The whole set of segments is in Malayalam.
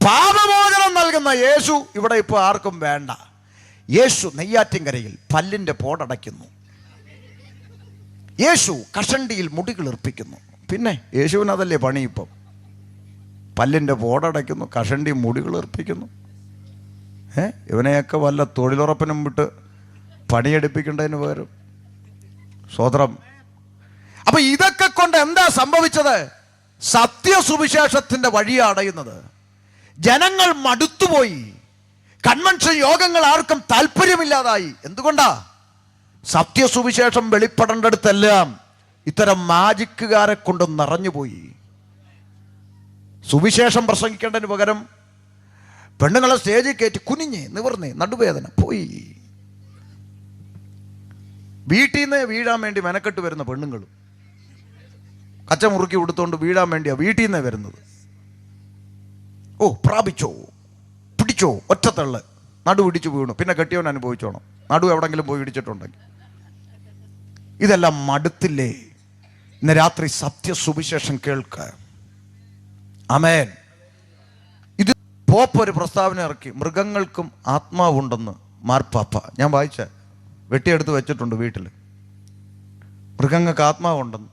പാപമോചനം നൽകുന്ന യേശു ഇവിടെ ഇപ്പോൾ ആർക്കും വേണ്ട. യേശു നെയ്യാറ്റിൻകരയിൽ പല്ലിൻ്റെ പോടടയ്ക്കുന്നു. യേശു കഷണ്ടിയിൽ മുടി കിളിർപ്പിക്കുന്നു. പിന്നെ യേശുവിന് അതല്ലേ പണി? ഇപ്പം പല്ലിൻ്റെ പോടടയ്ക്കുന്നു, കഷണ്ടി മുടി കിളിർപ്പിക്കുന്നു. ഇവനെയൊക്കെ വല്ല തൊഴിലുറപ്പിനും വിട്ട് പണിയെടുപ്പിക്കേണ്ടതിന് പകരം. സ്വതന്ത്രം. അപ്പൊ ഇതൊക്കെ കൊണ്ട് എന്താ സംഭവിച്ചത്? സത്യസുവിശേഷത്തിന്റെ വഴിയാണ് അടയുന്നത്. ജനങ്ങൾ മടുത്തുപോയി. കൺവെൻഷൻ യോഗങ്ങൾ ആർക്കും താല്പര്യമില്ലാതായി. എന്തുകൊണ്ടാ? സത്യസുവിശേഷം വെളിപ്പെടേണ്ടടുത്തെല്ലാം ഇത്തരം മാജിക്കുകാരെ കൊണ്ട് നിറഞ്ഞുപോയി. സുവിശേഷം പ്രസംഗിക്കേണ്ടതിന് പകരം പെണ്ണുങ്ങളെ സ്റ്റേജിൽ കയറ്റി കുനിഞ്ഞ് നിവർന്ന് നടുവേദന പോയി. വീട്ടിൽ നിന്ന് വീഴാൻ വേണ്ടി മെനക്കെട്ട് വരുന്ന പെണ്ണുങ്ങളും കച്ച മുറുക്കി കൊടുത്തോണ്ട് വീഴാൻ വേണ്ടിയാ വീട്ടിൽ നിന്നേ വരുന്നത്. ഓ, പ്രാപിച്ചോ, പിടിച്ചോ, ഒറ്റത്തള്ള്, നടു പിടിച്ചു വീണു, പിന്നെ കെട്ടിയവൻ അനുഭവിച്ചോണം. നടു എവിടെങ്കിലും പോയി ഇടിച്ചിട്ടുണ്ടെങ്കിൽ. ഇതെല്ലാം മടുത്തില്ലേ? ഇന്ന് രാത്രി സത്യസുവിശേഷം കേൾക്ക. ആമേൻ. ഇത് പോപ്പ് ഒരു പ്രസ്താവന ഇറക്കി, മൃഗങ്ങൾക്കും ആത്മാവുണ്ടെന്ന് മാർപ്പാപ്പ. ഞാൻ വായിച്ച വെട്ടിയെടുത്ത് വെച്ചിട്ടുണ്ട് വീട്ടിൽ. മൃഗങ്ങൾക്ക് ആത്മാവുണ്ടെന്ന്.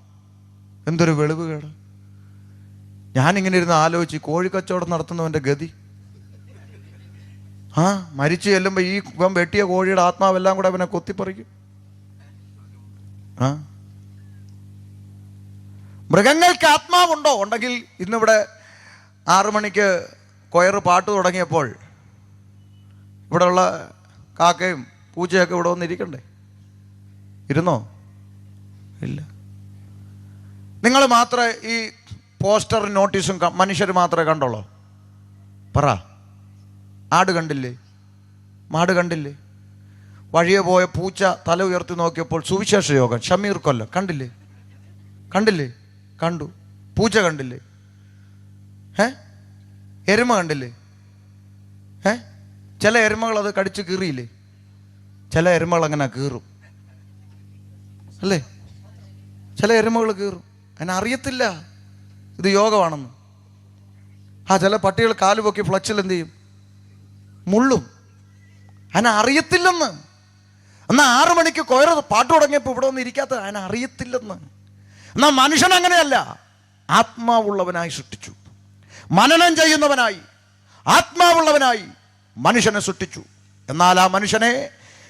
എന്തൊരു വെളിവുകേട്! ഞാനിങ്ങനെ ഇരുന്ന് ആലോചിച്ച്, കോഴിക്കച്ചവടം നടത്തുന്നവൻ്റെ ഗതി. മരിച്ചു ചെല്ലുമ്പോൾ ഈ ഇവൻ വെട്ടിയ കോഴിയുടെ ആത്മാവെല്ലാം കൂടെ അവനെ കൊത്തിപ്പറിക്കും. മൃഗങ്ങൾക്ക് ആത്മാവുണ്ടോ? ഉണ്ടെങ്കിൽ ഇന്നിവിടെ 6 മണിക്ക് കൊയറ് പാട്ട് തുടങ്ങിയപ്പോൾ ഇവിടെയുള്ള കാക്കയും പൂച്ചയൊക്കെ ഇവിടെ വന്നിരിക്കണ്ടേ? ഇരുന്നോ? ഇല്ല. നിങ്ങൾ മാത്രമേ ഈ പോസ്റ്ററും നോട്ടീസും മനുഷ്യർ മാത്രമേ കണ്ടോളൂ? പറ. ആട് കണ്ടില്ലേ? മാട് കണ്ടില്ലേ? വഴിയെ പോയ പൂച്ച തല ഉയർത്തി നോക്കിയപ്പോൾ സുവിശേഷ യോഗം ഷമീർ കൊല്ലം കണ്ടില്ലേ? കണ്ടില്ലേ? കണ്ടു. പൂച്ച കണ്ടില്ലേ? എരുമ കണ്ടില്ലേ? ചില എരുമകൾ അത് കടിച്ച് കീറിയില്ലേ? ചില എരുമകൾ അങ്ങനെ കീറും അല്ലേ? ചില എരുമകൾ കീറും. അതിനറിയത്തില്ല ഇത് യോഗമാണെന്ന്. ചില പട്ടികൾ കാല് പൊക്കി ഫ്ലക്സിൽ എന്ത് ചെയ്യും? മുള്ളും. അതിനറിയത്തില്ലെന്ന്. എന്നാൽ 6 മണിക്ക് കൊയർ പാട്ട് തുടങ്ങിയപ്പോൾ ഇവിടെ ഒന്നും ഇരിക്കാത്ത അതിനറിയത്തില്ലെന്ന്. എന്നാൽ മനുഷ്യൻ അങ്ങനെയല്ല. ആത്മാവുള്ളവനായി സൃഷ്ടിച്ചു, മനനം ചെയ്യുന്നവനായി, ആത്മാവുള്ളവനായി മനുഷ്യനെ സൃഷ്ടിച്ചു. എന്നാൽ ആ മനുഷ്യനെ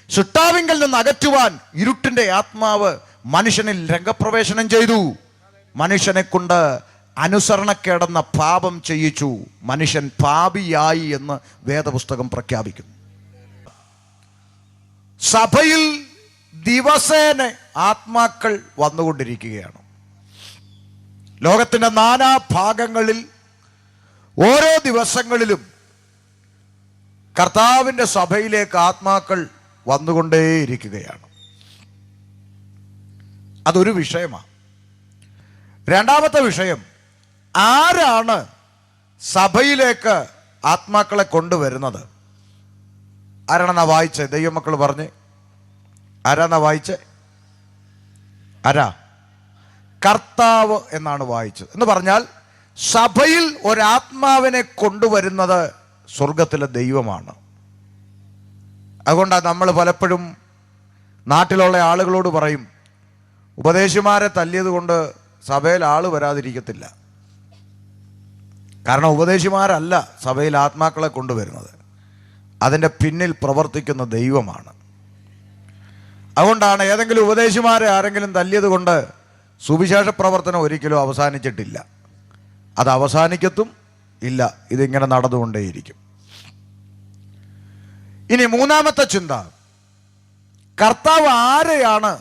സൃഷ്ടാവിങ്കൽ നിന്ന് അകറ്റുവാൻ ഇരുട്ടിൻ്റെ ആത്മാവ് മനുഷ്യനിൽ രംഗപ്രവേശനം ചെയ്തു. മനുഷ്യനെ കൊണ്ട് അനുസരണക്കേടെന്ന പാപം ചെയ്യിച്ചു. മനുഷ്യൻ പാപിയായി എന്ന് വേദപുസ്തകം പ്രഖ്യാപിക്കുന്നു. സഭയിൽ ദിവസേന ആത്മാക്കൾ വന്നുകൊണ്ടിരിക്കുകയാണ്. ലോകത്തിൻ്റെ നാനാഭാഗങ്ങളിൽ ഓരോ ദിവസങ്ങളിലും കർത്താവിൻ്റെ സഭയിലേക്ക് ആത്മാക്കൾ വന്നുകൊണ്ടേയിരിക്കുകയാണ്. അതൊരു വിഷയമാണ്. രണ്ടാമത്തെ വിഷയം, ആരാണ് സഭയിലേക്ക് ആത്മാക്കളെ കൊണ്ടുവരുന്നത്? ആരാണെന്നാ വായിച്ചേ? ദൈവമക്കൾ പറഞ്ഞ് ആരാന്നാ വായിച്ചേ? ആരാ? കർത്താവ് എന്നാണ് വായിച്ചത്. എന്ന് പറഞ്ഞാൽ സഭയിൽ ഒരാത്മാവിനെ കൊണ്ടുവരുന്നത് സ്വർഗത്തിലെ ദൈവമാണ്. അതുകൊണ്ടാണ് നമ്മൾ പലപ്പോഴും നാട്ടിലുള്ള ആളുകളോട് പറയും, ഉപദേശിമാരെ തല്ലിയത് കൊണ്ട് സഭയിൽ ആൾ വരാതിരിക്കത്തില്ല. കാരണം ഉപദേശിമാരല്ല സഭയിൽ ആത്മാക്കളെ കൊണ്ടുവരുന്നത്, അതിൻ്റെ പിന്നിൽ പ്രവർത്തിക്കുന്ന ദൈവമാണ്. അതുകൊണ്ടാണ് ഏതെങ്കിലും ഉപദേശിമാരെ ആരെങ്കിലും തല്ലിയത് കൊണ്ട് സുവിശേഷ പ്രവർത്തനം ഒരിക്കലും അവസാനിച്ചിട്ടില്ല. അത് അവസാനിക്കത്തും ഇല്ല. ഇതിങ്ങനെ നടന്നുകൊണ്ടേയിരിക്കും. ഇനി മൂന്നാമത്തെ ചിന്ത, കർത്താവ് ആരെയാണ്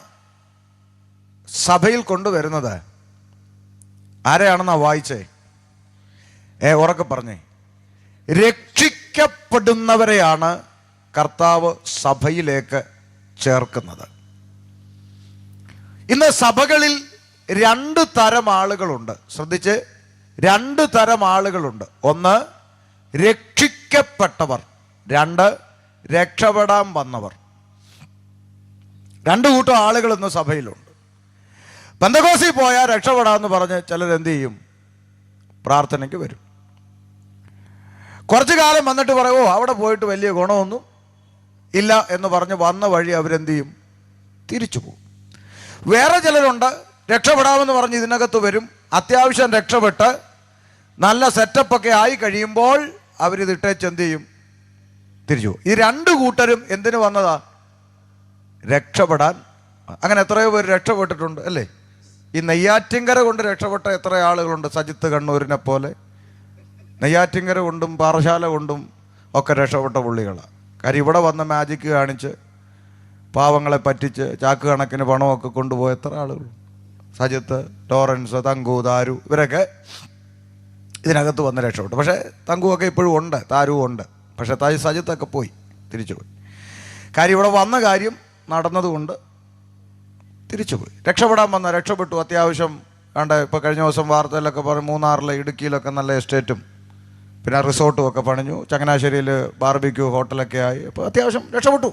സഭയിൽ കൊണ്ടുവരുന്നത്? ആരെയാണെന്നാ വായിച്ചേ? ഉറക്കെ പറഞ്ഞേ. രക്ഷിക്കപ്പെടുന്നവരെയാണ് കർത്താവ് സഭയിലേക്ക് ചേർക്കുന്നത്. ഇന്ന് സഭകളിൽ 2 തരം ആളുകളുണ്ട്. ശ്രദ്ധിച്ച്, 2 തരം ആളുകളുണ്ട്. ഒന്ന് രക്ഷിക്കപ്പെട്ടവർ, 2 രക്ഷപ്പെടാൻ വന്നവർ. 2 കൂട്ടം ആളുകൾ ഇന്ന് സഭയിലുണ്ട്. പെന്തക്കോസ്തിൽ പോയാൽ രക്ഷപ്പെടാമെന്ന് പറഞ്ഞ് ചിലരെന്ത് ചെയ്യും? പ്രാർത്ഥനയ്ക്ക് വരും. കുറച്ചു കാലം വന്നിട്ട് പറയുമോ അവിടെ പോയിട്ട് വലിയ ഗുണമൊന്നും ഇല്ല എന്ന് പറഞ്ഞ് വന്ന വഴി അവരെന്ത് ചെയ്യും? തിരിച്ചു പോകും. വേറെ ചിലരുണ്ട്, രക്ഷപ്പെടാമെന്ന് പറഞ്ഞ് ഇതിനകത്ത് വരും, അത്യാവശ്യം രക്ഷപ്പെട്ട് നല്ല സെറ്റപ്പൊക്കെ ആയി കഴിയുമ്പോൾ അവരിതിട്ടേച്ച് എന്ത് ചെയ്യും? തിരിച്ചു പോകും. ഈ രണ്ട് കൂട്ടരും എന്തിനു വന്നതാ? രക്ഷപ്പെടാൻ. അങ്ങനെ എത്രയോ പേര് രക്ഷപ്പെട്ടിട്ടുണ്ട് അല്ലേ? ഈ നെയ്യാറ്റിൻകര കൊണ്ട് രക്ഷപ്പെട്ട എത്ര ആളുകളുണ്ട്? സജിത്ത് കണ്ണൂരിനെ പോലെ നെയ്യാറ്റിൻകര കൊണ്ടും പാറശാല കൊണ്ടും ഒക്കെ രക്ഷപ്പെട്ട പുള്ളികളാണ്. കാര്യം ഇവിടെ വന്ന മാജിക്ക് കാണിച്ച് പാവങ്ങളെ പറ്റിച്ച് ചാക്ക് കണക്കിന് പണമൊക്കെ കൊണ്ടുപോയ എത്ര ആളുകൾ? സജിത്ത്, ലോറൻസ്, തങ്കു, താരു ഇവരൊക്കെ ഇതിനകത്ത് വന്ന് രക്ഷപ്പെട്ടു. പക്ഷേ തങ്കുവൊക്കെ ഇപ്പോഴും ഉണ്ട്, താരുവും ഉണ്ട്. പക്ഷേ സജിത്തൊക്കെ പോയി, തിരിച്ചുപോയി. കാര്യം ഇവിടെ വന്ന കാര്യം നടന്നതുകൊണ്ട് തിരിച്ചുപോയി. രക്ഷപ്പെടാൻ വന്ന രക്ഷപ്പെട്ടു. അത്യാവശ്യം കണ്ട ഇപ്പോൾ കഴിഞ്ഞ ദിവസം വാർത്തയിലൊക്കെ പറഞ്ഞു മൂന്നാറിലെ ഇടുക്കിയിലൊക്കെ നല്ല എസ്റ്റേറ്റും പിന്നെ റിസോർട്ടും ഒക്കെ പണിഞ്ഞു. ചങ്ങനാശ്ശേരിയിൽ ബാർബിക്യൂ ഹോട്ടലൊക്കെ ആയി. അപ്പോൾ അത്യാവശ്യം രക്ഷപ്പെട്ടു.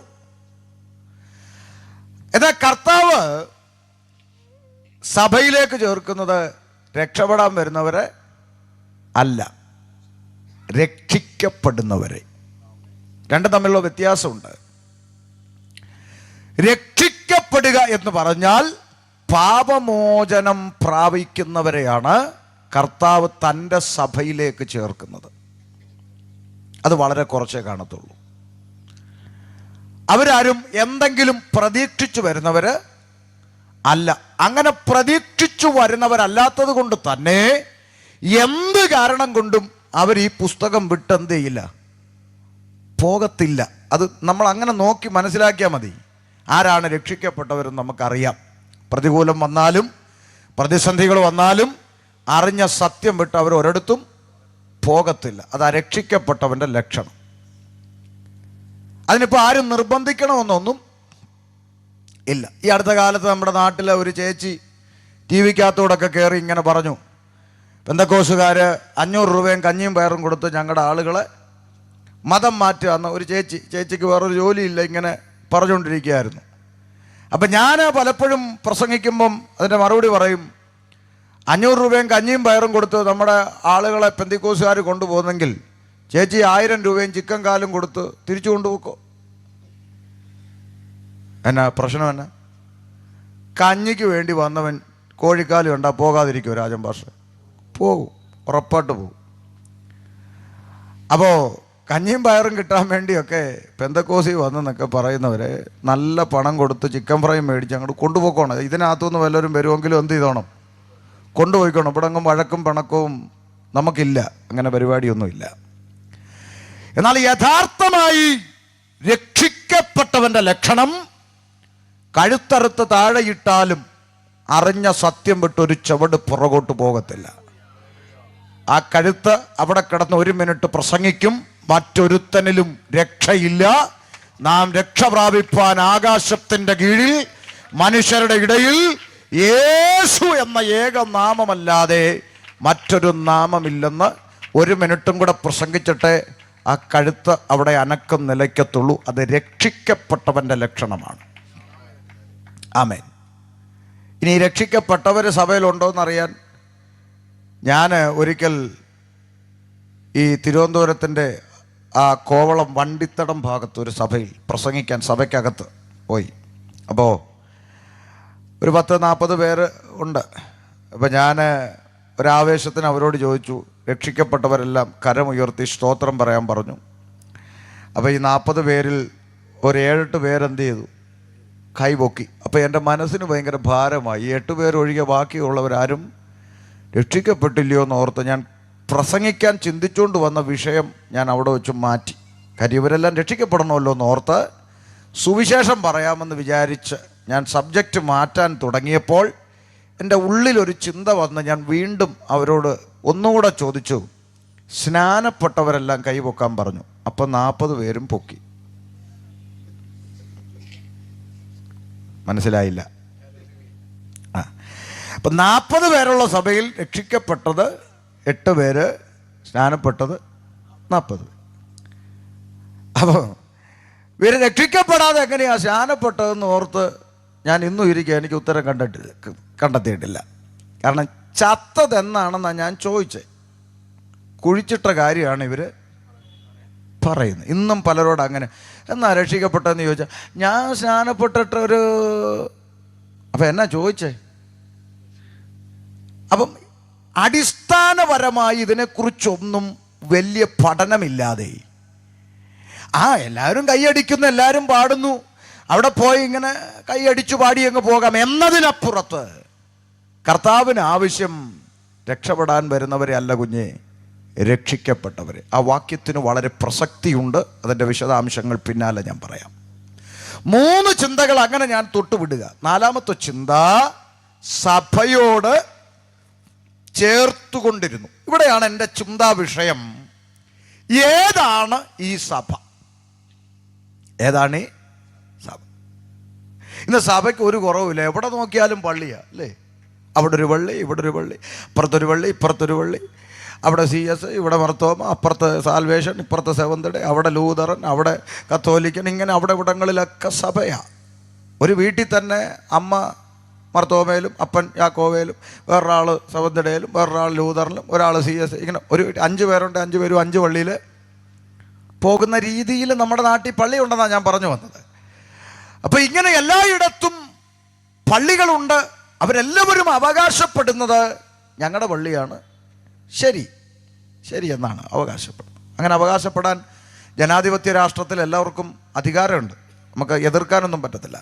എന്നാൽ കർത്താവ് സഭയിലേക്ക് ചേർക്കുന്നത് രക്ഷപ്പെടാൻ വരുന്നവരെ അല്ല, രക്ഷിക്കപ്പെടുന്നവരെ. രണ്ടും തമ്മിലുള്ള വ്യത്യാസമുണ്ട്. രക്ഷിക്കപ്പെടുക എന്ന് പറഞ്ഞാൽ പാപമോചനം പ്രാപിക്കുന്നവരെയാണ് കർത്താവ് തൻ്റെ സഭയിലേക്ക് ചേർക്കുന്നത്. അത് വളരെ കുറച്ചേ കാണത്തുള്ളൂ. അവരാരും എന്തെങ്കിലും പ്രതീക്ഷിച്ചു വരുന്നവര് അല്ല. അങ്ങനെ പ്രതീക്ഷിച്ചു വരുന്നവരല്ലാത്തത് കൊണ്ട് തന്നെ എന്ത് കാരണം കൊണ്ടും അവർ ഈ പുസ്തകം വിട്ടെന്ത് ചെയ്യില്ല, പോകത്തില്ല. അത് നമ്മൾ അങ്ങനെ നോക്കി മനസ്സിലാക്കിയാൽ മതി. ആരാണ് രക്ഷിക്കപ്പെട്ടവരെന്ന് നമുക്കറിയാം. പ്രതികൂലം വന്നാലും പ്രതിസന്ധികൾ വന്നാലും അറിഞ്ഞ സത്യം വിട്ട് അവർ ഒരിടത്തും പോകത്തില്ല. അതാ രക്ഷിക്കപ്പെട്ടവൻ്റെ ലക്ഷണം. അതിനിപ്പോൾ ആരും നിർബന്ധിക്കണമെന്നൊന്നും ഇല്ല. ഈ അടുത്ത കാലത്ത് നമ്മുടെ നാട്ടിലെ ഒരു ചേച്ചി ടി വിക്കകത്തോടൊക്കെ കയറി ഇങ്ങനെ പറഞ്ഞു, പെന്തക്കോസുകാർ 500 രൂപയും കഞ്ഞിയും പയറും കൊടുത്ത് ഞങ്ങളുടെ ആളുകളെ മതം മാറ്റുക എന്ന് ഒരു ചേച്ചിക്ക് വേറൊരു ജോലിയില്ല, ഇങ്ങനെ പറഞ്ഞുകൊണ്ടിരിക്കുകയായിരുന്നു. അപ്പം ഞാൻ പലപ്പോഴും പ്രസംഗിക്കുമ്പം അതിൻ്റെ മറുപടി പറയും, 500 രൂപയും കഞ്ഞിയും പയറും കൊടുത്ത് നമ്മുടെ ആളുകളെ പെന്തക്കോസുകാർ കൊണ്ടുപോകുന്നെങ്കിൽ ചേച്ചി 1000 രൂപയും ചിക്കൻ കാലും കൊടുത്ത് തിരിച്ചു കൊണ്ടുപോക്കോ. എന്നാ പ്രശ്നം? എന്നാ കഞ്ഞിക്ക് വേണ്ടി വന്നവൻ കോഴിക്കാലും ഉണ്ടാ പോകാതിരിക്കുമോ? രാജൻ ഭാഷ പോകും, ഉറപ്പായിട്ട് പോകും. അപ്പോൾ കഞ്ഞിയും പയറും കിട്ടാൻ വേണ്ടിയൊക്കെ പെന്തക്കോസി വന്നെന്നൊക്കെ പറയുന്നവരെ നല്ല പണം കൊടുത്ത് ചിക്കൻ ഫ്രൈ മേടിച്ച് അങ്ങോട്ട് കൊണ്ടുപോക്കണം. ഇതിനകത്തുനിന്ന് വല്ലവരും വരുമെങ്കിലും എന്ത് ചെയ്തോണം? കൊണ്ടുപോയിക്കണം. ഇവിടെ അങ്ങും വഴക്കും പിണക്കവും നമുക്കില്ല, അങ്ങനെ പരിപാടിയൊന്നുമില്ല. എന്നാൽ യഥാർത്ഥമായി രക്ഷിക്കപ്പെട്ടവൻ്റെ ലക്ഷണം കഴുത്തറുത്ത് താഴെയിട്ടാലും അറിഞ്ഞ സത്യം വിട്ടൊരു ചുവട് പുറകോട്ട് പോകത്തില്ല. ആ കഴുത്ത് അവിടെ കിടന്ന് 1 മിനിറ്റ് പ്രസംഗിക്കും, മറ്റൊരുത്തനിലും രക്ഷയില്ല. നാം രക്ഷ പ്രാപിപ്പാൻ ആകാശത്തിൻ്റെ കീഴിൽ മനുഷ്യരുടെ ഇടയിൽ യേശു എന്ന ഏക നാമമല്ലാതെ മറ്റൊരു നാമമില്ലെന്ന് 1 മിനിറ്റും കൂടെ പ്രസംഗിച്ചിട്ടേ ആ കഴുത്ത് അവിടെ അനക്കം നിലയ്ക്കത്തുള്ളൂ. അത് രക്ഷിക്കപ്പെട്ടവൻ്റെ ലക്ഷണമാണ്. ആമേൻ. ഇനി രക്ഷിക്കപ്പെട്ടവർ സഭയിലുണ്ടോയെന്നറിയാൻ ഞാൻ ഒരിക്കൽ ഈ തിരുവനന്തപുരത്തിൻ്റെ ആ കോവളം വണ്ടിത്തടം ഭാഗത്ത് ഒരു സഭയിൽ പ്രസംഗിക്കാൻ സഭയ്ക്കകത്ത് പോയി. അപ്പോൾ ഒരു 10-40 പേര് ഉണ്ട്. അപ്പോൾ ഞാൻ ഒരാവേശത്തിന് അവരോട് ചോദിച്ചു, രക്ഷിക്കപ്പെട്ടവരെല്ലാം കരമുയർത്തി സ്തോത്രം പറയാൻ പറഞ്ഞു. അപ്പോൾ ഈ 40 പേരിൽ ഒരു 7-8 പേരെന്ത് ചെയ്തു? കൈപൊക്കി. അപ്പോൾ എൻ്റെ മനസ്സിന് ഭയങ്കര ഭാരമായി. 8 പേരൊഴികെ ബാക്കിയുള്ളവരാരും രക്ഷിക്കപ്പെട്ടില്ലയോ എന്ന് ഓർത്ത് ഞാൻ പ്രസംഗിക്കാൻ ചിന്തിച്ചുകൊണ്ട് വന്ന വിഷയം ഞാൻ അവിടെ വെച്ച് മാറ്റി. കാര്യം ഇവരെല്ലാം രക്ഷിക്കപ്പെടണമല്ലോ എന്ന് ഓർത്ത് സുവിശേഷം പറയാമെന്ന് വിചാരിച്ച് ഞാൻ സബ്ജക്റ്റ് മാറ്റാൻ തുടങ്ങിയപ്പോൾ എൻ്റെ ഉള്ളിലൊരു ചിന്ത വന്ന് ഞാൻ വീണ്ടും അവരോട് ഒന്നുകൂടെ ചോദിച്ചു, സ്നാനപ്പെട്ടവരെല്ലാം കൈപൊക്കാൻ പറഞ്ഞു. അപ്പം 40 പേരും പൊക്കി. മനസ്സിലായില്ല? അപ്പം 40 പേരുള്ള സഭയിൽ രക്ഷിക്കപ്പെട്ടത് 8 പേര്, സ്നാനപ്പെട്ടത് 40. അപ്പോൾ ഇവർ രക്ഷിക്കപ്പെടാതെ എങ്ങനെയാണ് സ്നാനപ്പെട്ടതെന്ന് ഓർത്ത് ഞാൻ ഇന്നും ഇരിക്കുക എനിക്ക് ഉത്തരം കണ്ടെത്തിയിട്ടില്ല. കാരണം ചത്തതെന്നാണെന്നാണ് ഞാൻ ചോദിച്ചത്. കുഴിച്ചിട്ട കാര്യമാണ് ഇവർ പറയുന്നു. ഇന്നും പലരോട് അങ്ങനെ. എന്നാ രക്ഷിക്കപ്പെട്ടെന്ന് ചോദിച്ചാൽ ഞാൻ സ്നാനപ്പെട്ടിട്ടൊരു, അപ്പം എന്നാ ചോദിച്ചേ? അപ്പം അടിസ്ഥാനപരമായി ഇതിനെക്കുറിച്ചൊന്നും വലിയ പഠനമില്ലാതെ എല്ലാവരും കൈയടിക്കുന്നു, എല്ലാവരും പാടുന്നു, അവിടെ പോയി ഇങ്ങനെ കൈയടിച്ചു പാടി അങ്ങ് പോകാം എന്നതിനപ്പുറത്ത് കർത്താവിന് ആവശ്യം രക്ഷപ്പെടാൻ വരുന്നവരെ അല്ല കുഞ്ഞെ, രക്ഷിക്കപ്പെട്ടവരെ. ആ വാക്യത്തിന് വളരെ പ്രസക്തിയുണ്ട്. അതിൻ്റെ വിശദാംശങ്ങൾ പിന്നാലെ ഞാൻ പറയാം. 3 ചിന്തകൾ അങ്ങനെ ഞാൻ തൊട്ടുവിടുക. 4ാമത്തെ ചിന്ത സഭയോട് ചേർത്തുകൊണ്ടിരുന്നു. ഇവിടെയാണ് എൻ്റെ ചിന്താ വിഷയം. ഏതാണ് ഈ സഭ? ഏതാണ് ഈ സഭ? ഇന്ന് സഭയ്ക്ക് ഒരു കുറവുമില്ല. എവിടെ നോക്കിയാലും പള്ളിയാ അല്ലേ? അവിടെ ഒരു പള്ളി, ഇവിടെ ഒരു പള്ളി, ഇപ്പുറത്തൊരു പള്ളി, ഇപ്പുറത്തൊരു പള്ളി, അവിടെ CS, ഇവിടെ മർത്തോമ, അപ്പുറത്ത് സാൽവേഷൻ, ഇപ്പുറത്തെ സെവന്ത് ഡേ, അവിടെ ലൂതറൻ, അവിടെ കത്തോലിക്കൻ, ഇങ്ങനെ അവിടെ ഇവിടങ്ങളിലൊക്കെ സഭയാണ്. ഒരു വീട്ടിൽ തന്നെ അമ്മ മർത്തോമയിലും അപ്പൻ യാക്കോവയിലും വേറൊരാൾ സെവന്ത് ഡേയിലും വേറൊരാൾ ലൂതറിലും ഒരാൾ CS, ഇങ്ങനെ ഒരു 5 പേരുണ്ട്. 5 പേരും 5 പള്ളിയിൽ പോകുന്ന രീതിയിൽ നമ്മുടെ നാട്ടിൽ പള്ളി ഉണ്ടെന്നാണ് ഞാൻ പറഞ്ഞു വന്നത്. അപ്പോൾ ഇങ്ങനെ എല്ലായിടത്തും പള്ളികളുണ്ട്. അവരെല്ലാവരും അവകാശപ്പെടുന്നത് ഞങ്ങളുടെ പള്ളിയാണ് ശരി എന്നാണ് അവകാശപ്പെടുന്നത്. അങ്ങനെ അവകാശപ്പെടാൻ ജനാധിപത്യ രാഷ്ട്രത്തിൽ എല്ലാവർക്കും അധികാരമുണ്ട്. നമുക്ക് എതിർക്കാനൊന്നും പറ്റത്തില്ല.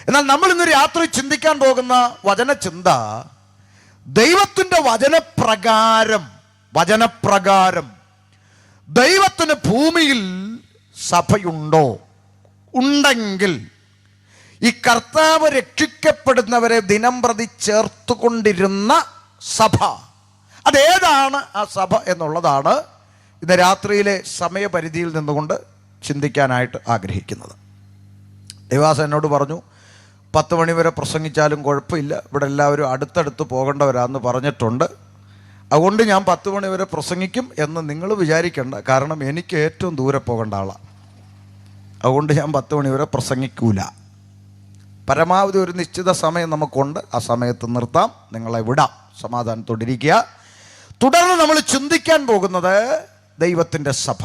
എന്നാൽ നമ്മൾ ഇന്നൊരു രാത്രി ചിന്തിക്കാൻ പോകുന്ന വചനചിന്ത, ദൈവത്തിൻ്റെ വചനപ്രകാരം ദൈവത്തിന് ഭൂമിയിൽ സഭയുണ്ടോ? ഉണ്ടെങ്കിൽ ഈ കർത്താവ് രക്ഷിക്കപ്പെടുന്നവരെ ദിനം പ്രതി ചേർത്തുകൊണ്ടിരുന്ന സഭ, അതേതാണ് ആ സഭ എന്നുള്ളതാണ് ഇന്ന് രാത്രിയിലെ സമയപരിധിയിൽ നിന്നുകൊണ്ട് ചിന്തിക്കാനായിട്ട് ആഗ്രഹിക്കുന്നത്. ദേവാസൻ എന്നോട് പറഞ്ഞു 10 മണി വരെ പ്രസംഗിച്ചാലും കുഴപ്പമില്ല, ഇവിടെ എല്ലാവരും അടുത്തടുത്ത് പോകേണ്ടവരാന്ന് പറഞ്ഞിട്ടുണ്ട്. അതുകൊണ്ട് ഞാൻ 10 മണി വരെ പ്രസംഗിക്കും എന്ന് നിങ്ങൾ വിചാരിക്കേണ്ട. കാരണം എനിക്ക് ഏറ്റവും ദൂരെ പോകേണ്ട ആളാണ്. അതുകൊണ്ട് ഞാൻ 10 മണി വരെ പ്രസംഗിക്കൂല. പരമാവധി ഒരു നിശ്ചിത സമയം നമുക്കുണ്ട്. ആ സമയത്ത് നിർത്താം, നിങ്ങളെ വിടാം, സമാധാനത്തോടിരിക്കുക. തുടർന്ന് നമ്മൾ ചിന്തിക്കാൻ പോകുന്നത് ദൈവത്തിൻ്റെ സഭ.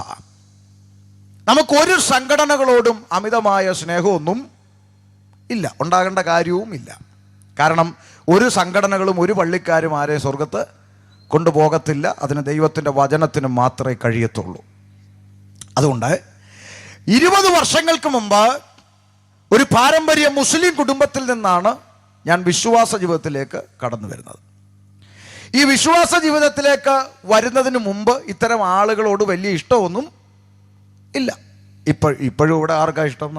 നമുക്കൊരു സംഘടനകളോടും അമിതമായ സ്നേഹമൊന്നും ഇല്ല, ഉണ്ടാകേണ്ട കാര്യവും ഇല്ല. കാരണം ഒരു സംഘടനകളും ഒരു പള്ളിക്കാരും ആരെയും സ്വർഗത്ത് കൊണ്ടുപോകത്തില്ല. അതിന് ദൈവത്തിൻ്റെ വചനത്തിന് മാത്രമേ കഴിയത്തുള്ളൂ. അതുകൊണ്ട് 20 വർഷങ്ങൾക്ക് മുമ്പ് ഒരു പാരമ്പര്യ മുസ്ലിം കുടുംബത്തിൽ നിന്നാണ് ഞാൻ വിശ്വാസ ജീവിതത്തിലേക്ക് കടന്നു വരുന്നത്. ഈ വിശ്വാസ ജീവിതത്തിലേക്ക് വരുന്നതിന് മുമ്പ് ഇത്തരം ആളുകളോട് വലിയ ഇഷ്ടമൊന്നും ഇല്ല. ഇപ്പോഴും ഇവിടെ ആർക്കാ ഇഷ്ടം?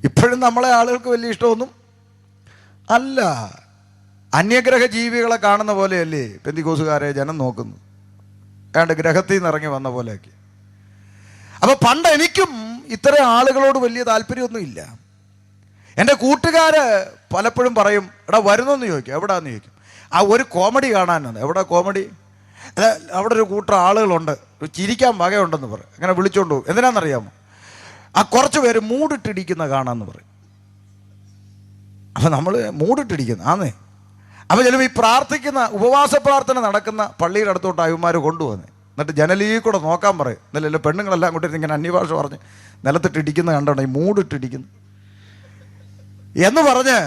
ഇപ്പോഴും നമ്മളെ ആളുകൾക്ക് വലിയ ഇഷ്ടമൊന്നും അല്ല. അന്യഗ്രഹ ജീവികളെ കാണുന്ന പോലെയല്ലേ പെന്തിക്കോസുകാരെ ജനം നോക്കുന്നു. ഏതാണ്ട് ഗ്രഹത്തിൽ നിന്ന് ഇറങ്ങി വന്ന പോലെയൊക്കെ. അപ്പോൾ പണ്ട് എനിക്കും ഇത്തരം ആളുകളോട് വലിയ താല്പര്യമൊന്നും ഇല്ല. എൻ്റെ കൂട്ടുകാര് പലപ്പോഴും പറയും, എടാ വരുന്നെന്ന് ചോദിക്കും, എവിടാന്ന് ചോദിക്കും. ആ ഒരു കോമഡി കാണാനാണ്. എവിടെ കോമഡി? അല്ല, അവിടെ ഒരു കൂട്ടം ആളുകളുണ്ട്, ചിരിക്കാൻ വകയുണ്ടെന്ന് പറയും. അങ്ങനെ വിളിച്ചോണ്ട് പോകും. എന്തിനാണെന്നറിയാമോ? ആ കുറച്ച് പേര് മൂടിട്ടിടിക്കുന്ന കാണാമെന്ന് പറയും. അപ്പം നമ്മൾ മൂടിട്ടിടിക്കുന്നു ആന്നേ. അപ്പോൾ ചിലപ്പോൾ ഈ പ്രാർത്ഥിക്കുന്ന ഉപവാസ പ്രാർത്ഥന നടക്കുന്ന പള്ളിയുടെ അടുത്തോട്ട് അയ്യന്മാർ കൊണ്ടുവന്നേ. എന്നിട്ട് ജനലിൽ കൂടെ നോക്കാൻ പറയും. എന്നല്ല പെണ്ണുങ്ങളെല്ലാം കൂട്ടി ഇങ്ങനെ അന്യഭാഷ പറഞ്ഞ് നിലത്തിട്ടിടിക്കുന്ന കണ്ടോണ്ട് ഈ മൂടിട്ടിടിക്കുന്നു എന്ന് പറഞ്ഞ്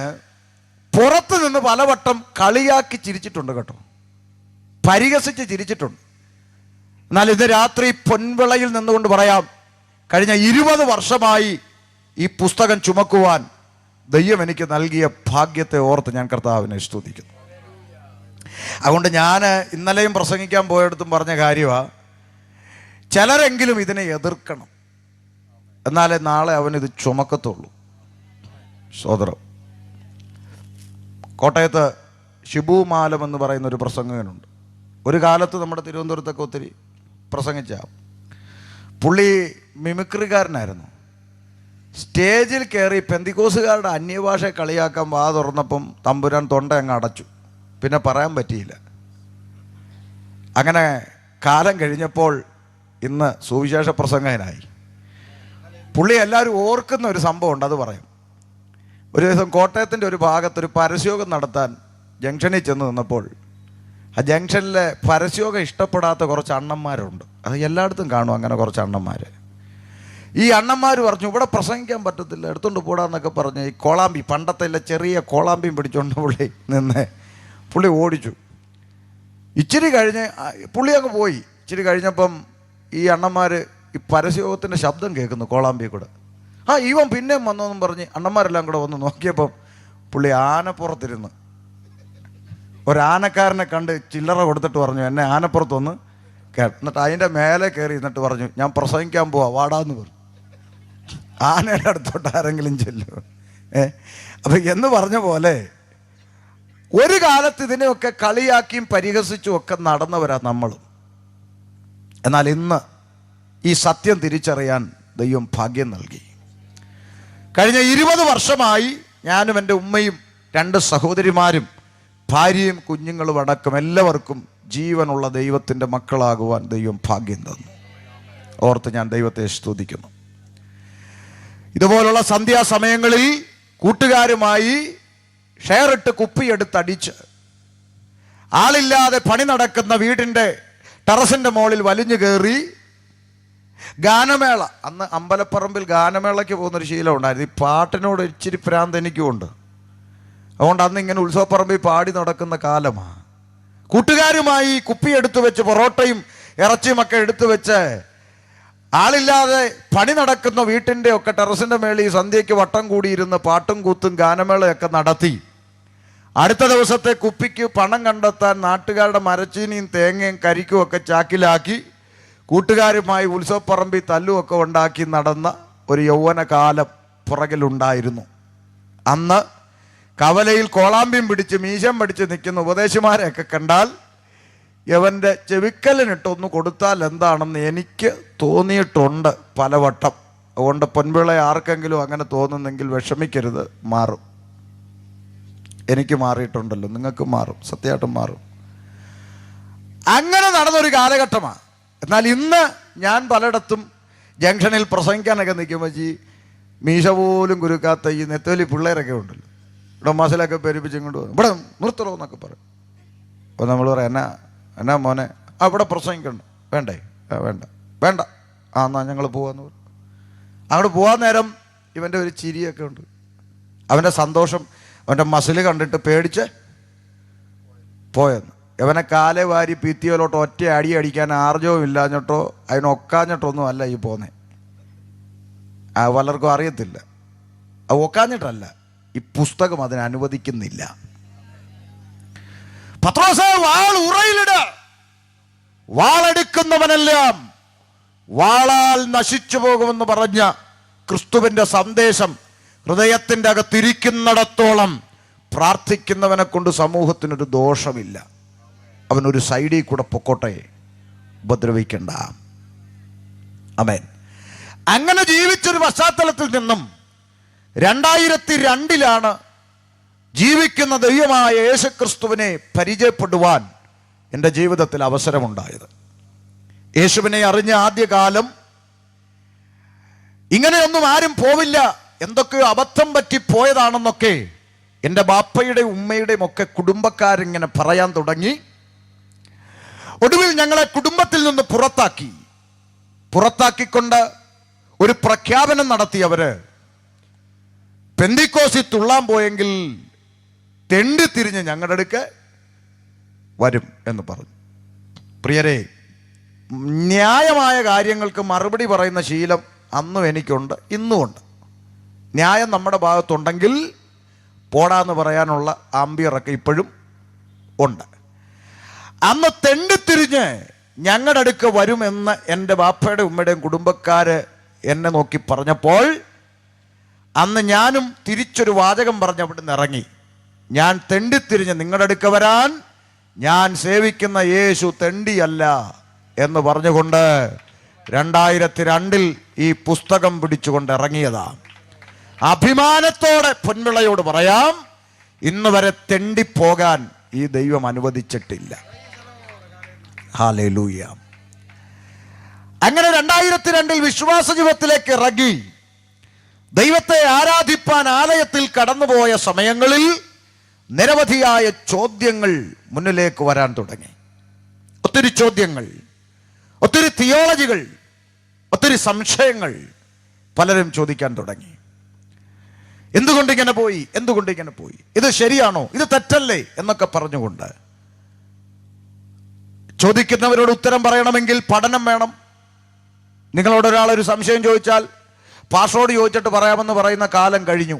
പുറത്ത് നിന്ന് പലവട്ടം കളിയാക്കി ചിരിച്ചിട്ടുണ്ട് കേട്ടോ, പരിഹസിച്ച് ചിരിച്ചിട്ടുണ്ട്. എന്നാൽ ഇന്ന് രാത്രി പൊൻവിളയിൽ നിന്നുകൊണ്ട് പറയാം, കഴിഞ്ഞ 20 വർഷമായി ഈ പുസ്തകം ചുമക്കുവാൻ ദൈവം എനിക്ക് നൽകിയ ഭാഗ്യത്തെ ഓർത്ത് ഞാൻ കർത്താവിനെ സ്തുതിക്കുന്നു. അതുകൊണ്ട് ഞാൻ ഇന്നലെയും പ്രസംഗിക്കാൻ പോയടത്തും പറഞ്ഞ കാര്യമാണ്, ചിലരെങ്കിലും ഇതിനെ എതിർക്കണം, എന്നാലേ നാളെ അവനിത് ചുമക്കത്തുള്ളൂ. സോദരം, കോട്ടയത്ത് ഷിബു മാലം എന്ന് പറയുന്ന ഒരു പ്രസംഗകനുണ്ട്. ഒരു കാലത്ത് നമ്മുടെ തിരുവനന്തപുരത്തൊക്കെ ഒത്തിരി പ്രസംഗിച്ച പുള്ളി മിമിക്രിക്കാരനായിരുന്നു. സ്റ്റേജിൽ കയറി പെന്തിക്കോസുകാരുടെ അന്യഭാഷ കളിയാക്കാൻ വാ തുറന്നപ്പം തമ്പുരാൻ തൊണ്ട അങ്ങ് അടച്ചു, പിന്നെ പറയാൻ പറ്റിയില്ല. അങ്ങനെ കാലം കഴിഞ്ഞപ്പോൾ ഇന്ന് സുവിശേഷ പ്രസംഗകനായി. പുള്ളി എല്ലാവരും ഓർക്കുന്ന ഒരു സംഭവമുണ്ട്, അത് പറയും. ഒരു ദിവസം കോട്ടയത്തിൻ്റെ ഒരു ഭാഗത്തൊരു പരസ്യോഗം നടത്താൻ ജംഗ്ഷനിൽ ചെന്ന് നിന്നപ്പോൾ ആ ജംഗ്ഷനിലെ പരസ്യോഗം ഇഷ്ടപ്പെടാത്ത കുറച്ച് അണ്ണന്മാരുണ്ട്. അത് എല്ലായിടത്തും കാണും അങ്ങനെ കുറച്ച് അണ്ണന്മാർ. ഈ അണ്ണന്മാർ പറഞ്ഞു ഇവിടെ പ്രസംഗിക്കാൻ പറ്റത്തില്ല, എടുത്തുകൊണ്ട് പോടാന്നൊക്കെ പറഞ്ഞ് ഈ കോളാമ്പി, പണ്ടത്തെ ചെറിയ കോളാമ്പിയും പിടിച്ചുകൊണ്ട് പുള്ളി ഓടിച്ചു. ഇച്ചിരി കഴിഞ്ഞ് പുള്ളി അങ്ങ് പോയി. ഇച്ചിരി കഴിഞ്ഞപ്പം ഈ അണ്ണന്മാർ ഈ പരസ്യയോഗത്തിൻ്റെ ശബ്ദം കേൾക്കുന്നു കോളാമ്പി കൂടെ. ഇവൻ പിന്നെയും വന്നോന്നും പറഞ്ഞ് അണ്ണന്മാരെല്ലാം കൂടെ വന്ന് നോക്കിയപ്പം പുള്ളി ആനപ്പുറത്തിരുന്ന് ഒരാനക്കാരനെ കണ്ട് ചില്ലറ കൊടുത്തിട്ട് പറഞ്ഞു എന്നെ ആനപ്പുറത്തൊന്ന് എന്നിട്ട് അതിൻ്റെ മേലെ കയറി എന്നിട്ട് പറഞ്ഞു ഞാൻ പ്രസംഗിക്കാൻ പോവാ വാടാന്ന് പറഞ്ഞു. ആനയുടെ അടുത്തോട്ട് ആരെങ്കിലും ചെല്ലും. അപ്പം എന്ന് പറഞ്ഞ പോലെ ഒരു കാലത്ത് ഇതിനെയൊക്കെ കളിയാക്കിയും പരിഹസിച്ചും ഒക്കെ നടന്നവരാ നമ്മളും. എന്നാൽ ഇന്ന് ഈ സത്യം തിരിച്ചറിയാൻ ദൈവം ഭാഗ്യം നൽകി. കഴിഞ്ഞ 20 വർഷമായി ഞാനും എൻ്റെ ഉമ്മയും 2 സഹോദരിമാരും ഭാര്യയും കുഞ്ഞുങ്ങളും അടക്കം എല്ലാവർക്കും ജീവനുള്ള ദൈവത്തിൻ്റെ മക്കളാകുവാൻ ദൈവം ഭാഗ്യം തന്നു. ഓർത്ത് ഞാൻ ദൈവത്തെ സ്തുതിക്കുന്നു. ഇതുപോലുള്ള സന്ധ്യാസമയങ്ങളിൽ കൂട്ടുകാരുമായി ഷെയറിട്ട് കുപ്പിയെടുത്തടിച്ച് ആളില്ലാതെ പണി നടക്കുന്ന വീടിൻ്റെ ടെറസിൻ്റെ മുകളിൽ വലിഞ്ഞു കയറി ഗാനമേള, അന്ന് അമ്പലപ്പറമ്പിൽ ഗാനമേളയ്ക്ക് പോകുന്നൊരു ശീലം ഉണ്ടായിരുന്നു. ഈ പാട്ടിനോട് ഇച്ചിരി ഭ്രാന്ത് എനിക്കുമുണ്ട്. അതുകൊണ്ട് അന്ന് ഇങ്ങനെ ഉത്സവപ്പറമ്പിൽ പാടി നടക്കുന്ന കാലമാണ്. കൂട്ടുകാരുമായി കുപ്പിയെടുത്തു വെച്ച് പൊറോട്ടയും ഇറച്ചിയും ഒക്കെ എടുത്തു വെച്ച് ആളില്ലാതെ പണി നടക്കുന്ന വീട്ടിൻ്റെ ഒക്കെ ടെറസിൻ്റെ മേളിൽ സന്ധ്യയ്ക്ക് വട്ടം കൂടിയിരുന്ന് പാട്ടും കൂത്തും ഗാനമേളയൊക്കെ നടത്തി. അടുത്ത ദിവസത്തെ കുപ്പിക്ക് പണം കണ്ടെത്താൻ നാട്ടുകാരുടെ മരച്ചീനിയും തേങ്ങയും കരിക്കും ഒക്കെ ചാക്കിലാക്കി കൂട്ടുകാരുമായി ഉത്സവപ്പറമ്പിൽ തല്ലുമൊക്കെ ഉണ്ടാക്കി നടന്ന ഒരു യൗവനകാലം പുറകിലുണ്ടായിരുന്നു. അന്ന് കവലയിൽ കോളാമ്പിയും പിടിച്ച് മീശം പിടിച്ച് നിൽക്കുന്ന ഉപദേശിമാരെയൊക്കെ കണ്ടാൽ ഇവൻ്റെ ചെവിക്കലിനിട്ടൊന്ന് കൊടുത്താൽ എന്താണെന്ന് എനിക്ക് തോന്നിയിട്ടുണ്ട് പലവട്ടം. അതുകൊണ്ട് പൊൻപിളെ ആർക്കെങ്കിലും അങ്ങനെ തോന്നുന്നെങ്കിൽ വിഷമിക്കരുത്, മാറും. എനിക്ക് മാറിയിട്ടുണ്ടല്ലോ, നിങ്ങൾക്ക് മാറും, സത്യമായിട്ടും മാറും. അങ്ങനെ നടന്നൊരു കാലഘട്ടമാണ്. എന്നാൽ ഇന്ന് ഞാൻ പലയിടത്തും ജംഗ്ഷനിൽ പ്രസംഗിക്കാനൊക്കെ നിൽക്കുമ്പോൾ മീശ പോലും കുരുക്കാത്ത ഈ നെത്തോലി പിള്ളേരൊക്കെ ഉണ്ടല്ലോ, ഇവിടെ മസിലൊക്കെ പെരുപ്പിച്ച് ഇങ്ങോട്ട് പോകും, ഇവിടെ നിർത്തണോ എന്നൊക്കെ പറയും. അപ്പോൾ നമ്മൾ പറയാം എന്നാ മോനെ ഇവിടെ പ്രസംഗിക്കണ്ട, വേണ്ടേ? വേണ്ട എന്നാ ഞങ്ങൾ പോവാന്ന് പറയും. അങ്ങോട്ട് പോകാൻ നേരം ഇവൻ്റെ ഒരു ചിരിയൊക്കെ ഉണ്ട്, അവൻ്റെ സന്തോഷം, അവൻ്റെ മസിൽ കണ്ടിട്ട് പേടിച്ച് പോയെന്ന്. ഇവനെ കാലെ വാരി ഭിത്തിയിലോട്ട് ഒറ്റ അടി അടിക്കാൻ ആർജവും ഇല്ലാഞ്ഞിട്ടോ അതിനൊക്കാഞ്ഞിട്ടൊന്നും അല്ല ഈ പോന്നെ. പലർക്കും അറിയത്തില്ല. അത് ഒക്കാഞ്ഞിട്ടല്ല, ഈ പുസ്തകം അതിനെ അനുവദിക്കുന്നില്ല. പത്രോസേ, വാൾ ഉറയിലിട, വാളെടുക്കുന്നവനെല്ലാം വാളാൽ നശിച്ചു പോകുമെന്ന് പറഞ്ഞ ക്രിസ്തുവിൻ്റെ സന്ദേശം ഹൃദയത്തിൻ്റെ അകത്തിരിക്കുന്നിടത്തോളം പ്രാർത്ഥിക്കുന്നവനെ കൊണ്ട് സമൂഹത്തിനൊരു ദോഷമില്ല. അവനൊരു സൈഡിൽ കൂടെ പൊക്കോട്ടെ, ഉപദ്രവിക്കണ്ട. ആമേൻ. അങ്ങനെ ജീവിച്ചൊരു പശ്ചാത്തലത്തിൽ നിന്നും 2002 ജീവിക്കുന്ന ദൈവമായ യേശുക്രിസ്തുവിനെ പരിചയപ്പെടുവാൻ എൻ്റെ ജീവിതത്തിൽ അവസരമുണ്ടായത്. യേശുവിനെ അറിഞ്ഞ ആദ്യകാലം ഇങ്ങനെയൊന്നും ആരും പോവില്ല, എന്തൊക്കെയോ അബദ്ധം പറ്റി പോയതാണെന്നൊക്കെ എൻ്റെ ബാപ്പയുടെയും ഉമ്മയുടെയും ഒക്കെ കുടുംബക്കാരിങ്ങനെ പറയാൻ തുടങ്ങി. ഒടുവിൽ ഞങ്ങളെ കുടുംബത്തിൽ നിന്ന് പുറത്താക്കിക്കൊണ്ട് ഒരു പ്രഖ്യാപനം നടത്തിയവര് പെന്തിക്കോസിൽ തുള്ളാൻ പോയെങ്കിൽ തെണ്ടി തിരിഞ്ഞ് ഞങ്ങളുടെ അടുക്ക് വരും എന്ന് പറഞ്ഞു. പ്രിയരെ, ന്യായമായ കാര്യങ്ങൾക്ക് മറുപടി പറയുന്ന ശീലം അന്നും എനിക്കുണ്ട്, ഇന്നുമുണ്ട്. ന്യായം നമ്മുടെ ഭാഗത്തുണ്ടെങ്കിൽ പോടാന്ന് പറയാനുള്ള ആംബിയറൊക്കെ ഇപ്പോഴും ഉണ്ട്. അന്ന് തെണ്ടിത്തിരിഞ്ഞ് ഞങ്ങളുടെ അടുക്ക് വരുമെന്ന് എൻ്റെ ബാപ്പയുടെ ഉമ്മയുടെയും കുടുംബക്കാര് എന്നെ നോക്കി പറഞ്ഞപ്പോൾ അന്ന് ഞാനും തിരിച്ചൊരു വാചകം പറഞ്ഞ് അവിടെ നിന്ന് ഇറങ്ങി. ഞാൻ തെണ്ടിത്തിരിഞ്ഞ് നിങ്ങളുടെ അടുക്ക വരാൻ ഞാൻ സേവിക്കുന്ന യേശു തെണ്ടിയല്ല എന്ന് പറഞ്ഞുകൊണ്ട് 2002 ഈ പുസ്തകം പിടിച്ചുകൊണ്ട് ഇറങ്ങിയതാ. അഭിമാനത്തോടെ പൊൻവിളയോട് പറയാം, ഇന്ന് വരെ തെണ്ടിപ്പോകാൻ ഈ ദൈവം അനുവദിച്ചിട്ടില്ല. ഹല്ലേലൂയ. അങ്ങനെ 2002 വിശ്വാസ ജീവിതത്തിലേക്ക് ഇറങ്ങി ദൈവത്തെ ആരാധിപ്പാൻ ആലയത്തിൽ കടന്നുപോയ സമയങ്ങളിൽ നിരവധിയായ ചോദ്യങ്ങൾ മുന്നിലേക്ക് വരാൻ തുടങ്ങി. ഒത്തിരി ചോദ്യങ്ങൾ. ഒത്തിരി തിയോളജികൾ, ഒത്തിരി സംശയങ്ങൾ പലരും ചോദിക്കാൻ തുടങ്ങി. എന്തുകൊണ്ടിങ്ങനെ പോയി, എന്തുകൊണ്ടിങ്ങനെ പോയി, ഇത് ശരിയാണോ, ഇത് തെറ്റല്ലേ എന്നൊക്കെ പറഞ്ഞുകൊണ്ട് ചോദിക്കുന്നവരോട് ഉത്തരം പറയണമെങ്കിൽ പഠനം വേണം. നിങ്ങളോട് ഒരാളൊരു സംശയം ചോദിച്ചാൽ പാസ്റ്ററോട് ചോദിച്ചിട്ട് പറയാമെന്ന് പറയുന്ന കാലം കഴിഞ്ഞു.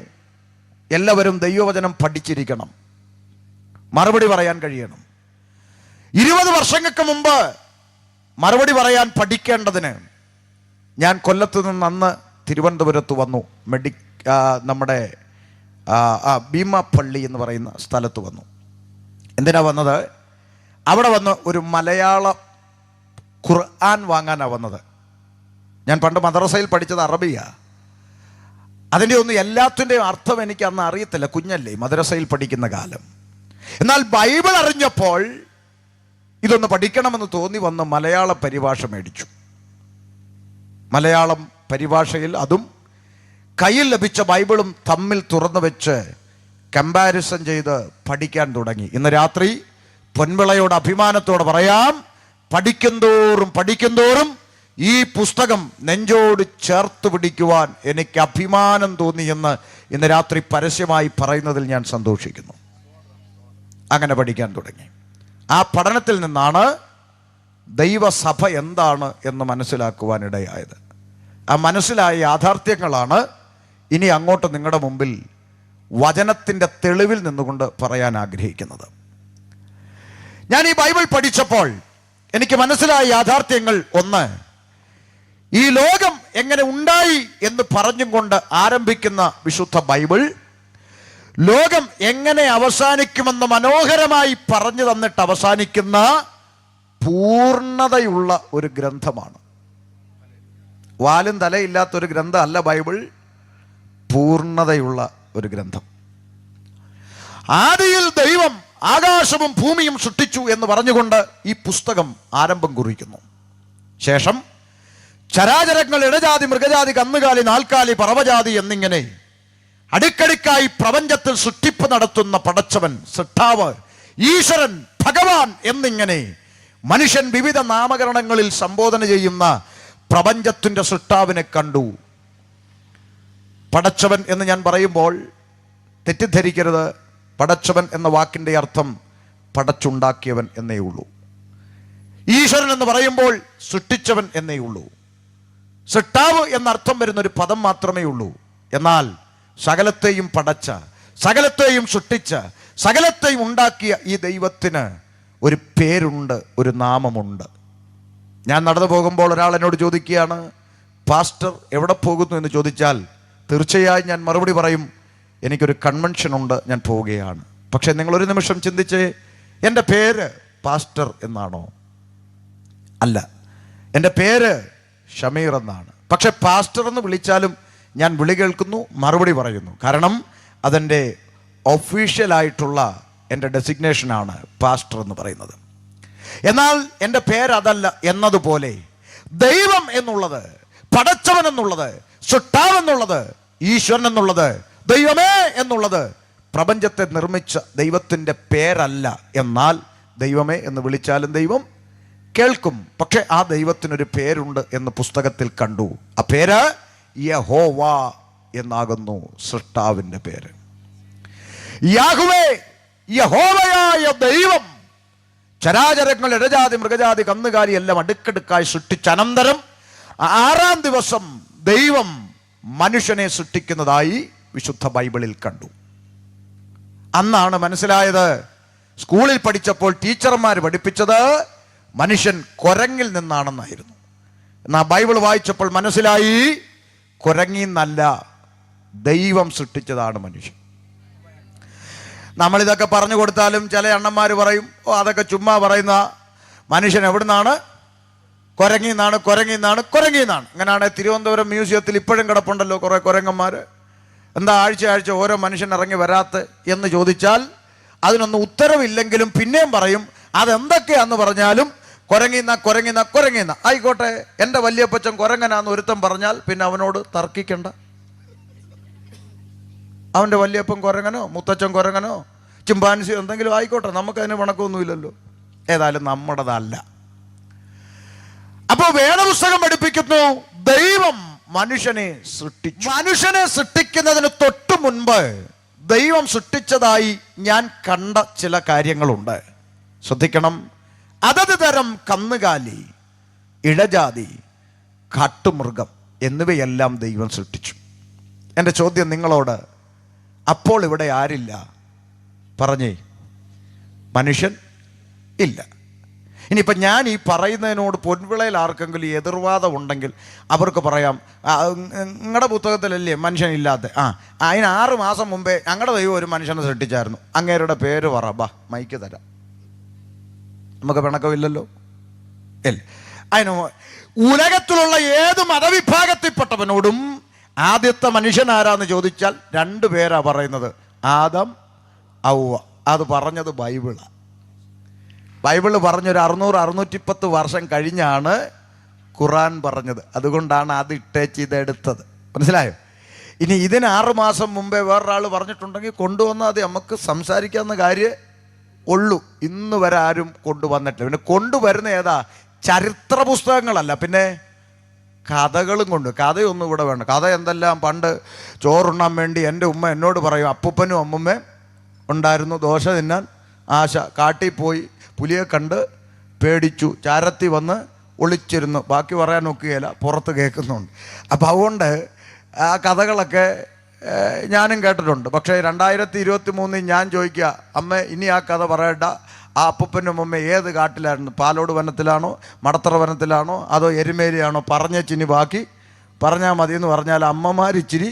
എല്ലാവരും ദൈവവചനം പഠിച്ചിരിക്കണം, മറുപടി പറയാൻ കഴിയണം. 20 വർഷങ്ങൾക്ക് മുമ്പ് മറുപടി പറയാൻ പഠിക്കേണ്ടതിന് ഞാൻ കൊല്ലത്ത് നിന്ന് അന്ന് തിരുവനന്തപുരത്ത് വന്നു. നമ്മുടെ ഭീമാപ്പള്ളി എന്ന് പറയുന്ന സ്ഥലത്ത് വന്നു. എന്തിനാ വന്നത്? അവിടെ വന്ന് ഒരു മലയാള ഖുർആൻ വാങ്ങാനാണ് വന്നത്. ഞാൻ പണ്ട് മദ്രസയിൽ പഠിച്ചത് അറബിയാ. അതിൻ്റെ ഒന്നും എല്ലാത്തിൻ്റെയും അർത്ഥം എനിക്ക് അന്ന് അറിയത്തില്ല, കുഞ്ഞല്ലേ, മദ്രസയിൽ പഠിക്കുന്ന കാലം. എന്നാൽ ബൈബിൾ അറിഞ്ഞപ്പോൾ ഇതൊന്ന് പഠിക്കണമെന്ന് തോന്നി വന്ന് മലയാള പരിഭാഷ മേടിച്ചു. മലയാളം പരിഭാഷയിൽ അതും കയ്യിൽ ലഭിച്ച ബൈബിളും തമ്മിൽ തുറന്നു വെച്ച് കമ്പാരിസൺ ചെയ്ത് പഠിക്കാൻ തുടങ്ങി. ഇന്ന് രാത്രി പൊൻവിളയോട് അഭിമാനത്തോടെ പറയാം, പഠിക്കുന്തോറും ഈ പുസ്തകം നെഞ്ചോട് ചേർത്ത് പിടിക്കുവാൻ എനിക്ക് അഭിമാനം തോന്നിയെന്ന് ഇന്ന് രാത്രി പരസ്യമായി പറയുന്നതിൽ ഞാൻ സന്തോഷിക്കുന്നു. അങ്ങനെ പഠിക്കാൻ തുടങ്ങി. ആ പഠനത്തിൽ നിന്നാണ് ദൈവസഭ എന്താണ് എന്ന് മനസ്സിലാക്കുവാനിടയായത്. ആ മനസ്സിലായ യാഥാർത്ഥ്യങ്ങളാണ് ഇനി അങ്ങോട്ട് നിങ്ങളുടെ മുമ്പിൽ വചനത്തിൻ്റെ തെളിവിൽ നിന്നുകൊണ്ട് പറയാൻ ആഗ്രഹിക്കുന്നത്. ഞാൻ ഈ ബൈബിൾ പഠിച്ചപ്പോൾ എനിക്ക് മനസ്സിലായ യാഥാർത്ഥ്യങ്ങൾ: ഒന്ന്, ഈ ലോകം എങ്ങനെ ഉണ്ടായി എന്ന് പറഞ്ഞും കൊണ്ട് ആരംഭിക്കുന്ന വിശുദ്ധ ബൈബിൾ ലോകം എങ്ങനെ അവസാനിക്കുമെന്ന് മനോഹരമായി പറഞ്ഞു തന്നിട്ട് അവസാനിക്കുന്ന പൂർണ്ണതയുള്ള ഒരു ഗ്രന്ഥമാണ്. വാലും തലയില്ലാത്തൊരു ഗ്രന്ഥം അല്ല ബൈബിൾ, പൂർണ്ണതയുള്ള ഒരു ഗ്രന്ഥം. ആദിയിൽ ദൈവം ആകാശവും ഭൂമിയും സൃഷ്ടിച്ചു എന്ന് പറഞ്ഞുകൊണ്ട് ഈ പുസ്തകം ആരംഭം കുറിക്കുന്നു. ശേഷം ചരാചരങ്ങൾ, ഇടജാതി, മൃഗജാതി, കന്നുകാലി, നാൽക്കാലി, പറവജാതി എന്നിങ്ങനെ അടുക്കടുക്കായി പ്രപഞ്ചത്തിൽ സൃഷ്ടിപ്പ് നടത്തുന്ന പടച്ചവൻ, സൃഷ്ടാവ്, ഈശ്വരൻ, ഭഗവാൻ എന്നിങ്ങനെ മനുഷ്യൻ വിവിധ നാമകരണങ്ങളിൽ സംബോധന ചെയ്യുന്ന പ്രപഞ്ചത്തിൻ്റെ സൃഷ്ടാവിനെ കണ്ടു. പടച്ചവൻ എന്ന് ഞാൻ പറയുമ്പോൾ തെറ്റിദ്ധരിക്കരുത്. പടച്ചവൻ എന്ന വാക്കിൻ്റെ അർത്ഥം പടച്ചുണ്ടാക്കിയവൻ എന്നേ ഉള്ളൂ. ഈശ്വരൻ എന്ന് പറയുമ്പോൾ സൃഷ്ടിച്ചവൻ എന്നേ ഉള്ളൂ. സൃഷ്ടാവ് എന്നർത്ഥം വരുന്നൊരു പദം മാത്രമേ ഉള്ളൂ. എന്നാൽ സകലത്തെയും പടച്ച, സകലത്തെയും സൃഷ്ടിച്ച, സകലത്തെയും ഉണ്ടാക്കിയ ഈ ദൈവത്തിന് ഒരു പേരുണ്ട്, ഒരു നാമമുണ്ട്. ഞാൻ നടന്നു പോകുമ്പോൾ ഒരാൾ എന്നോട് ചോദിക്കുകയാണ്, പാസ്റ്റർ എവിടെ പോകുന്നു എന്ന് ചോദിച്ചാൽ തീർച്ചയായും ഞാൻ മറുപടി പറയും, എനിക്കൊരു കൺവെൻഷൻ ഉണ്ട്, ഞാൻ പോവുകയാണ്. പക്ഷേ നിങ്ങളൊരു നിമിഷം ചിന്തിച്ചേ, എൻ്റെ പേര് പാസ്റ്റർ എന്നാണോ? അല്ല, എൻ്റെ പേര് ഷമീർ എന്നാണ്. പക്ഷെ പാസ്റ്റർ എന്ന് വിളിച്ചാലും ഞാൻ വിളി കേൾക്കുന്നു, മറുപടി പറയുന്നു. കാരണം അതെൻ്റെ ഒഫീഷ്യലായിട്ടുള്ള എൻ്റെ ഡെസിഗ്നേഷനാണ് പാസ്റ്റർ എന്ന് പറയുന്നത്. എന്നാൽ എൻ്റെ പേരതല്ല എന്നതുപോലെ ദൈവം എന്നുള്ളത്, പടച്ചവൻ എന്നുള്ളത്, സൃഷ്ടാവ് എന്നുള്ളത്, ഈശ്വരൻ എന്നുള്ളത്, ദൈവമേ എന്നുള്ളത് പ്രപഞ്ചത്തെ നിർമ്മിച്ച ദൈവത്തിൻ്റെ പേരല്ല. എന്നാൽ ദൈവമേ എന്ന് വിളിച്ചാലും ദൈവം കേൾക്കും. പക്ഷെ ആ ദൈവത്തിനൊരു പേരുണ്ട് എന്ന് പുസ്തകത്തിൽ കണ്ടു. ആ പേര് യഹോവ എന്നാകുന്നു, സൃഷ്ടാവിൻ്റെ പേര്. യാഹ്വേ, യഹോവയായ ദൈവം ചരാചരങ്ങൾ, ഇടജാതി, മൃഗജാതി, കന്നുകാലി എല്ലാം അടുക്കടുക്കായി സൃഷ്ടിച്ച അനന്തരം 6-ാം ദിവസം ദൈവം മനുഷ്യനെ സൃഷ്ടിക്കുന്നതായി വിശുദ്ധ ബൈബിളിൽ കണ്ടു. അന്നാണ് മനസ്സിലായത്. സ്കൂളിൽ പഠിച്ചപ്പോൾ ടീച്ചർമാർ പഠിപ്പിച്ചത് മനുഷ്യൻ കുരങ്ങിൽ നിന്നാണെന്നായിരുന്നു. എന്നാൽ ബൈബിൾ വായിച്ചപ്പോൾ മനസ്സിലായി, കുരങ്ങിൽ നിന്നല്ല, ദൈവം സൃഷ്ടിച്ചതാണ് മനുഷ്യൻ. നമ്മളിതൊക്കെ പറഞ്ഞു കൊടുത്താലും ചില അണ്ണന്മാർ പറയും, ഓ അതൊക്കെ ചുമ്മാ പറയുന്ന, മനുഷ്യൻ എവിടുന്നാണ്? കുരങ്ങിൽ നിന്നാണ്, കുരങ്ങിൽ നിന്നാണ്, കുരങ്ങിൽ നിന്നാണ്. അങ്ങനെയാണ് തിരുവനന്തപുരം മ്യൂസിയത്തിൽ ഇപ്പോഴും കിടപ്പുണ്ടല്ലോ കുറേ കുരങ്ങന്മാർ. എന്താ ആഴ്ച ഓരോ മനുഷ്യൻ ഇറങ്ങി വരാത്ത എന്ന് ചോദിച്ചാൽ അതിനൊന്നും ഉത്തരവില്ലെങ്കിലും പിന്നെയും പറയും, അതെന്തൊക്കെയാന്ന് പറഞ്ഞാലും കുരങ്ങിന്ന ആയിക്കോട്ടെ. എൻ്റെ വല്യപ്പച്ചൻ കുരങ്ങനാന്ന് ഒരുത്തൻ പറഞ്ഞാൽ പിന്നെ അവനോട് തർക്കിക്കണ്ട. അവൻ്റെ വല്യപ്പൻ കുരങ്ങനോ മുത്തച്ഛൻ കുരങ്ങനോ ചിമ്പാൻസി എന്തെങ്കിലും ആയിക്കോട്ടെ, നമുക്കതിന് വണക്കമൊന്നുമില്ലല്ലോ. ഏതായാലും നമ്മുടേതല്ല. അപ്പൊ വേദപുസ്തകം പഠിപ്പിക്കുന്നു, ദൈവം മനുഷ്യനെ സൃഷ്ടിച്ചു. മനുഷ്യനെ സൃഷ്ടിക്കുന്നതിന് തൊട്ടു മുൻപ് ദൈവം സൃഷ്ടിച്ചതായി ഞാൻ കണ്ട ചില കാര്യങ്ങളുണ്ട്. ശ്രദ്ധിക്കണം. അതത് തരം കന്നുകാലി, ഇഴജാതി, കാട്ടുമൃഗം എന്നിവയെല്ലാം ദൈവം സൃഷ്ടിച്ചു. എൻ്റെ ചോദ്യം നിങ്ങളോട്, അപ്പോൾ ഇവിടെ ആരില്ല? പറഞ്ഞേ. മനുഷ്യൻ ഇല്ല. ഇനിയിപ്പോൾ ഞാൻ ഈ പറയുന്നതിനോട് പൊൻവിളയിൽ ആർക്കെങ്കിലും എതിർവാദം ഉണ്ടെങ്കിൽ അവർക്ക് പറയാം, നിങ്ങളുടെ പുസ്തകത്തിലല്ലേ മനുഷ്യനില്ലാത്ത? അതിന് 6 മാസം മുമ്പേ ഞങ്ങളുടെ ദൈവം ഒരു മനുഷ്യനെ സൃഷ്ടിച്ചായിരുന്നു. അങ്ങേരുടെ പേര് പറ, ബാ മൈക്ക് തരാം. നമുക്ക് പിണക്കമില്ലല്ലോ. ഇല്ല. അതിന് ഉലകത്തിലുള്ള ഏത് മതവിഭാഗത്തിൽപ്പെട്ടവനോടും ആദ്യത്തെ മനുഷ്യൻ ആരാന്ന് ചോദിച്ചാൽ 2 പേരാ പറയുന്നത്, ആദം, ഔവ. അത് പറഞ്ഞത് ബൈബിളാണ്. ബൈബിള് പറഞ്ഞൊരു 600-610 വർഷം കഴിഞ്ഞാണ് ഖുറാൻ പറഞ്ഞത്. അതുകൊണ്ടാണ് അത് ഇട്ടേച്ച് ഇതെടുത്തത്. മനസ്സിലായോ? ഇനി ഇതിന് 6 മാസം മുമ്പേ വേറൊരാൾ പറഞ്ഞിട്ടുണ്ടെങ്കിൽ കൊണ്ടുവന്നാൽ അത് നമുക്ക് സംസാരിക്കാവുന്ന കാര്യം ഉള്ളൂ. ഇന്ന് വരെ ആരും കൊണ്ടുവന്നിട്ടില്ല. പിന്നെ കൊണ്ടുവരുന്ന ഏതാ? ചരിത്ര പുസ്തകങ്ങളല്ല, പിന്നെ കഥകളും കൊണ്ട്. കഥയൊന്നും ഇവിടെ വേണ്ട. കഥ എന്തെല്ലാം പണ്ട് ചോറുണ്ണാൻ വേണ്ടി എൻ്റെ ഉമ്മ എന്നോട് പറയും, അപ്പൂപ്പനും അമ്മുമ്മ ഉണ്ടായിരുന്നു, ദോശ തിന്നാൻ ആശ, കാട്ടിൽ പോയി പുലിയെ കണ്ട് പേടിച്ചു, ചാരത്തി വന്ന് ഒളിച്ചിരുന്നു, ബാക്കി പറയാൻ നോക്കുകയില്ല, പുറത്ത് കേൾക്കുന്നുണ്ട്. അപ്പം അതുകൊണ്ട് ആ കഥകളൊക്കെ ഞാനും കേട്ടിട്ടുണ്ട്. പക്ഷേ 2023 ഞാൻ ചോദിക്കുക, അമ്മ ഇനി ആ കഥ പറയണ്ട, ആ അപ്പൂപ്പനും അമ്മ ഏത് കാട്ടിലായിരുന്നു? പാലോട് വനത്തിലാണോ, മടത്തറ വനത്തിലാണോ, അതോ എരുമേലിയാണോ? പറഞ്ഞിനി ബാക്കി പറഞ്ഞാൽ മതി എന്ന് പറഞ്ഞാൽ അമ്മമാരിച്ചിരി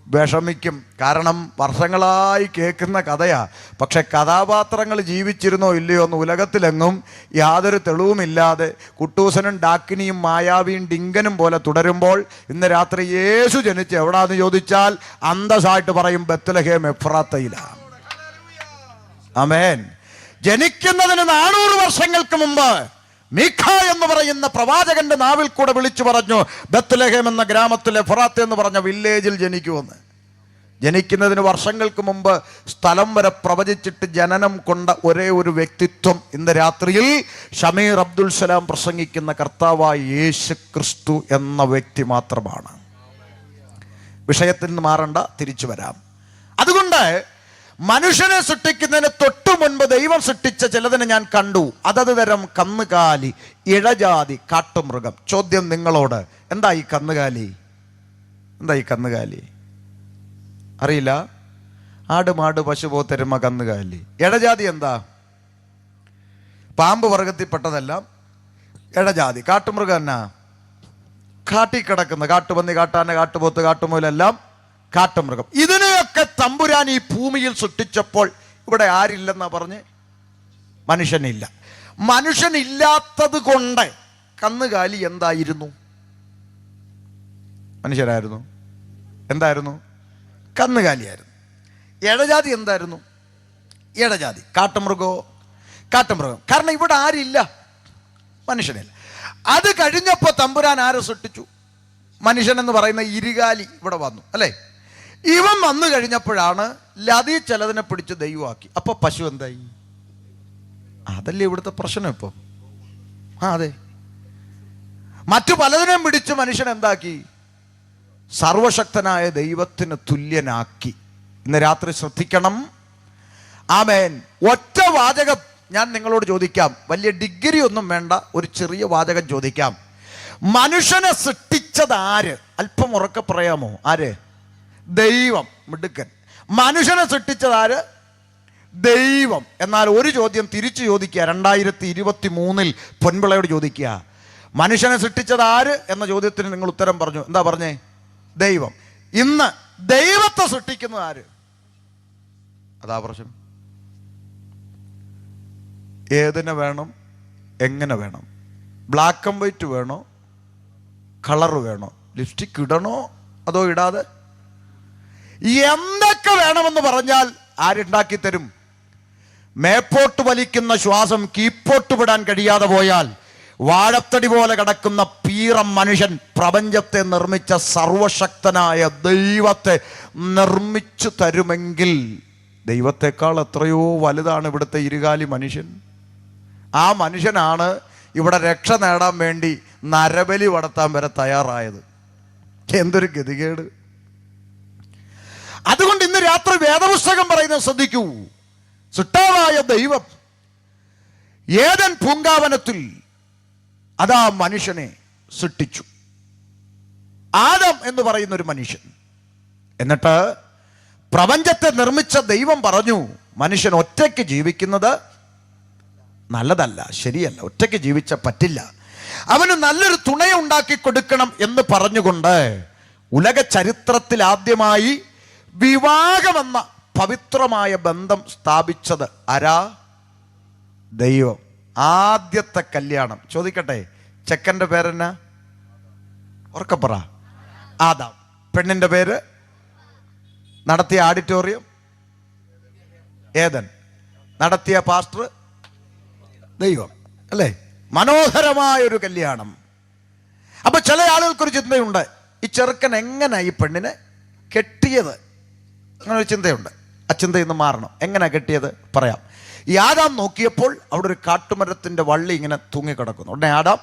വിഷമിക്കും. കാരണം വർഷങ്ങളായി കേൾക്കുന്ന കഥയാ. പക്ഷെ കഥാപാത്രങ്ങൾ ജീവിച്ചിരുന്നോ ഇല്ലയോ എന്ന് ഉലകത്തിലെങ്ങും യാതൊരു തെളിവുമില്ലാതെ കുട്ടൂസനും ഡാക്കിനിയും മായാവിയും ഡിങ്കനും പോലെ തുടരുമ്പോൾ ഇന്ന് രാത്രി യേശു ജനിച്ച് എവിടാന്ന് ചോദിച്ചാൽ അന്തസ്സായിട്ട് പറയും, ബത്ലഹേം എഫ്രാത്തയിലാണ്. ആമേൻ. ജനിക്കുന്നതിന് 400 വർഷങ്ങൾക്ക് മുമ്പ് മീഖ എന്ന് പറയുന്ന പ്രവാചകന്റെ നാവിൽ കൂടെ വിളിച്ചു പറഞ്ഞു, ബത്ലഹേം എന്ന ഗ്രാമത്തിലെ എഫ്രാത്ത എന്ന് പറഞ്ഞ വില്ലേജിൽ ജനിക്കുമെന്ന്. ജനിക്കുന്നതിന് വർഷങ്ങൾക്ക് മുമ്പ് സ്ഥലം വരെ പ്രവചിച്ചിട്ട് ജനനം കൊണ്ട ഒരേ ഒരു വ്യക്തിത്വം ഇന്ന് രാത്രിയിൽ ഷമീർ അബ്ദുൽ സലാം പ്രസംഗിക്കുന്ന കർത്താവായ യേശു ക്രിസ്തു എന്ന വ്യക്തി മാത്രമാണ്. വിഷയത്തിൽ നിന്ന് മാറണ്ട, തിരിച്ചു വരാം. അതുകൊണ്ട് മനുഷ്യനെ സൃഷ്ടിക്കുന്നതിന് തൊട്ടു മുൻപ് ദൈവം സൃഷ്ടിച്ച ചിലതിനെ ഞാൻ കണ്ടു. അതത് തരം കന്നുകാലി, ഇഴജാതി, കാട്ടുമൃഗം. ചോദ്യം നിങ്ങളോട്, എന്താ ഈ കന്നുകാലി? എന്താ ഈ കന്നുകാലി? അറിയില്ല? ആട്, മാട്, പശു, പോത്തെരുമ, കന്നുകാലി. ഇഴജാതി എന്താ? പാമ്പ് വർഗത്തിൽപ്പെട്ടതെല്ലാം ഇഴജാതി. കാട്ടുമൃഗം എന്നാ? കാട്ടി കിടക്കുന്ന കാട്ടുപന്നി, കാട്ടാന, കാട്ടുപോത്ത്, കാട്ടുമുയലെല്ലാം കാട്ടുമൃഗം. ഇതിനെയൊക്കെ തമ്പുരാൻ ഈ ഭൂമിയിൽ സൃഷ്ടിച്ചപ്പോൾ ഇവിടെ ആരില്ലെന്നാ പറഞ്ഞ്? മനുഷ്യനില്ല. മനുഷ്യനില്ലാത്തത് കൊണ്ട് കന്നുകാലി എന്തായിരുന്നു? മനുഷ്യരായിരുന്നു. എന്തായിരുന്നു? കന്നുകാലിയായിരുന്നു. ഇഴജാതി എന്തായിരുന്നു? ഇഴജാതി. കാട്ടുമൃഗോ? കാട്ടുമൃഗം. കാരണം ഇവിടെ ആരില്ല, മനുഷ്യനില്ല. അത് കഴിഞ്ഞപ്പോൾ തമ്പുരാൻ ആരെ സൃഷ്ടിച്ചു? മനുഷ്യൻ എന്ന് പറയുന്ന ഇരുകാലി ഇവിടെ വന്നു, അല്ലേ? ഇവൻ വന്നു കഴിഞ്ഞപ്പോഴാണ് ലതി ചിലതിനെ പിടിച്ച് ദൈവമാക്കി. അപ്പൊ പശു എന്തായി? അതല്ലേ ഇവിടുത്തെ പ്രശ്നം ഇപ്പൊ. അതെ. മറ്റു പലതിനെയും പിടിച്ച് മനുഷ്യൻ എന്താക്കി? സർവശക്തനായ ദൈവത്തിന് തുല്യനാക്കി. ഇന്ന് രാത്രി ശ്രദ്ധിക്കണം. ആമേൻ. ഒറ്റ വാചകം ഞാൻ നിങ്ങളോട് ചോദിക്കാം, വലിയ ഡിഗ്രി ഒന്നും വേണ്ട, ഒരു ചെറിയ വാചകം ചോദിക്കാം. മനുഷ്യനെ സൃഷ്ടിച്ചത് ആര്? അല്പം ഉറക്കെ പറയാമോ? ആര്? ദൈവം. മിടുക്കൻ. മനുഷ്യനെ സൃഷ്ടിച്ചത് ആര്? ദൈവം. എന്നാൽ ഒരു ചോദ്യം തിരിച്ചു ചോദിക്കുക, 2023 പൊൻപിളയോട് ചോദിക്കുക, മനുഷ്യനെ സൃഷ്ടിച്ചത് ആര് എന്ന ചോദ്യത്തിന് നിങ്ങൾ ഉത്തരം പറഞ്ഞു. എന്താ പറഞ്ഞേ? ദൈവം. ഇന്ന് ദൈവത്തെ സൃഷ്ടിക്കുന്നത് ആര്? അതാ പ്രശ്നം. ഏതിനെ വേണം, എങ്ങനെ വേണം? ബ്ലാക്ക് ആൻഡ് വൈറ്റ് വേണോ, കളർ വേണോ, ലിപ്സ്റ്റിക് ഇടണോ അതോ ഇടാതെ? എന്തൊക്കെ വേണമെന്ന് പറഞ്ഞാൽ ആരുണ്ടാക്കി തരും? മേപ്പോട്ട് വലിക്കുന്ന ശ്വാസം കീപ്പോട്ട് വിടാൻ കഴിയാതെ പോയാൽ വാഴത്തടി പോലെ കിടക്കുന്ന പീറം മനുഷ്യൻ പ്രപഞ്ചത്തെ നിർമ്മിച്ച സർവശക്തനായ ദൈവത്തെ നിർമ്മിച്ചു തരുമെങ്കിൽ ദൈവത്തെക്കാൾ എത്രയോ വലുതാണ് ഇവിടുത്തെ ഇരുകാലി മനുഷ്യൻ. ആ മനുഷ്യനാണ് ഇവിടെ രക്ഷ നേടാൻ വേണ്ടി നരബലി നടത്താൻ വരെ തയ്യാറായത്. എന്തൊരു ഗതികേട്! അതുകൊണ്ട് ഇന്ന് രാത്രി വേദപുസ്തകം പറയുന്നത് ശ്രദ്ധിക്കൂ. സൃഷ്ടാവായ ദൈവം ഏദൻ പൂങ്കാവനത്തിൽ അതാ മനുഷ്യനെ സൃഷ്ടിച്ചു. ആദം എന്ന് പറയുന്ന ഒരു മനുഷ്യൻ. എന്നിട്ട് പ്രപഞ്ചത്തെ നിർമ്മിച്ച ദൈവം പറഞ്ഞു, മനുഷ്യൻ ഒറ്റയ്ക്ക് ജീവിക്കുന്നത് നല്ലതല്ല, ശരിയല്ല, ഒറ്റയ്ക്ക് ജീവിച്ച പറ്റില്ല, അവന് നല്ലൊരു തുണയെ ഉണ്ടാക്കി കൊടുക്കണം എന്ന് പറഞ്ഞുകൊണ്ട് ഉലക ചരിത്രത്തിൽ ആദ്യമായി വിവാഹമെന്ന പവിത്രമായ ബന്ധം സ്ഥാപിച്ചത് ആരാ? ദൈവം. ആദ്യത്തെ കല്യാണം. ചോദിക്കട്ടെ, ചെക്കൻ്റെ പേരെന്നാ? ഉറക്കപ്പറ. ആദാം. പെണ്ണിന്റെ പേര്? നടത്തിയ ആഡിറ്റോറിയം ഏദൻ, നടത്തിയ പാസ്റ്റർ ദൈവം, അല്ലേ? മനോഹരമായൊരു കല്യാണം. അപ്പൊ ചില ആളുകൾക്കൊരു ചിന്തയുണ്ട്, ഈ ചെറുക്കൻ എങ്ങനെ ഈ പെണ്ണിനെ കെട്ടിയത്? അങ്ങനെ ഒരു ചിന്തയുണ്ട്. ആ ചിന്ത ഇന്ന് മാറണം. എങ്ങനെ കെട്ടിയത് പറയാം. ഈ ആദാം നോക്കിയപ്പോൾ അവിടെ ഒരു കാട്ടുമരത്തിന്റെ വള്ളി ഇങ്ങനെ തൂങ്ങിക്കിടക്കുന്നു. ഉടനെ ആദാം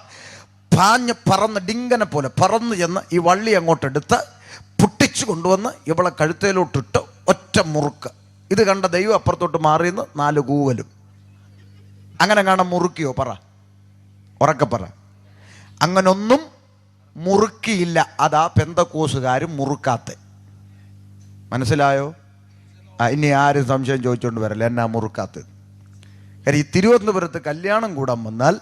പാഞ്ഞ് പറന്ന് ഡിങ്കനെ പോലെ പറന്ന് ചെന്ന് ഈ വള്ളി അങ്ങോട്ടെടുത്ത് പൊട്ടിച്ചു കൊണ്ടുവന്ന് ഇവളെ കഴുത്തേലോട്ടിട്ട് ഒറ്റ മുറുക്ക്. ഇത് കണ്ട ദൈവം അപ്പുറത്തോട്ട് മാറിയെന്ന് 4 കൂവലും. അങ്ങനെ കാണാൻ മുറുക്കിയോ? പറ, ഉറക്കെ പറ. അങ്ങനൊന്നും മുറുക്കിയില്ല. അതാ പെന്തക്കോസുകാരും മുറുക്കാത്ത. മനസ്സിലായോ? ഇനി ആരും സംശയം ചോദിച്ചുകൊണ്ട് വരല്ല എന്നാ മുറുക്കാത്തത്. കാര്യം ഈ തിരുവനന്തപുരത്ത് കല്യാണം കൂടാൻ വന്നാൽ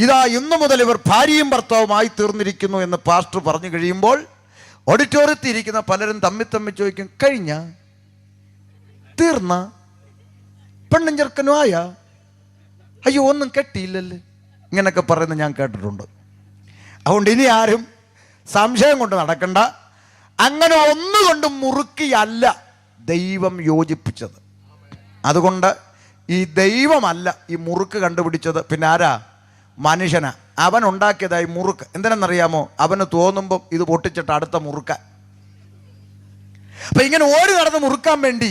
ഇതാ ഇന്നു മുതൽ ഇവർ ഭാര്യയും ഭർത്താവുമായി തീർന്നിരിക്കുന്നു എന്ന് പാസ്റ്റർ പറഞ്ഞു കഴിയുമ്പോൾ ഓഡിറ്റോറിയത്തിൽ ഇരിക്കുന്ന പലരും തമ്മിൽ ചോദിക്കും, കഴിഞ്ഞ തീർന്ന പെണ്ണും ചെറുക്കനും ആയ? അയ്യോ ഒന്നും കെട്ടിയില്ലല്ലേ, ഇങ്ങനെയൊക്കെ പറയുന്നത് ഞാൻ കേട്ടിട്ടുണ്ട്. അതുകൊണ്ട് ഇനി ആരും സംശയം കൊണ്ട് നടക്കണ്ട. അങ്ങനെ ഒന്നുകൊണ്ടും മുറുക്കിയല്ല ദൈവം യോജിപ്പിച്ചത്. അതുകൊണ്ട് ഈ ദൈവമല്ല ഈ മുറുക്ക് കണ്ടുപിടിച്ചത്. പിന്നെ ആരാ? മനുഷ്യനാ. അവൻ ഉണ്ടാക്കിയതായി മുറുക്ക്. എന്തിനെന്നറിയാമോ? അവന് തോന്നുമ്പം ഇത് പൊട്ടിച്ചിട്ട് അടുത്ത മുറുക്കാൻ. അപ്പൊ ഇങ്ങനെ ഓടി നടന്ന് മുറുക്കാൻ വേണ്ടി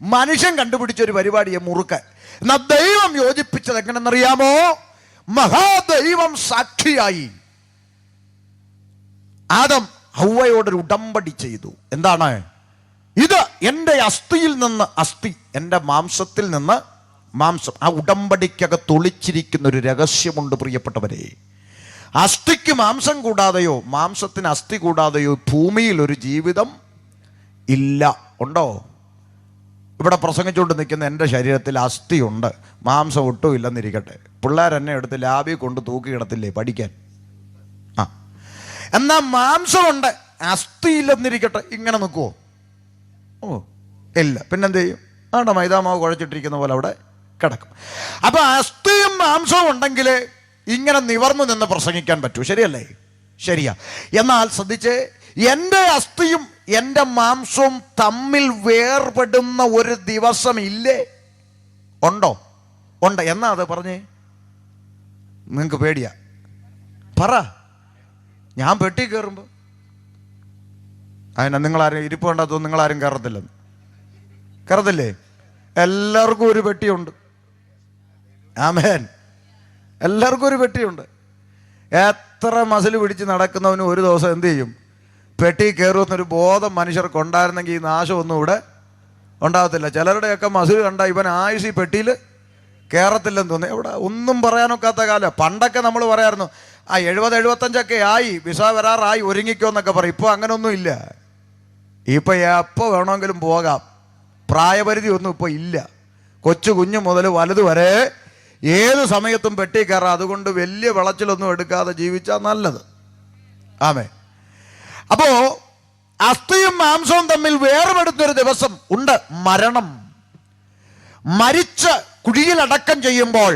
മനുഷ്യൻ കണ്ടുപിടിച്ചൊരു പരിപാടിയെ മുറുക്കാൻ. എന്നാ ദൈവം യോജിപ്പിച്ചത് എങ്ങനെന്നറിയാമോ? മഹാദൈവം സാക്ഷിയായി ആദം ഹവ്വയോടൊരു ഉടമ്പടി ചെയ്തു. എന്താണ് ഇത്? എൻ്റെ അസ്ഥിയിൽ നിന്ന് അസ്ഥി, എൻ്റെ മാംസത്തിൽ നിന്ന് മാംസം. ആ ഉടമ്പടിക്കകത്ത് ഒളിച്ചിരിക്കുന്ന ഒരു രഹസ്യമുണ്ട് പ്രിയപ്പെട്ടവരെ. അസ്ഥിക്ക് മാംസം കൂടാതെയോ മാംസത്തിന് അസ്ഥി കൂടാതെയോ ഭൂമിയിൽ ഒരു ജീവിതം ഇല്ല. ഉണ്ടോ? ഇവിടെ പ്രസംഗിച്ചുകൊണ്ട് നിൽക്കുന്ന എൻ്റെ ശരീരത്തിൽ അസ്ഥിയുണ്ട്, മാംസം ഒട്ടും ഇല്ലെന്നിരിക്കട്ടെ. പിള്ളേരെന്നെ എടുത്ത് ലാബിൽ കൊണ്ട് തൂക്കിയിടത്തില്ലേ പഠിക്കാൻ? ആ, എന്നാൽ മാംസമുണ്ട്, അസ്ഥിയില്ലെന്നിരിക്കട്ടെ. ഇങ്ങനെ നിൽക്കുമോ? ഓ ഇല്ല. പിന്നെന്ത് ചെയ്യും? ആണ്ട മൈദാമാവ് കുഴച്ചിട്ടിരിക്കുന്ന പോലെ അവിടെ കിടക്കും. അപ്പൊ അസ്ഥിയും മാംസവും ഉണ്ടെങ്കിൽ ഇങ്ങനെ നിവർന്നു നിന്ന് പ്രസംഗിക്കാൻ പറ്റൂ. ശരിയല്ലേ? ശരിയാ. എന്നാൽ ശ്രദ്ധിച്ച്, എൻ്റെ അസ്ഥിയും എൻ്റെ മാംസവും തമ്മിൽ വേർപെടുന്ന ഒരു ദിവസം ഇല്ലേ? ഉണ്ടോ? ഉണ്ട്. എന്നാ അത് പറഞ്ഞേ. നിങ്ങൾക്ക് പേടിയാ? പറ. ഞാൻ പെട്ടി കയറുമ്പോൾ അതിനാ നിങ്ങളാരും ഇരിപ്പ് കണ്ടാത്തോ? നിങ്ങളാരും കയറത്തില്ലെന്ന്. കയറത്തില്ലേ? എല്ലാവർക്കും ഒരു പെട്ടിയുണ്ട്. ആമേൻ. എല്ലാവർക്കും ഒരു പെട്ടിയുണ്ട്. എത്ര മസിൽ പിടിച്ച് നടക്കുന്നവന് ഒരു ദിവസം എന്ത് ചെയ്യും? പെട്ടി കയറുമെന്നൊരു ബോധം മനുഷ്യർക്ക് ഉണ്ടായിരുന്നെങ്കിൽ ഈ നാശമൊന്നും ഇവിടെ ഉണ്ടാകത്തില്ല. ചിലരുടെയൊക്കെ മസിൽ കണ്ട ഇവൻ ആയുസ് ഈ പെട്ടിയിൽ കയറത്തില്ലെന്ന് തോന്നി. ഇവിടെ ഒന്നും പറയാനൊക്കാത്ത കാലം. പണ്ടൊക്കെ നമ്മൾ പറയായിരുന്നു, 70-75 ആയി, വിസ വരാറായി, ഒരുങ്ങിക്കോ എന്നൊക്കെ പറയും. ഇപ്പോൾ അങ്ങനെയൊന്നും ഇല്ല. ഇപ്പം എപ്പോൾ വേണമെങ്കിലും പോകാം. പ്രായപരിധി ഒന്നും ഇപ്പോൾ ഇല്ല. കൊച്ചു കുഞ്ഞു മുതൽ വലുത് വരെ ഏത് സമയത്തും പെട്ടി കയറാം. അതുകൊണ്ട് വലിയ വിളച്ചിലൊന്നും എടുക്കാതെ ജീവിച്ചാൽ നല്ലത്. ആമേ. അപ്പോ അസ്ഥിയും മാംസവും തമ്മിൽ വേർപെടുന്നൊരു ദിവസം ഉണ്ട്, മരണം. മരിച്ച് കുഴിയിലടക്കം ചെയ്യുമ്പോൾ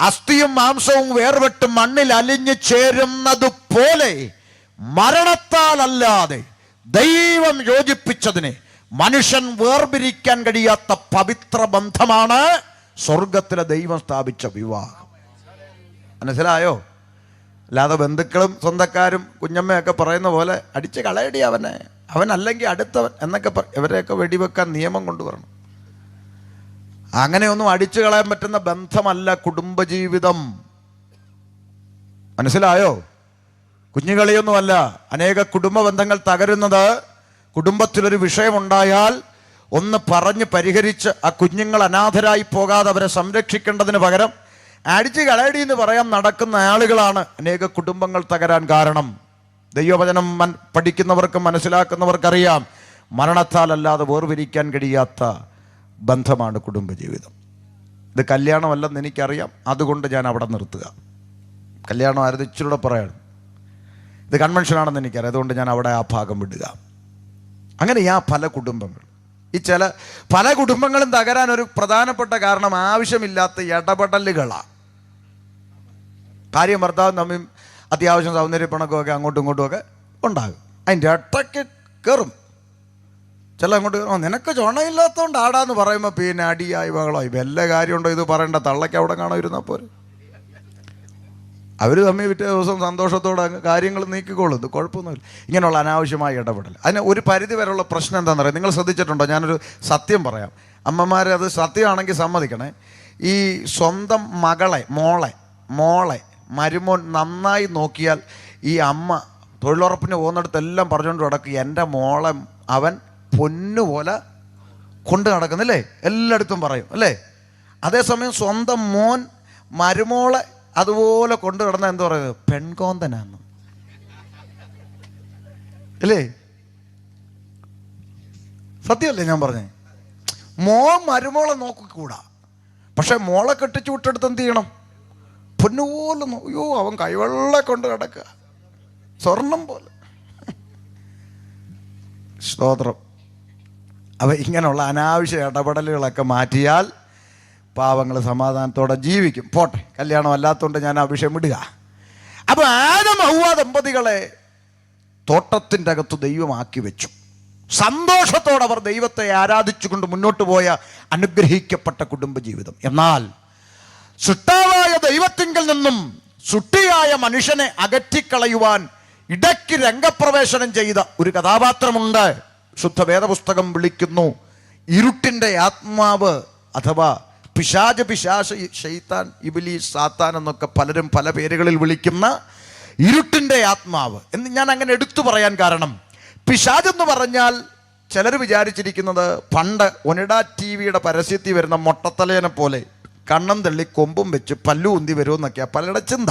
അസ്ഥിയും മാംസവും വേർപെട്ട് മണ്ണിൽ അലിഞ്ഞു ചേരുന്നത് പോലെ മരണത്താലല്ലാതെ ദൈവം യോജിപ്പിച്ചതിനെ മനുഷ്യൻ വേർപിരിക്കാൻ കഴിയാത്ത പവിത്ര ബന്ധമാണ് സ്വർഗത്തിലെ ദൈവം സ്ഥാപിച്ച വിവാഹം. മനസ്സിലായോ? അല്ലാതെ ബന്ധുക്കളും സ്വന്തക്കാരും കുഞ്ഞമ്മയൊക്കെ പറയുന്ന പോലെ അടിച്ച് കളയടി അവനെ, അവനല്ലെങ്കിൽ അടുത്തവൻ എന്നൊക്കെ ഇവരെയൊക്കെ വെടിവെക്കാൻ നിയമം കൊണ്ടുവരണം. അങ്ങനെയൊന്നും അടിച്ചു കളയാൻ പറ്റുന്ന ബന്ധമല്ല കുടുംബജീവിതം. മനസ്സിലായോ? കുഞ്ഞുകളിയൊന്നുമല്ല. അനേക കുടുംബ ബന്ധങ്ങൾ തകരുന്നത് കുടുംബത്തിലൊരു വിഷയമുണ്ടായാൽ ഒന്ന് പറഞ്ഞ് പരിഹരിച്ച് ആ കുഞ്ഞുങ്ങൾ അനാഥരായി പോകാതെ അവരെ സംരക്ഷിക്കേണ്ടതിന് പകരം അടിച്ച് കളയടി എന്ന് പറയാൻ നടക്കുന്ന ആളുകളാണ് അനേക കുടുംബങ്ങൾ തകരാൻ കാരണം. ദൈവവചനം പഠിക്കുന്നവർക്കും മനസ്സിലാക്കുന്നവർക്കറിയാം, മരണത്താൽ അല്ലാതെ വേർപിരിക്കാൻ കഴിയാത്ത ബന്ധമാണ് കുടുംബജീവിതം. ഇത് കല്യാണമല്ലെന്ന് എനിക്കറിയാം, അതുകൊണ്ട് ഞാൻ അവിടെ നിർത്തുക. കല്യാണം ആയിരുന്നു ഇച്ചിരൂടെ പറയാണ്, ഇത് കൺവെൻഷനാണെന്ന് എനിക്കറിയാം, അതുകൊണ്ട് ഞാൻ അവിടെ ആ ഭാഗം വിടുക. അങ്ങനെ പല കുടുംബങ്ങൾ, പല കുടുംബങ്ങളും തകരാൻ ഒരു പ്രധാനപ്പെട്ട കാരണം ആവശ്യമില്ലാത്ത ഇടപെടലുകളാണ്. ഭാര്യയും ഭർത്താവും തമ്മിൽ അത്യാവശ്യം സൗന്ദര്യപ്പണക്കമൊക്കെ അങ്ങോട്ടും ഇങ്ങോട്ടും ഒക്കെ ഉണ്ടാകും. അതിൻ്റെ ഇടയ്ക്ക് കയറും ചില അങ്ങോട്ട്, നിനക്ക് ചുണയില്ലാത്തതുകൊണ്ട് ആടാന്ന് പറയുമ്പോൾ പിന്നെ അടിയായി ബഹളമായി. വല്ല കാര്യമുണ്ടോ ഇത് പറയേണ്ട? തള്ളയ്ക്ക് അവിടെ കാണാൻ ഇരുന്നപ്പോൾ അവർ തമ്മിൽ പിറ്റേ ദിവസം സന്തോഷത്തോടെ കാര്യങ്ങൾ നീക്കിക്കോളും. ഇത് കുഴപ്പമൊന്നുമില്ല. ഇങ്ങനെയുള്ള അനാവശ്യമായ ഇടപെടൽ, അതിന് ഒരു പരിധി വരെയുള്ള പ്രശ്നം എന്താണെന്ന് പറയാം. നിങ്ങൾ ശ്രദ്ധിച്ചിട്ടുണ്ടോ? ഞാനൊരു സത്യം പറയാം, അമ്മമാരെ അത് സത്യമാണെങ്കിൽ സമ്മതിക്കണേ. ഈ സ്വന്തം മോളെ മരുമോൻ നന്നായി നോക്കിയാൽ ഈ അമ്മ തൊഴിലുറപ്പിന് പോകുന്നിടത്തെല്ലാം പറഞ്ഞുകൊണ്ട് കിടക്കും, എൻ്റെ മോളെ അവൻ പൊന്നുപോലെ കൊണ്ട് നടക്കുന്നില്ലേ, എല്ലായിടത്തും പറയും അല്ലേ. അതേസമയം സ്വന്തം മോൻ മരുമോളെ അതുപോലെ കൊണ്ടു കിടന്ന എന്താ പറയുന്നത്? പെൺകോന്തനാന്ന് അല്ലേ? സത്യമല്ലേ ഞാൻ പറഞ്ഞേ? മോൻ മരുമോളെ നോക്കിക്കൂടാ, പക്ഷെ മോളെ കെട്ടിച്ചു വിട്ടെടുത്ത് എന്ത് ചെയ്യണം? പൊന്നുപോലെ അയ്യോ അവൻ കൈവെള്ള കൊണ്ട് കിടക്കുക, സ്വർണം പോലെ. സ്തോത്രം. അവ ഇങ്ങനെയുള്ള അനാവശ്യ ഇടപെടലുകളൊക്കെ മാറ്റിയാൽ പാവങ്ങൾ സമാധാനത്തോടെ ജീവിക്കും. പോട്ടെ, കല്യാണം അല്ലാത്തതുകൊണ്ട് ഞാൻ ആ വിഷയം വിടുക. അപ്പൊ ആദം ഹവ്വ ദമ്പതികളെ തോട്ടത്തിൻ്റെ അകത്ത് ദൈവമാക്കി വെച്ചു. സന്തോഷത്തോടെ അവർ ദൈവത്തെ ആരാധിച്ചുകൊണ്ട് മുന്നോട്ട് പോയ അനുഗ്രഹിക്കപ്പെട്ട കുടുംബജീവിതം. എന്നാൽ സൃഷ്ടാവായ ദൈവത്തിങ്കൽ നിന്നും സൃഷ്ടിയായ മനുഷ്യനെ അകറ്റിക്കളയുവാൻ ഇടയ്ക്ക് രംഗപ്രവേശനം ചെയ്ത ഒരു കഥാപാത്രമുണ്ട്. ശുദ്ധ വേദപുസ്തകം വിളിക്കുന്നു ഇരുട്ടിൻ്റെ ആത്മാവ്, അഥവാ പിശാച്, ശൈത്താൻ, ഇബ്ലീസ്, സാത്താൻ എന്നൊക്കെ പലരും പല പേരുകളിൽ വിളിക്കുന്ന ഇരുട്ടിൻ്റെ ആത്മാവ് എന്ന് ഞാൻ അങ്ങനെ എടുത്തു പറയാൻ കാരണം, പിശാച് എന്ന് പറഞ്ഞാൽ ചിലർ വിചാരിച്ചിരിക്കുന്നത് പണ്ട് ഒനിഡ TV പരസ്യത്തിൽ വരുന്ന മൊട്ടത്തലേനെ പോലെ കണ്ണം തള്ളി കൊമ്പും വെച്ച് പല്ലു ഉന്തി വരുമെന്നൊക്കെയാണ് പലരുടെ ചിന്ത.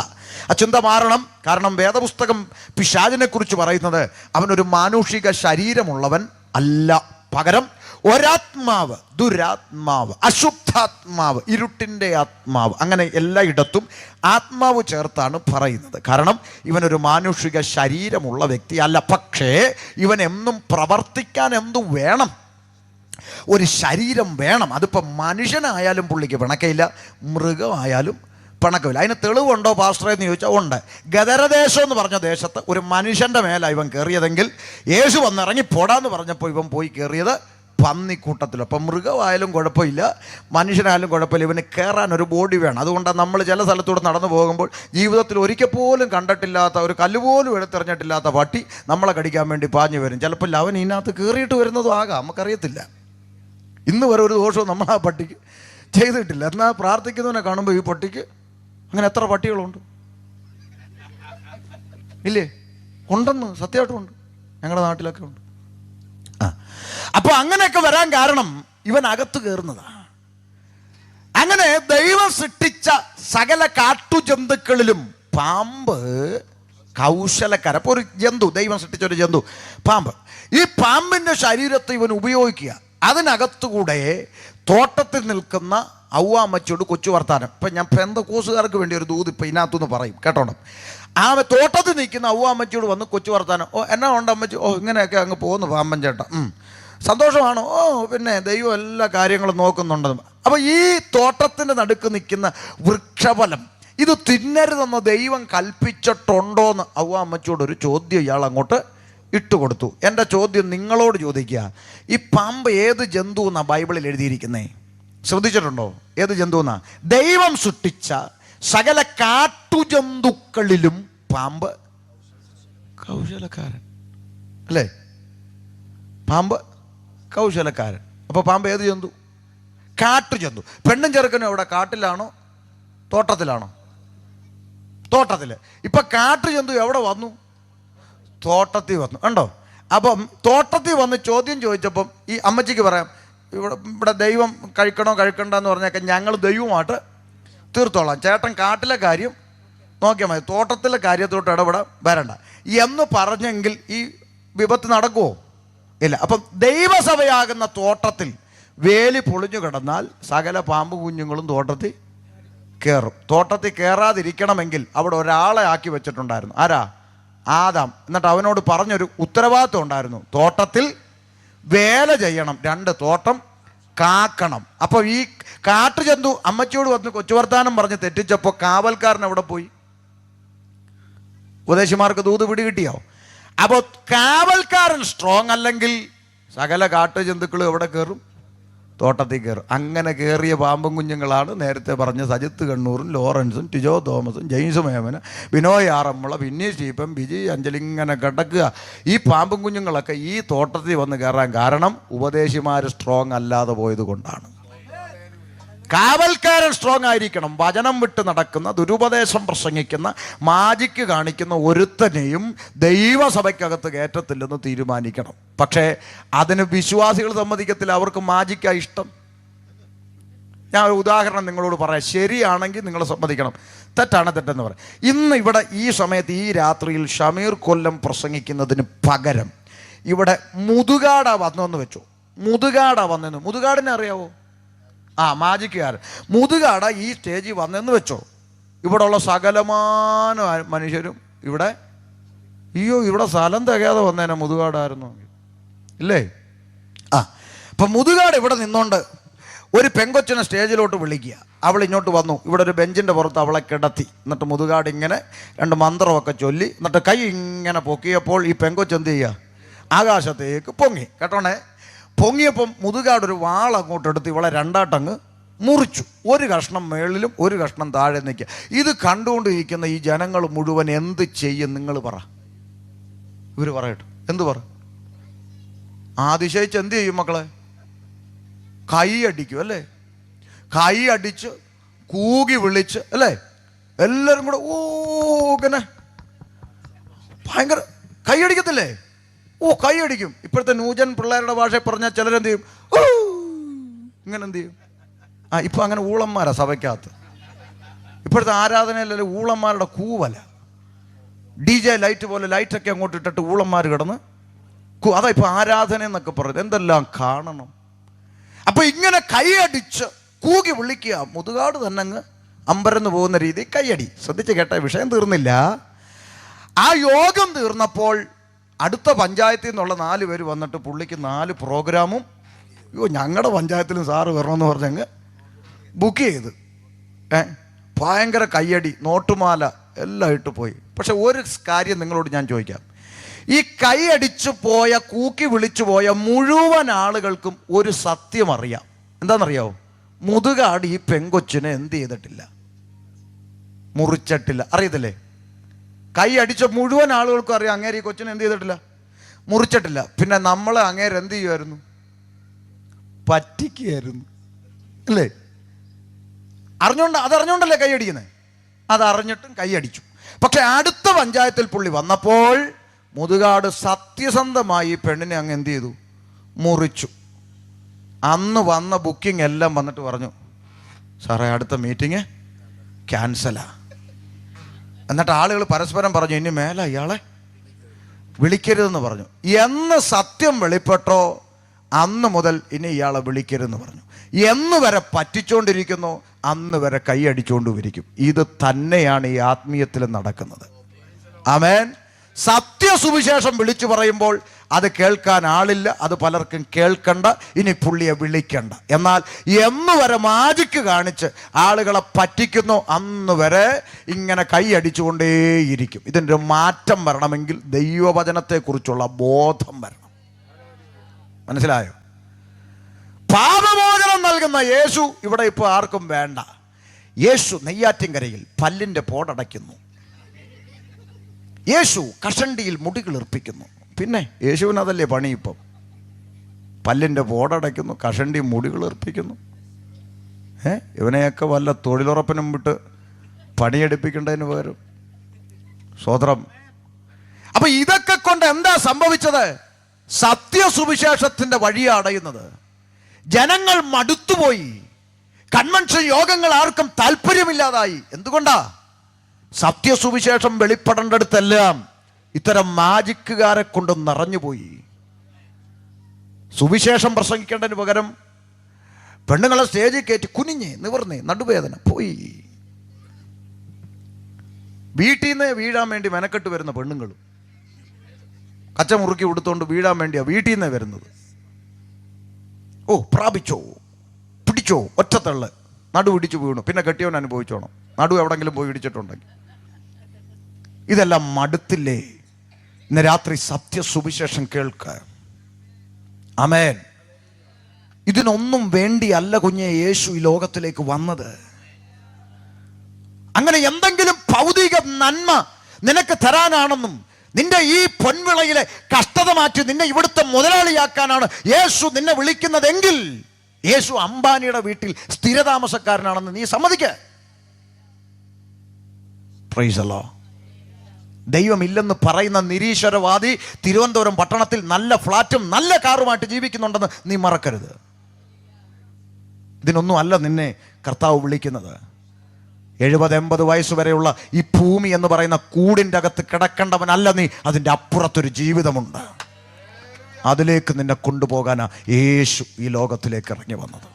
ആ ചിന്ത മാറണം. കാരണം വേദപുസ്തകം പിശാചിനെ കുറിച്ച് പറയുന്നത് അവനൊരു മാനുഷിക ശരീരമുള്ളവൻ അല്ല, പകരം ഒരാത്മാവ്, ദുരാത്മാവ്, അശുദ്ധാത്മാവ്, ഇരുട്ടിൻ്റെ ആത്മാവ്, അങ്ങനെ എല്ലായിടത്തും ആത്മാവ് ചേർത്താണ് പറയുന്നത്. കാരണം ഇവനൊരു മാനുഷിക ശരീരമുള്ള വ്യക്തിയല്ല, പക്ഷേ ഇവൻ എന്നും പ്രവർത്തിക്കാൻ എന്തും വേണം, ഒരു ശരീരം വേണം. അതിപ്പോൾ മനുഷ്യനായാലും പുള്ളിക്ക് പിണക്കയില്ല, മൃഗമായാലും പിണക്കമില്ല. അതിന് തെളിവുണ്ടോ പാസ്റ്ററെ എന്ന് ചോദിച്ചാൽ ഉണ്ട്. ഗദരദേശം എന്ന് പറഞ്ഞ ദേശത്ത് ഒരു മനുഷ്യൻ്റെ മേലാണ് ഇവൻ കയറിയതെങ്കിൽ യേശു വന്നിറങ്ങി പോടാന്ന് പറഞ്ഞപ്പോൾ ഇവൻ പോയി കയറിയത് പന്നിക്കൂട്ടത്തിൽ. അപ്പം മൃഗമായാലും കുഴപ്പമില്ല, മനുഷ്യനായാലും കുഴപ്പമില്ല, ഇവന് കയറാൻ ഒരു ബോഡി വേണം. അതുകൊണ്ടാണ് നമ്മൾ ചില സ്ഥലത്തൂടെ നടന്നു പോകുമ്പോൾ ജീവിതത്തിൽ ഒരിക്കൽ പോലും കണ്ടിട്ടില്ലാത്ത, ഒരു കല്ലുപോലും എടുത്തെറിഞ്ഞിട്ടില്ലാത്ത പട്ടി നമ്മളെ കടിക്കാൻ വേണ്ടി പാഞ്ഞു വരും. ചിലപ്പോൾ അവൻ ഇതിനകത്ത് കയറിയിട്ട് വരുന്നതും ആകാം, നമുക്കറിയത്തില്ല. ഇന്ന് വരെ ഒരു ദോഷവും നമ്മൾ ആ പട്ടിക്ക് ചെയ്തിട്ടില്ല. എന്നാൽ പ്രാർത്ഥിക്കുന്നവനെ കാണുമ്പോൾ ഈ പട്ടിക്ക് അങ്ങനെ എത്ര പട്ടികളുണ്ട് ഇല്ലേ? ഉണ്ടെന്ന് സത്യമായിട്ടും ഉണ്ട്, ഞങ്ങളുടെ നാട്ടിലൊക്കെ ഉണ്ട്. അപ്പൊ അങ്ങനെയൊക്കെ വരാൻ കാരണം ഇവൻ അകത്ത് കയറുന്നതാണ്. അങ്ങനെ ദൈവം സൃഷ്ടിച്ച സകല കാട്ടുജന്തുക്കളിലും പാമ്പ് കൗശലക്കാരൻ. അപ്പോൾ ഒരു ജന്തു, ദൈവം സൃഷ്ടിച്ച ഒരു ജന്തു പാമ്പ്. ഈ പാമ്പിന്റെ ശരീരത്തെ ഇവൻ ഉപയോഗിക്കുക. അതിനകത്തുകൂടെ തോട്ടത്തിൽ നിൽക്കുന്ന ഔവാമ്മച്ചിയോട് കൊച്ചു വർത്താനം. ഇപ്പം ഞാൻ പെന്തക്കോസുകാർക്ക് വേണ്ടി ഒരു ദൂത് ഇപ്പം ഇതിനകത്തുനിന്ന് പറയും, കേട്ടോണം. ആ തോട്ടത്തിൽ നിൽക്കുന്ന ഔവാമ്മച്ചിയോട് വന്ന് കൊച്ചു വർത്താനം. ഓ എന്നാ ഉണ്ട് അമ്മച്ചി? ഓ ഇങ്ങനെയൊക്കെ അങ്ങ് പോകുന്നു പാമ്പൻ ചേട്ടാ. സന്തോഷമാണോ? ഓ പിന്നെ ദൈവം എല്ലാ കാര്യങ്ങളും നോക്കുന്നുണ്ടെന്ന്. അപ്പോൾ ഈ തോട്ടത്തിൻ്റെ നടുക്ക് നിൽക്കുന്ന വൃക്ഷഫലം ഇത് തിന്നരുതെന്ന് ദൈവം കൽപ്പിച്ചിട്ടുണ്ടോയെന്ന് ഔവാമ്മച്ചിയോടൊരു ചോദ്യം ഇയാൾ അങ്ങോട്ട് ഇട്ടുകൊടുത്തു. എൻ്റെ ചോദ്യം നിങ്ങളോട് ചോദിക്കുക, ഈ പാമ്പ് ഏത് ജന്തു എന്നാണ് ബൈബിളിൽ എഴുതിയിരിക്കുന്നത്? ശ്രദ്ധിച്ചിട്ടുണ്ടോ? ഏത് ജന്തു എന്നാ? ദൈവം സൃഷ്ടിച്ച സകല കാട്ടുജന്തുക്കളിലും പാമ്പ് കൗശലക്കാരൻ അല്ലേ? പാമ്പ് കൗശലക്കാരൻ. അപ്പോൾ പാമ്പ് ഏത് ജന്തു? കാട്ടുജന്തു. പെണ്ണും ചെറുക്കനും എവിടെ? കാട്ടിലാണോ തോട്ടത്തിലാണോ? തോട്ടത്തിൽ. ഇപ്പം കാട്ടുജന്തു എവിടെ വന്നു? തോട്ടത്തിൽ വന്നു. കണ്ടോ? അപ്പം തോട്ടത്തിൽ വന്ന് ചോദ്യം ചോദിച്ചപ്പം ഈ അമ്മച്ചിക്ക് പറയാം, ഇവിടെ ദൈവം കഴിക്കണോ കഴിക്കണ്ടെന്ന് പറഞ്ഞൊക്കെ ഞങ്ങൾ ദൈവമായിട്ട് തീർത്തോളാം, ചേട്ടൻ കാട്ടിലെ കാര്യം നോക്കിയാൽ മതി, തോട്ടത്തിലെ കാര്യത്തോട്ട് ഇടപെടാൻ വരണ്ട എന്ന് പറഞ്ഞെങ്കിൽ ഈ വിപത്ത് നടക്കുമോ? ഇല്ല. അപ്പം ദൈവസഭയാകുന്ന തോട്ടത്തിൽ വേലി പൊളിഞ്ഞു കിടന്നാൽ സകല പാമ്പ് കുഞ്ഞുങ്ങളും തോട്ടത്തിൽ കയറും. തോട്ടത്തിൽ കയറാതിരിക്കണമെങ്കിൽ അവിടെ ഒരാളെ ആക്കി വെച്ചിട്ടുണ്ടായിരുന്നു. ആരാ? ആദാം. എന്നിട്ട് അവനോട് പറഞ്ഞൊരു ഉത്തരവാദിത്വം ഉണ്ടായിരുന്നു, തോട്ടത്തിൽ വേല ചെയ്യണം, 2 തോട്ടം കാക്കണം. അപ്പോൾ ഈ കാട്ടുജന്തു അമ്മച്ചിയോട് വന്ന് കൊച്ചുവർത്താനം പറഞ്ഞ് തെറ്റിച്ചപ്പോൾ കാവൽക്കാരൻ എവിടെ പോയി? ഉപദേശിമാർക്ക് ദൂത് പിടികിട്ടിയോ? അപ്പോൾ കാവൽക്കാരൻ സ്ട്രോങ് അല്ലെങ്കിൽ സകല കാട്ടുജന്തുക്കളും എവിടെ കയറും? തോട്ടത്തിൽ കയറും. അങ്ങനെ കയറിയ പാമ്പും കുഞ്ഞുങ്ങളാണ് നേരത്തെ പറഞ്ഞ സജിത്ത് കണ്ണൂറും ലോറൻസും ടിജോ തോമസും ജെയിംസ് മേമന ബിനോയ് ആറന്മുള ബിന്നി സ്റ്റീഫൻ ബിജി അഞ്ജലി ഇങ്ങനെ കിടക്കുക. ഈ പാമ്പും കുഞ്ഞുങ്ങളൊക്കെ ഈ തോട്ടത്തിൽ വന്ന് കയറാൻ കാരണം ഉപദേശിമാർ സ്ട്രോങ് അല്ലാതെ പോയത് കൊണ്ടാണ്. കാവൽക്കാരൻ സ്ട്രോങ് ആയിരിക്കണം. വചനം വിട്ട് നടക്കുന്ന, ദുരുപദേശം പ്രസംഗിക്കുന്ന, മാജിക്ക് കാണിക്കുന്ന ഒരുത്തനെയും ദൈവസഭയ്ക്കകത്ത് കയറ്റത്തില്ലെന്ന് തീരുമാനിക്കണം. പക്ഷേ അതിന് വിശ്വാസികൾ സമ്മതിക്കത്തില്ല. അവർക്ക് മാജിക്കാണ് ഇഷ്ടം. ഞാൻ ഒരു ഉദാഹരണം നിങ്ങളോട് പറയാം, ശരിയാണെങ്കിൽ നിങ്ങൾ സമ്മതിക്കണം, തെറ്റാണ് തെറ്റെന്ന് പറയാം. ഇന്ന് ഇവിടെ ഈ സമയത്ത് ഈ രാത്രിയിൽ ഷമീർ കൊല്ലം പ്രസംഗിക്കുന്നതിന് പകരം ഇവിടെ മുതുകാട വന്നെന്ന് വെച്ചു. മുതുകാട വന്നെന്ന്, മുതുകാടിനെ അറിയാവോ? മാജിക്കുകാരൻ മുതുകാട ഈ സ്റ്റേജിൽ വന്നെന്ന് വെച്ചോ. ഇവിടെയുള്ള സകലമാന മനുഷ്യരും ഇവിടെ ഇവിടെ സ്ഥലം തികയാതെ വന്നേനെ മുതുകാടായിരുന്നു ഇല്ലേ? അപ്പം മുതുകാട് ഇവിടെ നിന്നോണ്ട് ഒരു പെങ്കൊച്ചിനെ സ്റ്റേജിലോട്ട് വിളിക്കുക. അവൾ ഇങ്ങോട്ട് വന്നു. ഇവിടെ ഒരു ബെഞ്ചിൻ്റെ പുറത്ത് അവളെ കിടത്തി. എന്നിട്ട് മുതുകാട് ഇങ്ങനെ 2 മന്ത്രമൊക്കെ ചൊല്ലി എന്നിട്ട് കൈ ഇങ്ങനെ പൊക്കിയപ്പോൾ ഈ പെങ്കൊച്ച് എന്ത് ചെയ്യുക? ആകാശത്തേക്ക് പൊങ്ങി. കേട്ടോണേ, പൊങ്ങിയപ്പം മുതുകാട് ഒരു വാൾ അങ്ങോട്ട് എടുത്ത് ഇവളെ 2ആട്ടങ്ങ് മുറിച്ചു. ഒരു കഷ്ണം മേളിലും ഒരു കഷ്ണം താഴെ നിൽക്കുക. ഇത് കണ്ടുകൊണ്ടിരിക്കുന്ന ഈ ജനങ്ങൾ മുഴുവൻ എന്ത് ചെയ്യും നിങ്ങൾ പറ? ഇവർ പറയട്ടെ, എന്ത് പറ? അതിശയിച്ച് എന്ത് ചെയ്യും മക്കളെ? കൈ അടിക്കും അല്ലേ? കൈ അടിച്ച് കൂകി വിളിച്ച് അല്ലേ? എല്ലാവരും കൂടെ ഇങ്ങനെ ഭയങ്കര കൈ അടിക്കത്തില്ലേ? കൈ അടിക്കും. ഇപ്പോഴത്തെ ന്യൂജൻ പിള്ളേരുടെ ഭാഷയിൽ പറഞ്ഞാൽ ചിലരെന്ത് ചെയ്യും? ഇങ്ങനെ എന്ത് ചെയ്യും? ഇപ്പം അങ്ങനെ ഊളന്മാരാ സഭയ്ക്കകത്ത്. ഇപ്പോഴത്തെ ആരാധനയിലല്ലേ ഊളന്മാരുടെ കൂവല. DJ ലൈറ്റ് പോലെ ലൈറ്റൊക്കെ അങ്ങോട്ട് ഇട്ടിട്ട് ഊളന്മാർ കിടന്ന് അതാ ഇപ്പം ആരാധന എന്നൊക്കെ പറയുന്നത്. എന്തെല്ലാം കാണണം. അപ്പം ഇങ്ങനെ കൈ അടിച്ച് കൂകി വിളിക്കുക. മുതുകാട് തന്നെ അങ്ങ് അമ്പരന്ന് പോകുന്ന രീതി കൈയടി. ശ്രദ്ധിച്ച് കേട്ട, വിഷയം തീർന്നില്ല. ആ യോഗം തീർന്നപ്പോൾ അടുത്ത പഞ്ചായത്തിൽ നിന്നുള്ള 4 പേര് വന്നിട്ട് പുള്ളിക്ക് 4 പ്രോഗ്രാമും ഞങ്ങളുടെ പഞ്ചായത്തിലും സാറ് വരണമെന്ന് പറഞ്ഞങ്ങ് ബുക്ക് ചെയ്ത്. ഭയങ്കര കയ്യടി, നോട്ടുമാല എല്ലാം ഇട്ട് പോയി. പക്ഷെ ഒരു കാര്യം നിങ്ങളോട് ഞാൻ ചോദിക്കാം. ഈ കൈ അടിച്ചു പോയ, കൂക്കി വിളിച്ചു പോയ മുഴുവൻ ആളുകൾക്കും ഒരു സത്യം അറിയാം. എന്താണെന്നറിയാവോ? മുതുകാട് ഈ പെങ്കൊച്ചിനെ എന്ത് ചെയ്തിട്ടില്ല? മുറിച്ചിട്ടില്ല. അറിയത്തില്ലേ? കൈ അടിച്ച മുഴുവൻ ആളുകൾക്കും അറിയാം അങ്ങേര് ഈ കൊച്ചിനെ എന്ത് ചെയ്തിട്ടില്ല? മുറിച്ചിട്ടില്ല. പിന്നെ നമ്മളെ അങ്ങേര് എന്ത് ചെയ്യുമായിരുന്നു? പറ്റിക്കുകയായിരുന്നു അല്ലേ? അതറിഞ്ഞോണ്ടല്ലേ കൈ അടിക്കുന്നത്? അതറിഞ്ഞിട്ടും കൈ അടിച്ചു. പക്ഷെ അടുത്ത പഞ്ചായത്തിൽ പുള്ളി വന്നപ്പോൾ മുതുകാട് സത്യസന്ധമായി പെണ്ണിനെ അങ്ങ് എന്ത് ചെയ്തു? മുറിച്ചു. അന്ന് വന്ന ബുക്കിംഗ് എല്ലാം വന്നിട്ട് പറഞ്ഞു, സാറേ അടുത്ത മീറ്റിംഗ് ക്യാൻസലാ. എന്നിട്ട് ആളുകൾ പരസ്പരം പറഞ്ഞു, ഇനി മേലെ ഇയാളെ വിളിക്കരുതെന്ന് പറഞ്ഞു. എന്ന് സത്യം വെളിപ്പെട്ടോ അന്ന് മുതൽ ഇനി ഇയാളെ വിളിക്കരുതെന്ന് പറഞ്ഞു. എന്ന് വരെ പറ്റിച്ചുകൊണ്ടിരിക്കുന്നു, അന്ന് വരെ കൈയടിച്ചുകൊണ്ടിരിക്കും. ഇത് തന്നെയാണ് ഈ ആത്മീയത്തിൽ നടക്കുന്നത്. ആമേൻ. സത്യസുവിശേഷം വിളിച്ചു പറയുമ്പോൾ അത് കേൾക്കാൻ ആളില്ല, അത് പലർക്കും കേൾക്കണ്ട, ഇനി പുള്ളിയെ വിളിക്കണ്ട. എന്നാൽ എന്ന് വരെ മാജിക്ക് കാണിച്ച് ആളുകളെ പറ്റിക്കുന്നു, അന്ന് വരെ ഇങ്ങനെ കൈയടിച്ചുകൊണ്ടേയിരിക്കും. ഇതിൻ്റെ മാറ്റം വരണമെങ്കിൽ ദൈവവചനത്തെക്കുറിച്ചുള്ള ബോധം വരണം. മനസ്സിലായോ? പാപമോചനം നൽകുന്ന യേശു ഇവിടെ ഇപ്പോൾ ആർക്കും വേണ്ട. യേശു നെയ്യാറ്റിൻകരയിൽ പല്ലിൻ്റെ പോടടയ്ക്കുന്നു. യേശു കഷണ്ടിയിൽ മുടി കിളിർപ്പിക്കുന്നു. പിന്നെ യേശുവിന് അതല്ലേ പണി? ഇപ്പം പല്ലിൻ്റെ പോടടയ്ക്കുന്നു, കഷണ്ടി മുടി കിളിർപ്പിക്കുന്നു. ഇവനെയൊക്കെ വല്ല തൊഴിലുറപ്പിനും വിട്ട് പണിയെടുപ്പിക്കേണ്ടതിന് പകരം സ്വതന്ത്രം. അപ്പൊ ഇതൊക്കെ കൊണ്ട് എന്താ സംഭവിച്ചത്? സത്യസുവിശേഷത്തിന്റെ വഴിയാ അടയുന്നത്. ജനങ്ങൾ മടുത്തുപോയി. കൺവെൻഷൻ യോഗങ്ങൾ ആർക്കും താല്പര്യമില്ലാതായി. എന്തുകൊണ്ടാ? സത്യസുവിശേഷം വെളിപ്പെടേണ്ടടുത്തെല്ലാം ഇത്തരം മാജിക്കുകാരെ കൊണ്ട് നിറഞ്ഞുപോയി. സുവിശേഷം പ്രസംഗിക്കേണ്ടതിന് പകരം പെണ്ണുങ്ങളെ സ്റ്റേജിൽ കയറ്റി കുനിഞ്ഞ് നിവർന്ന് നടുവേദന പോയി. വീട്ടിൽ നിന്ന് വീഴാൻ വേണ്ടി മെനക്കെട്ട് വരുന്ന പെണ്ണുങ്ങളും കച്ച മുറുക്കി ഉടുത്തോണ്ട് വീഴാൻ വേണ്ടിയാ വീട്ടിൽ നിന്നേ വരുന്നത്. ഓ, പ്രാപിച്ചോ, പിടിച്ചോ, ഒറ്റത്തള്ള്, നടു ഇടിച്ചു വീണു, പിന്നെ കെട്ടിയവൻ അനുഭവിച്ചോണം. നടു എവിടെങ്കിലും പോയി ഇടിച്ചിട്ടുണ്ടെങ്കിൽ. ഇതെല്ലാം മടുത്തില്ലേ? ഇന്ന് രാത്രി സത്യസുവിശേഷം കേൾക്ക. ആമേൻ. ഇതിനൊന്നും വേണ്ടിയല്ല കുഞ്ഞെ യേശു ഈ ലോകത്തിലേക്ക് വന്നത്. അങ്ങനെ എന്തെങ്കിലും ഭൗതിക നന്മ നിനക്ക് തരാനാണെന്നും നിന്റെ ഈ പൊൻവിളയിലെ കഷ്ടത മാറ്റി നിന്നെ ഇവിടുത്തെ മുതലാളിയാക്കാനാണ് യേശു നിന്നെ വിളിക്കുന്നതെങ്കിൽ യേശു അംബാനിയുടെ വീട്ടിൽ സ്ഥിരതാമസക്കാരനാണെന്ന് നീ സമ്മതിക്ക. Praise the lord. ദൈവമില്ലെന്ന് പറയുന്ന നിരീശ്വരവാദി തിരുവനന്തപുരം പട്ടണത്തിൽ നല്ല ഫ്ലാറ്റും നല്ല കാറുമായിട്ട് ജീവിക്കുന്നുണ്ടെന്ന് നീ മറക്കരുത്. ഇതിനൊന്നും അല്ല നിന്നെ കർത്താവ് വിളിക്കുന്നത്. 70-80 വയസ്സ് വരെയുള്ള ഈ ഭൂമി എന്ന് പറയുന്ന കൂടിൻ്റെ അകത്ത് കിടക്കേണ്ടവനല്ല നീ. അതിൻ്റെ അപ്പുറത്തൊരു ജീവിതമുണ്ട്. അതിലേക്ക് നിന്നെ കൊണ്ടുപോകാനാ യേശു ഈ ലോകത്തിലേക്ക് ഇറങ്ങി വന്നത്.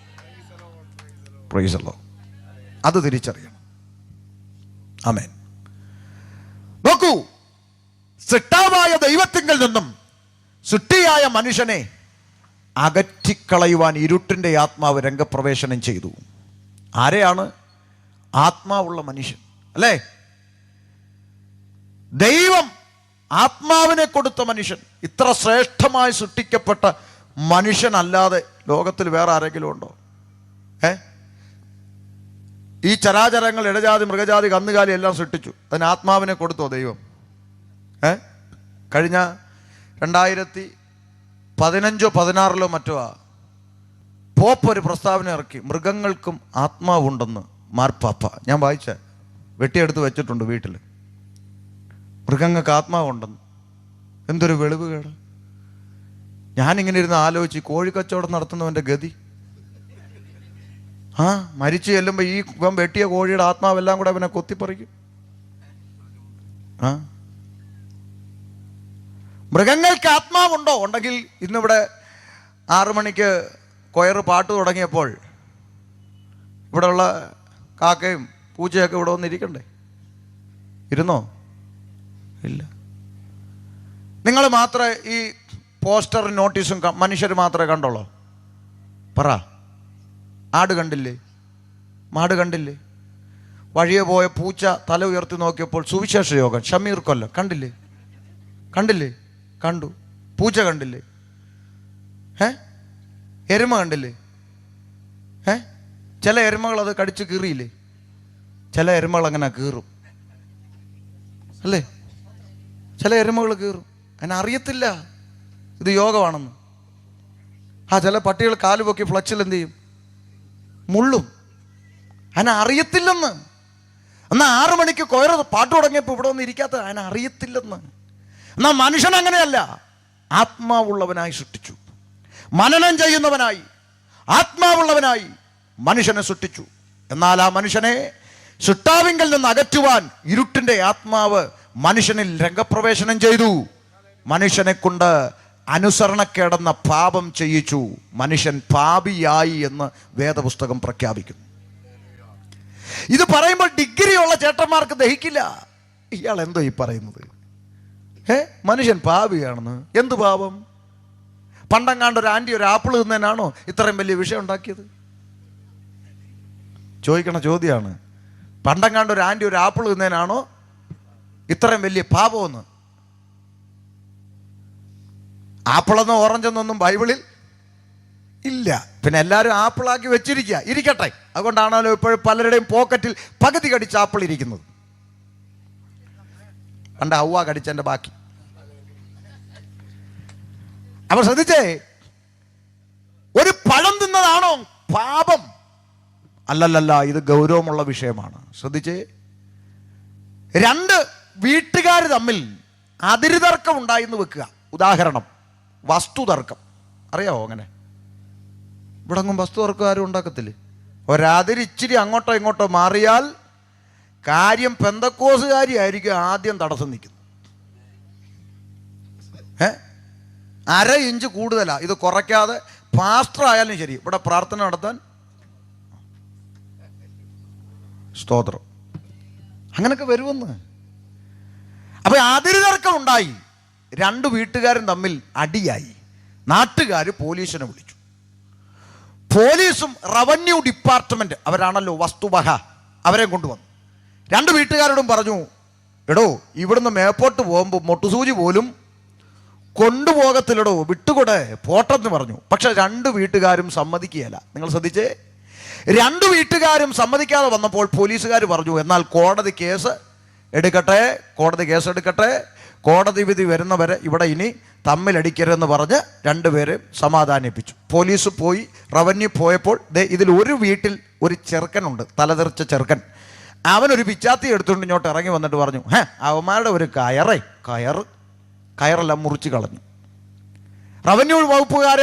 Price the Lord. അത് തിരിച്ചറിയണം. ആമേൻ. നോക്കൂ, സൃഷ്ടാവായ ദൈവത്തിങ്കിൽ നിന്നും സൃഷ്ടിയായ മനുഷ്യനെ അകറ്റിക്കളയുവാൻ ഇരുട്ടിൻ്റെ ആത്മാവ് രംഗപ്രവേശനം ചെയ്തു. ആരെയാണ്? ആത്മാവുള്ള മനുഷ്യൻ അല്ലേ? ദൈവം ആത്മാവിനെ കൊടുത്ത മനുഷ്യൻ. ഇത്ര ശ്രേഷ്ഠമായി സൃഷ്ടിക്കപ്പെട്ട മനുഷ്യനല്ലാതെ ലോകത്തിൽ വേറെ ആരെങ്കിലും ഉണ്ടോ? ഈ ചരാചരങ്ങൾ, ഇടജാതി, മൃഗജാതി, കന്നുകാലി എല്ലാം സൃഷ്ടിച്ചു. അതിന് ആത്മാവിനെ കൊടുത്തോ ദൈവം? കഴിഞ്ഞ 2015-16 മറ്റോ പോപ്പ് ഒരു പ്രസ്താവന ഇറക്കി, മൃഗങ്ങൾക്കും ആത്മാവുണ്ടെന്ന്. മാർപ്പാപ്പ, ഞാൻ വായിച്ച, വെട്ടിയെടുത്ത് വെച്ചിട്ടുണ്ട് വീട്ടിൽ. മൃഗങ്ങൾക്ക് ആത്മാവുണ്ടെന്ന്. എന്തൊരു വെളിവ് കേട്. ഞാനിങ്ങനെ ഇരുന്ന് ആലോചിച്ച്, കോഴിക്കച്ചവടം നടത്തുന്നവൻ്റെ ഗതി. മരിച്ചു ചെല്ലുമ്പോൾ ഈ ഇവൻ വെട്ടിയ കോഴിയുടെ ആത്മാവെല്ലാം കൂടെ അവനെ കൊത്തിപ്പറിക്കും. മൃഗങ്ങൾക്ക് ആത്മാവുണ്ടോ? ഉണ്ടെങ്കിൽ ഇന്നിവിടെ 6 മണിക്ക് കൊയറ് പാട്ട് തുടങ്ങിയപ്പോൾ ഇവിടെയുള്ള കാക്കയും പൂച്ചയൊക്കെ ഇവിടെ വന്നിരിക്കണ്ടേ? ഇരുന്നോ? ഇല്ല. നിങ്ങൾ മാത്രമേ ഈ പോസ്റ്ററും നോട്ടീസും മനുഷ്യർ മാത്രമേ കണ്ടുള്ളൂ? പറ. ആട് കണ്ടില്ലേ? മാട് കണ്ടില്ലേ? വഴിയെ പോയ പൂച്ച തല ഉയർത്തി നോക്കിയപ്പോൾ സുവിശേഷ യോഗം, ഷമീർ കൊല്ലം കണ്ടില്ലേ? കണ്ടില്ലേ? കണ്ടു. പൂച്ച കണ്ടില്ലേ? എരുമ കണ്ടില്ലേ? ചില എരുമകൾ അത് കടിച്ച് കീറിയില്ലേ? ചില എരുമകൾ അങ്ങനെ കീറും അല്ലേ? ചില എരുമകൾ കീറും. അതിനെ അറിയത്തില്ല ഇത് യോഗമാണെന്ന്. ചില പട്ടികൾ കാല് പൊക്കി ഫ്ലച്ചിൽ എന്ത് ചെയ്യും? മുള്ളും. അതിനെ അറിയത്തില്ലെന്ന്. എന്നാൽ 6 മണിക്ക് കൊയറ് പാട്ട് തുടങ്ങിയപ്പോൾ ഇവിടെ ഒന്നും ഇരിക്കാത്ത അതിനെ അറിയത്തില്ലെന്ന്. എന്നാൽ മനുഷ്യൻ അങ്ങനെയല്ല. ആത്മാവുള്ളവനായി സൃഷ്ടിച്ചു. മനനം ചെയ്യുന്നവനായി, ആത്മാവുള്ളവനായി മനുഷ്യനെ സൃഷ്ടിച്ചു. എന്നാൽ ആ മനുഷ്യനെ സൃഷ്ടാവിങ്കിൽ നിന്ന് അകറ്റുവാൻ ഇരുട്ടിൻ്റെ ആത്മാവ് മനുഷ്യനിൽ രംഗപ്രവേശനം ചെയ്തു. മനുഷ്യനെ കൊണ്ട് അനുസരണക്കേടെന്ന പാപം ചെയ്യിച്ചു. മനുഷ്യൻ പാപിയായി എന്ന് വേദപുസ്തകം പ്രഖ്യാപിക്കുന്നു. ഇത് പറയുമ്പോൾ ഡിഗ്രിയുള്ള ചേട്ടന്മാർക്ക് ദഹിക്കില്ല. ഇയാൾ എന്തോ ഈ പറയുന്നത്? മനുഷ്യൻ പാപിയാണെന്ന്? എന്ത് പാപം? പണ്ടെങ്ങാണ്ട് ഒരു ആൻറ്റി ഒരു ആപ്പിൾ തിന്നതിനാണോ ഇത്രയും വലിയ വിഷയം ഉണ്ടാക്കിയത്? ചോദിക്കണ ചോദ്യമാണ്. പണ്ടെങ്ങാണ്ട് ഒരു ആൻറ്റി ഒരു ആപ്പിൾ തിന്നതിനാണോ ഇത്രയും വലിയ പാപമെന്ന്? ആപ്പിളെന്നോ ഓറഞ്ചെന്നൊന്നും ബൈബിളിൽ ഇല്ല. പിന്നെ എല്ലാവരും ആപ്പിളാക്കി വെച്ചിരിക്കുക. ഇരിക്കട്ടെ. അതുകൊണ്ടാണല്ലോ ഇപ്പോഴും പലരുടെയും പോക്കറ്റിൽ പകുതി കടിച്ച ആപ്പിൾ ഇരിക്കുന്നത്. പണ്ട് ഔവ കടിച്ചതിൻ്റെ ബാക്കി. അപ്പോൾ ശ്രദ്ധിച്ചേ, ഒരു പഴം തിന്നതാണോ പാപം? അല്ലല്ല, ഇത് ഗൗരവമുള്ള വിഷയമാണ്. ശ്രദ്ധിച്ചേ, 2 വീട്ടുകാർ തമ്മിൽ അതിരുതർക്കം ഉണ്ടായിന്ന് വെക്കുക. ഉദാഹരണം, വസ്തുതർക്കം. അറിയാവോ അങ്ങനെ? ഇവിടെ അങ്ങും വസ്തു തർക്കം ആരും ഉണ്ടാക്കത്തില്ലേ? ഒരതിരിച്ചിരി അങ്ങോട്ടോ ഇങ്ങോട്ടോ മാറിയാൽ കാര്യം പെന്തക്കോസുകാരിയായിരിക്കും ആദ്യം തടസ്സം നിൽക്കുന്നത്. 1/2 ഇഞ്ച് കൂടുതലാണ്, ഇത് കുറയ്ക്കാതെ പാസ്റ്റർ ആയാലും ശരി ഇവിടെ പ്രാർത്ഥന നടത്താൻ സ്തോത്രം. അങ്ങനൊക്കെ വരുമെന്ന്. അപ്പൊ അതിരുതർക്കം ഉണ്ടായി, 2 വീട്ടുകാരും തമ്മിൽ അടിയായി. നാട്ടുകാർ പോലീസിനെ വിളിച്ചു. പോലീസും റവന്യൂ ഡിപ്പാർട്ട്മെന്റ്, അവരാണല്ലോ വസ്തുവക, അവരെ കൊണ്ടുവന്നു. 2 വീട്ടുകാരോടും പറഞ്ഞു, എടോ ഇവിടുന്ന് മേപ്പോട്ട് പോകുമ്പോൾ മൊട്ടുസൂചി പോലും കൊണ്ടുപോകത്തില്ലടോ, വിട്ടുകൂടെ പോട്ടെന്ന് പറഞ്ഞു. പക്ഷെ 2 വീട്ടുകാരും സമ്മതിക്കുകയല്ല. നിങ്ങൾ ശ്രദ്ധിച്ചേ, 2 വീട്ടുകാരും സമ്മതിക്കാതെ വന്നപ്പോൾ പോലീസുകാർ പറഞ്ഞു, എന്നാൽ കോടതി കേസ് എടുക്കട്ടെ, കോടതി വിധി വരുന്നവരെ ഇവിടെ ഇനി തമ്മിലടിക്കരുതെന്ന് പറഞ്ഞ് 2 പേരെ സമാധാനിപ്പിച്ചു. പോലീസ് പോയി, റവന്യൂ പോയപ്പോൾ ഇതിൽ ഒരു വീട്ടിൽ ഒരു ചെറുക്കനുണ്ട്, തലതെറിച്ച ചെറുക്കൻ. അവനൊരു പിച്ചാത്തി എടുത്തുകൊണ്ട് ഇങ്ങോട്ട് ഇറങ്ങി വന്നിട്ട് പറഞ്ഞു, അവന്മാരുടെ ഒരു കയറെല്ലാം മുറിച്ച് കളഞ്ഞു. റവന്യൂ വകുപ്പുകാർ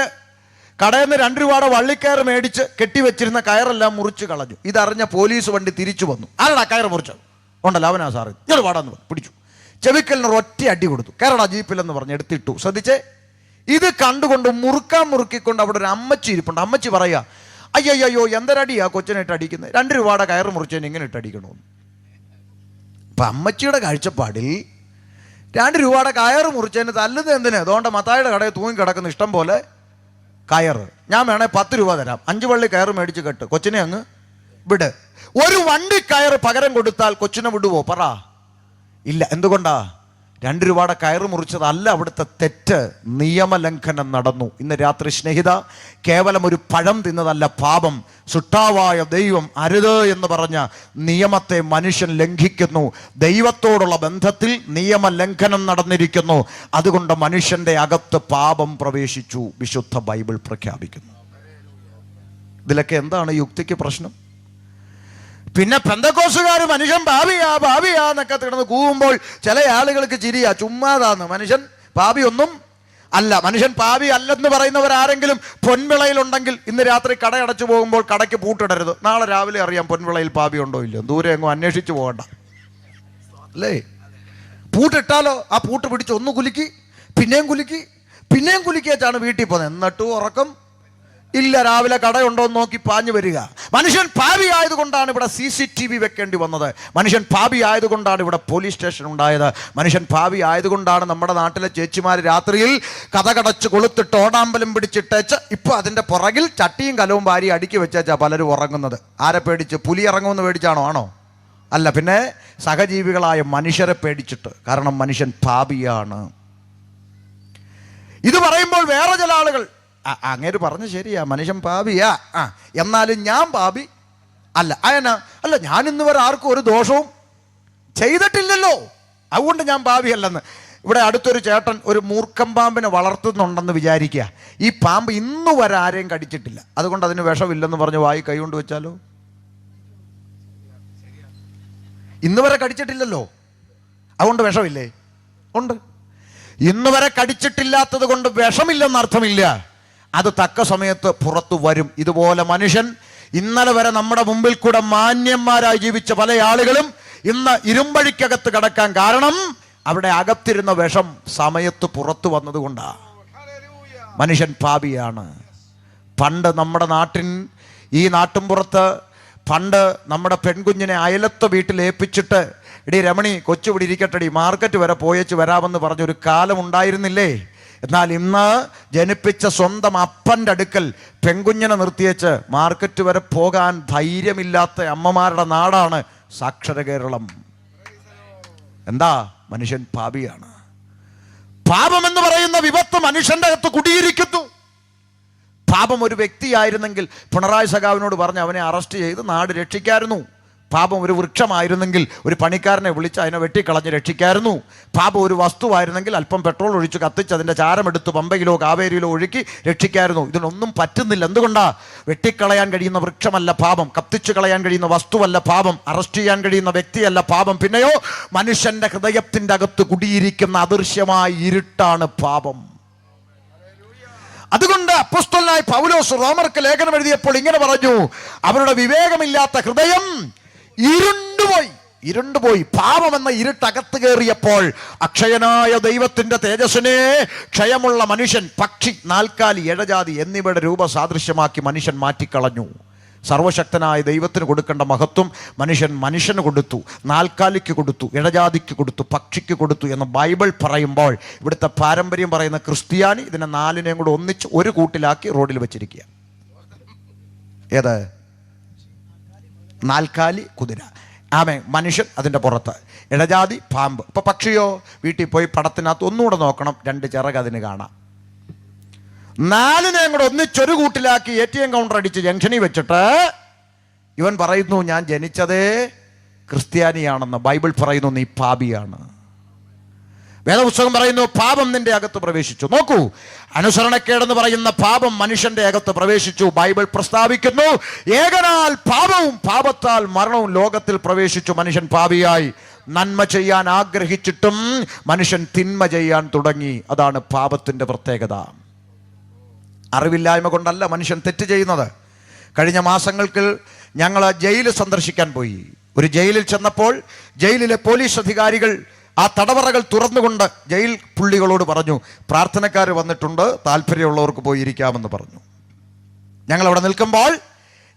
കടയിൽ നിന്ന് 2 രൂപയുടെ വള്ളിക്കയർ മേടിച്ച് കെട്ടിവെച്ചിരുന്ന കയറെല്ലാം മുറിച്ച് കളഞ്ഞു. ഇതറിഞ്ഞ പോലീസ് വണ്ടി തിരിച്ചു വന്നു. ആരാടാ കയർ മുറിച്ചത്? ഉണ്ടല്ലോ, അവനാ സാറ്, ഞാൻ പാടാന്ന് പിടിച്ചു. ചെവിക്കലിന് ഒറ്റ അടി കൊടുത്തു. കയറടാ ജീപ്പിലെന്ന് പറഞ്ഞ് എടുത്തിട്ടു. ശ്രദ്ധിച്ചേ, ഇത് കണ്ടുകൊണ്ട് മുറുക്കിക്കൊണ്ട് അവിടെ ഒരു അമ്മച്ചി ഇരിപ്പുണ്ട്. അമ്മച്ചി പറയാ, അയ്യോ എന്തൊരടിയാ കൊച്ചിനിട്ട് അടിക്കുന്നത്, 2 രൂപയുടെ കയർ മുറിച്ചതിന് ഇങ്ങനെ ഇട്ട് അടിക്കണമെന്ന്. അപ്പൊ അമ്മച്ചിയുടെ കാഴ്ചപ്പാടിൽ 2 രൂപയുടെ കയർ മുറിച്ചതിന് തല്ലുന്നത് എന്തിന്? അതുകൊണ്ട് മത്തായിയുടെ കടയിൽ തൂങ്ങി കിടക്കുന്ന ഇഷ്ടം പോലെ കയറ്, ഞാൻ വേണേ 10 രൂപ തരാം, 5 വള്ളി കയറ് മേടിച്ച് കെട്ട്, കൊച്ചിനെ അങ്ങ് വിട്. ഒരു വണ്ടി കയർ പകരം കൊടുത്താൽ കൊച്ചിനെ വിടുവോ? പറ. ഇല്ല. എന്തുകൊണ്ടാ? 2 രൂപയുടെ കയറ് മുറിച്ചതല്ല അവിടുത്തെ തെറ്റ്, നിയമലംഘനം നടന്നു. ഇന്ന് രാത്രി സ്നേഹിത, കേവലം ഒരു പഴം തിന്നതല്ല പാപം. സുട്ടാവായ ദൈവം അരുത് എന്ന് പറഞ്ഞ നിയമത്തെ മനുഷ്യൻ ലംഘിക്കുന്നു. ദൈവത്തോടുള്ള ബന്ധത്തിൽ നിയമലംഘനം നടന്നിരിക്കുന്നു. അതുകൊണ്ട് മനുഷ്യന്റെ അകത്ത് പാപം പ്രവേശിച്ചു, വിശുദ്ധ ബൈബിൾ പ്രഖ്യാപിക്കുന്നു. ഇതിലൊക്കെ എന്താണ് യുക്തിക്ക് പ്രശ്നം? പിന്നെ പെന്തക്കോസുകാർ മനുഷ്യൻ ഭാവിയാ എന്നൊക്കെ കിടന്ന് കൂവുമ്പോൾ ചില ആളുകൾക്ക് ചിരിയാ, ചുമ്മാതാന്ന്. മനുഷ്യൻ പാപിയൊന്നും അല്ല. മനുഷ്യൻ പാപി അല്ലെന്ന് പറയുന്നവരാരെങ്കിലും പൊൻവിളയിലുണ്ടെങ്കിൽ ഇന്ന് രാത്രി കട അടച്ചു പോകുമ്പോൾ കടയ്ക്ക് പൂട്ടിടരുത്. നാളെ രാവിലെ അറിയാം പൊൻവിളയിൽ പാപി ഉണ്ടോ ഇല്ലയോ. ദൂരെ എങ്ങും അന്വേഷിച്ചു പോകണ്ട, അല്ലേ? പൂട്ടിട്ടാലോ ആ പൂട്ട് പിടിച്ച് ഒന്ന് കുലുക്കി, പിന്നെയും കുലുക്കിയേച്ചാണ് വീട്ടിൽ പോകുന്നത്. എന്നിട്ടും ഉറക്കം ഇല്ല. രാവിലെ കടയുണ്ടോ എന്ന് നോക്കി പാഞ്ഞു വരിക. മനുഷ്യൻ പാപി ആയതുകൊണ്ടാണ് ഇവിടെ CCTV വെക്കേണ്ടി വന്നത്. മനുഷ്യൻ പാപി ആയതുകൊണ്ടാണ് ഇവിടെ പോലീസ് സ്റ്റേഷൻ ഉണ്ടായത്. മനുഷ്യൻ പാപി ആയതുകൊണ്ടാണ് നമ്മുടെ നാട്ടിലെ ചേച്ചിമാർ രാത്രിയിൽ കഥകടച്ച് കൊളുത്തിട്ട് ഓടാമ്പലം പിടിച്ചിട്ടേച്ച് ഇപ്പൊ അതിന്റെ പുറകിൽ ചട്ടിയും കലവും വാരി അടുക്കി വെച്ചാ പലരും ഉറങ്ങുന്നത്. ആരെ പേടിച്ച്? പുലി ഇറങ്ങുമെന്ന് പേടിച്ചാണോ? ആണോ? അല്ല, പിന്നെ സഹജീവികളായ മനുഷ്യരെ പേടിച്ചിട്ട്. കാരണം മനുഷ്യൻ പാപിയാണ്. ഇത് പറയുമ്പോൾ വേറെ ചില ആളുകൾ, അങ്ങേര് പറഞ്ഞു ശരിയാ, മനുഷ്യൻ പാപിയാ, എന്നാലും ഞാൻ പാപി അല്ല. അല്ല, ഞാൻ ഇന്ന് വരെ ആർക്കും ഒരു ദോഷവും ചെയ്തിട്ടില്ലല്ലോ, അതുകൊണ്ട് ഞാൻ പാപിയല്ലെന്ന്. ഇവിടെ അടുത്തൊരു ചേട്ടൻ ഒരു മൂർഖം പാമ്പിനെ വളർത്തുന്നുണ്ടെന്ന് വിചാരിക്കുക. ഈ പാമ്പ് ഇന്ന് വരെ ആരെയും കടിച്ചിട്ടില്ല, അതുകൊണ്ട് അതിന് വിഷമില്ലെന്ന് പറഞ്ഞ് വായി കൈ കൊണ്ട് വെച്ചാലോ? ഇന്ന് വരെ കടിച്ചിട്ടില്ലല്ലോ, അതുകൊണ്ട് വിഷമില്ലേ? ഉണ്ട്. ഇന്ന് വരെ കടിച്ചിട്ടില്ലാത്തത് കൊണ്ട് വിഷമില്ലെന്ന് അർത്ഥമില്ല. അത് തക്ക സമയത്ത് പുറത്തു വരും. ഇതുപോലെ മനുഷ്യൻ ഇന്നലെ വരെ നമ്മുടെ മുമ്പിൽ കൂടെ മാന്യന്മാരായി ജീവിച്ച പല ആളുകളും ഇന്ന് ഇരുമ്പഴിക്കകത്ത് കിടക്കാൻ കാരണം അവിടെ അകത്തിരുന്ന വിഷം സമയത്ത് പുറത്തു വന്നതുകൊണ്ടാണ്. മനുഷ്യൻ പാപിയാണ്. പണ്ട് നമ്മുടെ ഈ നാട്ടിൻപുറത്ത് പണ്ട് നമ്മുടെ പെൺകുഞ്ഞിനെ അയലത്തെ വീട്ടിൽ ഏൽപ്പിച്ചിട്ട്, എടീ രമണി കൊച്ചു ഇവിടെ ഇരിക്കട്ടെടി, മാർക്കറ്റ് വരെ പോയേച്ച് വരാമെന്ന് പറഞ്ഞൊരു കാലം ഉണ്ടായിരുന്നില്ലേ? എന്നാൽ ഇന്ന് ജനിപ്പിച്ച സ്വന്തം അപ്പൻ്റെ അടുക്കൽ പെൺകുഞ്ഞിനെ നിർത്തിയേച്ച് മാർക്കറ്റ് വരെ പോകാൻ ധൈര്യമില്ലാത്ത അമ്മമാരുടെ നാടാണ് സാക്ഷര കേരളം. എന്താ? മനുഷ്യൻ പാപിയാണ്. പാപം എന്ന് പറയുന്ന വിപത്ത് മനുഷ്യന്റെ അകത്ത് കുടിയിരിക്കുന്നു. പാപം ഒരു വ്യക്തിയായിരുന്നെങ്കിൽ പിണറായി സഖാവിനോട് പറഞ്ഞ് അവനെ അറസ്റ്റ് ചെയ്ത് നാട് രക്ഷിക്കായിരുന്നു. പാപം ഒരു വൃക്ഷമായിരുന്നെങ്കിൽ ഒരു പണിക്കാരനെ വിളിച്ച് അതിനെ വെട്ടിക്കളഞ്ഞ് രക്ഷിക്കായിരുന്നു. പാപം ഒരു വസ്തുവായിരുന്നെങ്കിൽ അല്പം പെട്രോൾ ഒഴിച്ച് കത്തിച്ച് അതിൻ്റെ ചാരമെടുത്ത് പമ്പയിലോ കാവേരിയിലോ ഒഴുക്കി രക്ഷിക്കായിരുന്നു. ഇതിനൊന്നും പറ്റുന്നില്ല. എന്തുകൊണ്ടാ? വെട്ടിക്കളയാൻ കഴിയുന്ന വൃക്ഷമല്ല പാപം, കത്തിച്ചു കളയാൻ കഴിയുന്ന വസ്തുവല്ല പാപം, അറസ്റ്റ് ചെയ്യാൻ കഴിയുന്ന വ്യക്തിയല്ല പാപം. പിന്നെയോ മനുഷ്യന്റെ ഹൃദയത്തിൻ്റെ അകത്ത് കുടിയിരിക്കുന്ന അദൃശ്യമായ ഇരുട്ടാണ് പാപം. അതുകൊണ്ട് അപ്പോസ്തലനായ പൗലോസ് റോമർക്ക് ലേഖനം എഴുതിയപ്പോൾ ഇങ്ങനെ പറഞ്ഞു, അവരുടെ വിവേകമില്ലാത്ത ഹൃദയം ഇരുണ്ടുപോയി. പാപം എന്ന ഇരുട്ടകത്ത് കയറിയപ്പോൾ അക്ഷയനായ ദൈവത്തിന്റെ തേജസ്സിനെ ക്ഷയമുള്ള മനുഷ്യൻ, പക്ഷി, നാൽക്കാലി, ഇഴജാതി എന്നിവയുടെ രൂപസാദൃശ്യമാക്കി മനുഷ്യൻ മാറ്റിക്കളഞ്ഞു. സർവശക്തനായ ദൈവത്തിന് കൊടുക്കേണ്ട മഹത്വം മനുഷ്യന് കൊടുത്തു, നാൽക്കാലിക്ക് കൊടുത്തു, ഇഴജാതിക്ക് കൊടുത്തു, പക്ഷിക്ക് കൊടുത്തു എന്ന് ബൈബിൾ പറയുമ്പോൾ ഇവിടുത്തെ പാരമ്പര്യം പറയുന്ന ക്രിസ്ത്യാനി ഇതിനെ നാലിനെയും കൂടെ ഒന്നിച്ച് ഒരു കൂട്ടിലാക്കി റോഡിൽ വെച്ചിരിക്കുക. ഏത്? നാൽക്കാലി കുതിര, മനുഷ്യൻ അതിൻ്റെ പുറത്ത്, ഇഴജാതി പാമ്പ്. ഇപ്പൊ പക്ഷിയോ? വീട്ടിൽ പോയി പടത്തിനകത്ത് ഒന്നുകൂടെ നോക്കണം, 2 ചിറക് അതിന് കാണാം. നാലിനെയും കൂടെ ഒന്നിച്ചൊരു കൂട്ടിലാക്കി ATM കൗണ്ടർ അടിച്ച് ജംഗ്ഷനിൽ വെച്ചിട്ട് ഇവൻ പറയുന്നു, ഞാൻ ജനിച്ചതേ ക്രിസ്ത്യാനിയാണെന്ന്. ബൈബിൾ പറയുന്നു, നീ പാപിയാണ്. വേദപുസ്തകം പറയുന്നു, പാപം നിന്റെ അകത്ത് പ്രവേശിച്ചു. നോക്കൂ, അനുസരണക്കേടെന്ന് പറയുന്ന പാപം മനുഷ്യന്റെ അകത്ത് പ്രവേശിച്ചു. ബൈബിൾ പ്രസ്താവിക്കുന്നു, ഏകനാൽ പാപവും പാപത്താൽ മരണവും ലോകത്തിൽ പ്രവേശിച്ചു. മനുഷ്യൻ പാപിയായി. നന്മ ചെയ്യാൻ ആഗ്രഹിച്ചിട്ടും മനുഷ്യൻ തിന്മ ചെയ്യാൻ തുടങ്ങി. അതാണ് പാപത്തിന്റെ പ്രത്യേകത. അറിവില്ലായ്മ കൊണ്ടല്ല മനുഷ്യൻ തെറ്റ് ചെയ്യുന്നത്. കഴിഞ്ഞ മാസങ്ങൾക്ക് ഞങ്ങൾ ജയിൽ സന്ദർശിക്കാൻ പോയി. ഒരു ജയിലിൽ ചെന്നപ്പോൾ ജയിലിലെ പോലീസ് അധികാരികൾ ആ തടവറകൾ തുറന്നുകൊണ്ട് ജയിൽ പുള്ളികളോട് പറഞ്ഞു, പ്രാർത്ഥനക്കാർ വന്നിട്ടുണ്ട്, താല്പര്യമുള്ളവർക്ക് പോയി ഇരിക്കാമെന്ന് പറഞ്ഞു. ഞങ്ങൾ അവിടെ നിൽക്കുമ്പോൾ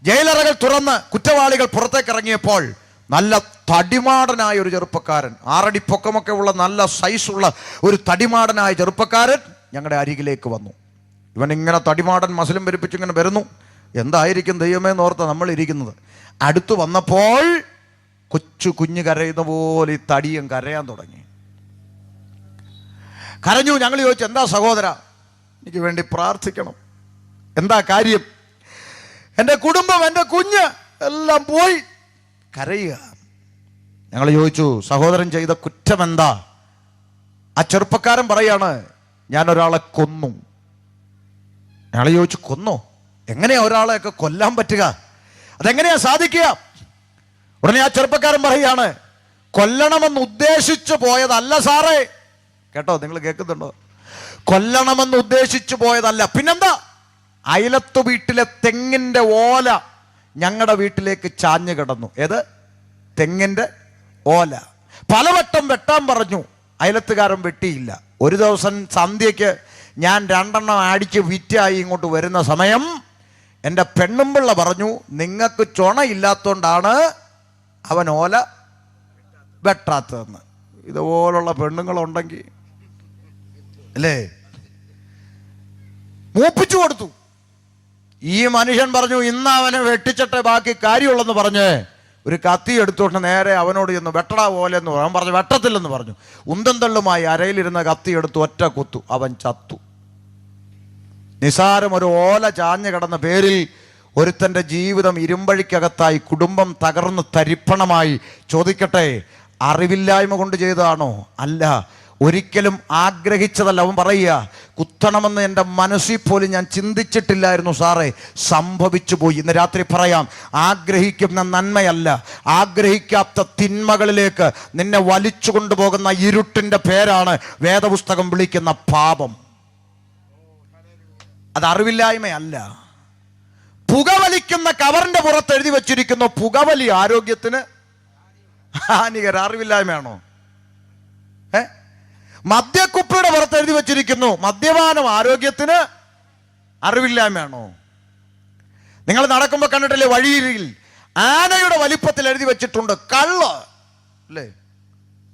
ജയിലറകൾ തുറന്ന് കുറ്റവാളികൾ പുറത്തേക്ക് ഇറങ്ങിയപ്പോൾ നല്ല തടിമാടനായ ഒരു ചെറുപ്പക്കാരൻ, 6 അടി പൊക്കമൊക്കെ ഉള്ള നല്ല സൈസുള്ള ഒരു തടിമാടനായ ചെറുപ്പക്കാരൻ ഞങ്ങളുടെ അരികിലേക്ക് വന്നു. ഇവൻ ഇങ്ങനെ തടിമാടൻ മസിലും പെരുപ്പിച്ച് ഇങ്ങനെ വരുന്നു. എന്തായിരിക്കും ദൈവമേ എന്നോർത്ത നമ്മൾ ഇരിക്കുന്നത്. അടുത്തു വന്നപ്പോൾ കുഞ്ഞു കരയുന്ന പോലെ ഈ തടിയും കരയാൻ തുടങ്ങി. കരഞ്ഞു. ഞങ്ങൾ ചോദിച്ചു, എന്താ സഹോദര, എനിക്ക് വേണ്ടി പ്രാർത്ഥിക്കണം, എന്താ കാര്യം? എൻ്റെ കുടുംബം, എൻ്റെ കുഞ്ഞ് എല്ലാം പോയി. കരയുക. ഞങ്ങൾ ചോദിച്ചു, സഹോദരൻ ചെയ്ത കുറ്റം എന്താ? ആ ചെറുപ്പക്കാരൻ പറയാണ്, ഞാൻ ഒരാളെ കൊന്നു. ഞങ്ങൾ ചോദിച്ചു, കൊന്നോ? എങ്ങനെയാ ഒരാളെയൊക്കെ കൊല്ലാൻ പറ്റുക? അതെങ്ങനെയാ സാധിക്കുക? ഉടനെ ആ ചെറുപ്പക്കാരൻ പറയാണ്, കൊല്ലണമെന്ന് ഉദ്ദേശിച്ചു പോയതല്ല സാറേ. കേട്ടോ, നിങ്ങൾ കേൾക്കുന്നുണ്ടോ? കൊല്ലണമെന്ന് ഉദ്ദേശിച്ചു പോയതല്ല. പിന്നെന്താ? അയലത്ത് വീട്ടിലെ തെങ്ങിന്റെ ഓല ഞങ്ങളുടെ വീട്ടിലേക്ക് ചാഞ്ഞു കിടന്നു. ഏത്? തെങ്ങിന്റെ ഓല. പലവട്ടം വെട്ടാൻ പറഞ്ഞു, അയലത്തുകാരൻ വെട്ടിയില്ല. ഒരു ദിവസം സന്ധ്യയ്ക്ക് ഞാൻ 2 എണ്ണം അടിച്ച് വിറ്റായി ഇങ്ങോട്ട് വരുന്ന സമയം എൻ്റെ പെണ്ണുമ്പിള്ള പറഞ്ഞു, നിങ്ങൾക്ക് ചുണയില്ലാത്തോണ്ടാണ് അവൻ ഓല വെട്ടാത്തതെന്ന്. ഇതുപോലുള്ള പെണ്ണുങ്ങളുണ്ടെങ്കിൽ അല്ലേ മൂപ്പിച്ചു കൊടുത്തു. ഈ മനുഷ്യൻ പറഞ്ഞു, ഇന്ന് അവനെ വെട്ടിച്ചിട്ടേ ബാക്കി കാര്യമുള്ളെന്ന് പറഞ്ഞ് ഒരു കത്തി എടുത്തോണ്ട് നേരെ അവനോട് ചെന്ന് വെട്ടടാ പോലെ എന്ന് പറഞ്ഞു. അവൻ പറഞ്ഞു വെട്ടത്തില്ലെന്ന് പറഞ്ഞു. ഉന്തം തള്ളുമായി അരയിലിരുന്ന കത്തി എടുത്ത് ഒറ്റ കുത്തു. അവൻ ചത്തു. നിസാരം ഒരു ഓല ചാഞ്ഞു കിടന്ന പേരിൽ ഒരുത്തൻ്റെ ജീവിതം ഇരുമ്പഴിക്കകത്തായി, കുടുംബം തകർന്ന് തരിപ്പണമായി. ചോദിക്കട്ടെ, അറിവില്ലായ്മ കൊണ്ട് ചെയ്തതാണോ? അല്ല, ഒരിക്കലും ആഗ്രഹിച്ചതല്ല. അവൻ പറയുക, കുത്തണമെന്ന് എൻ്റെ മനസ്സിൽ പോലും ഞാൻ ചിന്തിച്ചിട്ടില്ലായിരുന്നു സാറേ, സംഭവിച്ചു പോയി. ഇന്ന് രാത്രി പറയാം, ആഗ്രഹിക്കുന്ന നന്മയല്ല, ആഗ്രഹിക്കാത്ത തിന്മകളിലേക്ക് നിന്നെ വലിച്ചു കൊണ്ടുപോകുന്ന ഇരുട്ടിൻ്റെ പേരാണ് വേദപുസ്തകം വിളിക്കുന്ന പാപം. അത് അറിവില്ലായ്മയല്ല. പുകവലിക്കുന്ന കവറിന്റെ പുറത്ത് എഴുതി വെച്ചിരിക്കുന്നു, പുകവലി ആരോഗ്യത്തിന് ഹാനികര. അറിവില്ലായ്മയാണോ? മദ്യക്കുപ്പിയുടെ പുറത്ത് എഴുതി വെച്ചിരിക്കുന്നു, മദ്യപാനം ആരോഗ്യത്തിന്. അറിവില്ലായ്മയാണോ? നിങ്ങൾ നടക്കുമ്പോൾ കണ്ടിട്ടില്ലേ, വഴിയിൽ ആനയുടെ വലിപ്പത്തിൽ എഴുതി വെച്ചിട്ടുണ്ട് കള്ള്, അല്ലേ?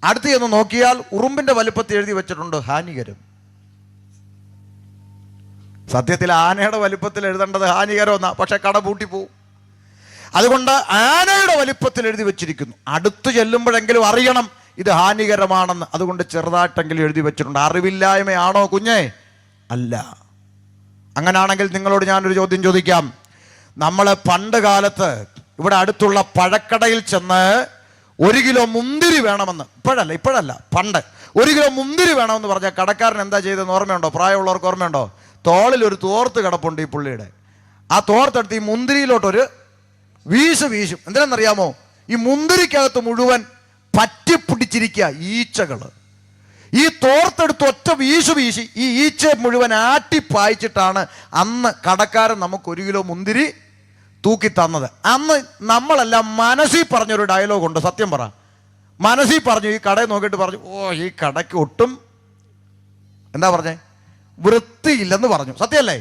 അടുത്ത് ചെന്ന് നോക്കിയാൽ ഉറുമ്പിന്റെ വലിപ്പത്തിൽ എഴുതി വെച്ചിട്ടുണ്ട് ഹാനികരം. സത്യത്തിൽ ആനയുടെ വലിപ്പത്തിൽ എഴുതേണ്ടത് ഹാനികരമെന്നാ, പക്ഷെ കട പൂട്ടിപ്പോവും. അതുകൊണ്ട് ആനയുടെ വലിപ്പത്തിൽ എഴുതി വെച്ചിരിക്കുന്നു. അടുത്ത് ചെല്ലുമ്പോഴെങ്കിലും അറിയണം ഇത് ഹാനികരമാണെന്ന്. അതുകൊണ്ട് ചെറുതായിട്ടെങ്കിലും എഴുതി വെച്ചിട്ടുണ്ട്. അറിവില്ലായ്മയാണോ കുഞ്ഞേ? അല്ല. അങ്ങനാണെങ്കിൽ നിങ്ങളോട് ഞാനൊരു ചോദ്യം ചോദിക്കാം. നമ്മൾ പണ്ട് കാലത്ത് ഇവിടെ അടുത്തുള്ള പഴക്കടയിൽ ചെന്ന് 1 കിലോ മുന്തിരി വേണമെന്ന്, ഇപ്പോഴല്ല പണ്ട് 1 കിലോ മുന്തിരി വേണമെന്ന് പറഞ്ഞാൽ കടക്കാരൻ എന്താ ചെയ്തതെന്ന് ഓർമ്മയുണ്ടോ? പ്രായമുള്ളവർക്ക് ഓർമ്മയുണ്ടോ? തോളിൽ ഒരു തോർത്ത് കിടപ്പുണ്ട് ഈ പുള്ളിയുടെ. ആ തോർത്തെടുത്ത് ഈ മുന്തിരിയിലോട്ടൊരു വീശും. എന്തിനാണെന്നറിയാമോ? ഈ മുന്തിരിക്കകത്ത് മുഴുവൻ പറ്റിപ്പിടിച്ചിരിക്കുക ഈച്ചകൾ. ഈ തോർത്തെടുത്ത് ഒറ്റ വീശി ഈ ഈച്ച മുഴുവൻ ആട്ടിപ്പായിച്ചിട്ടാണ് അന്ന് കടക്കാരൻ നമുക്ക് 1 കിലോ മുന്തിരി തൂക്കി തന്നത്. അന്ന് നമ്മളെല്ലാം മനസ്സിൽ പറഞ്ഞൊരു ഡയലോഗുണ്ട്, സത്യം പറ. മനസ്സിൽ പറഞ്ഞു, ഈ കടയിൽ നോക്കിയിട്ട് പറഞ്ഞു, ഓ ഈ കടയ്ക്ക് ഒട്ടും എന്താ പറഞ്ഞേ, വൃത്തിയില്ലെന്ന് പറഞ്ഞു. സത്യമല്ലേ?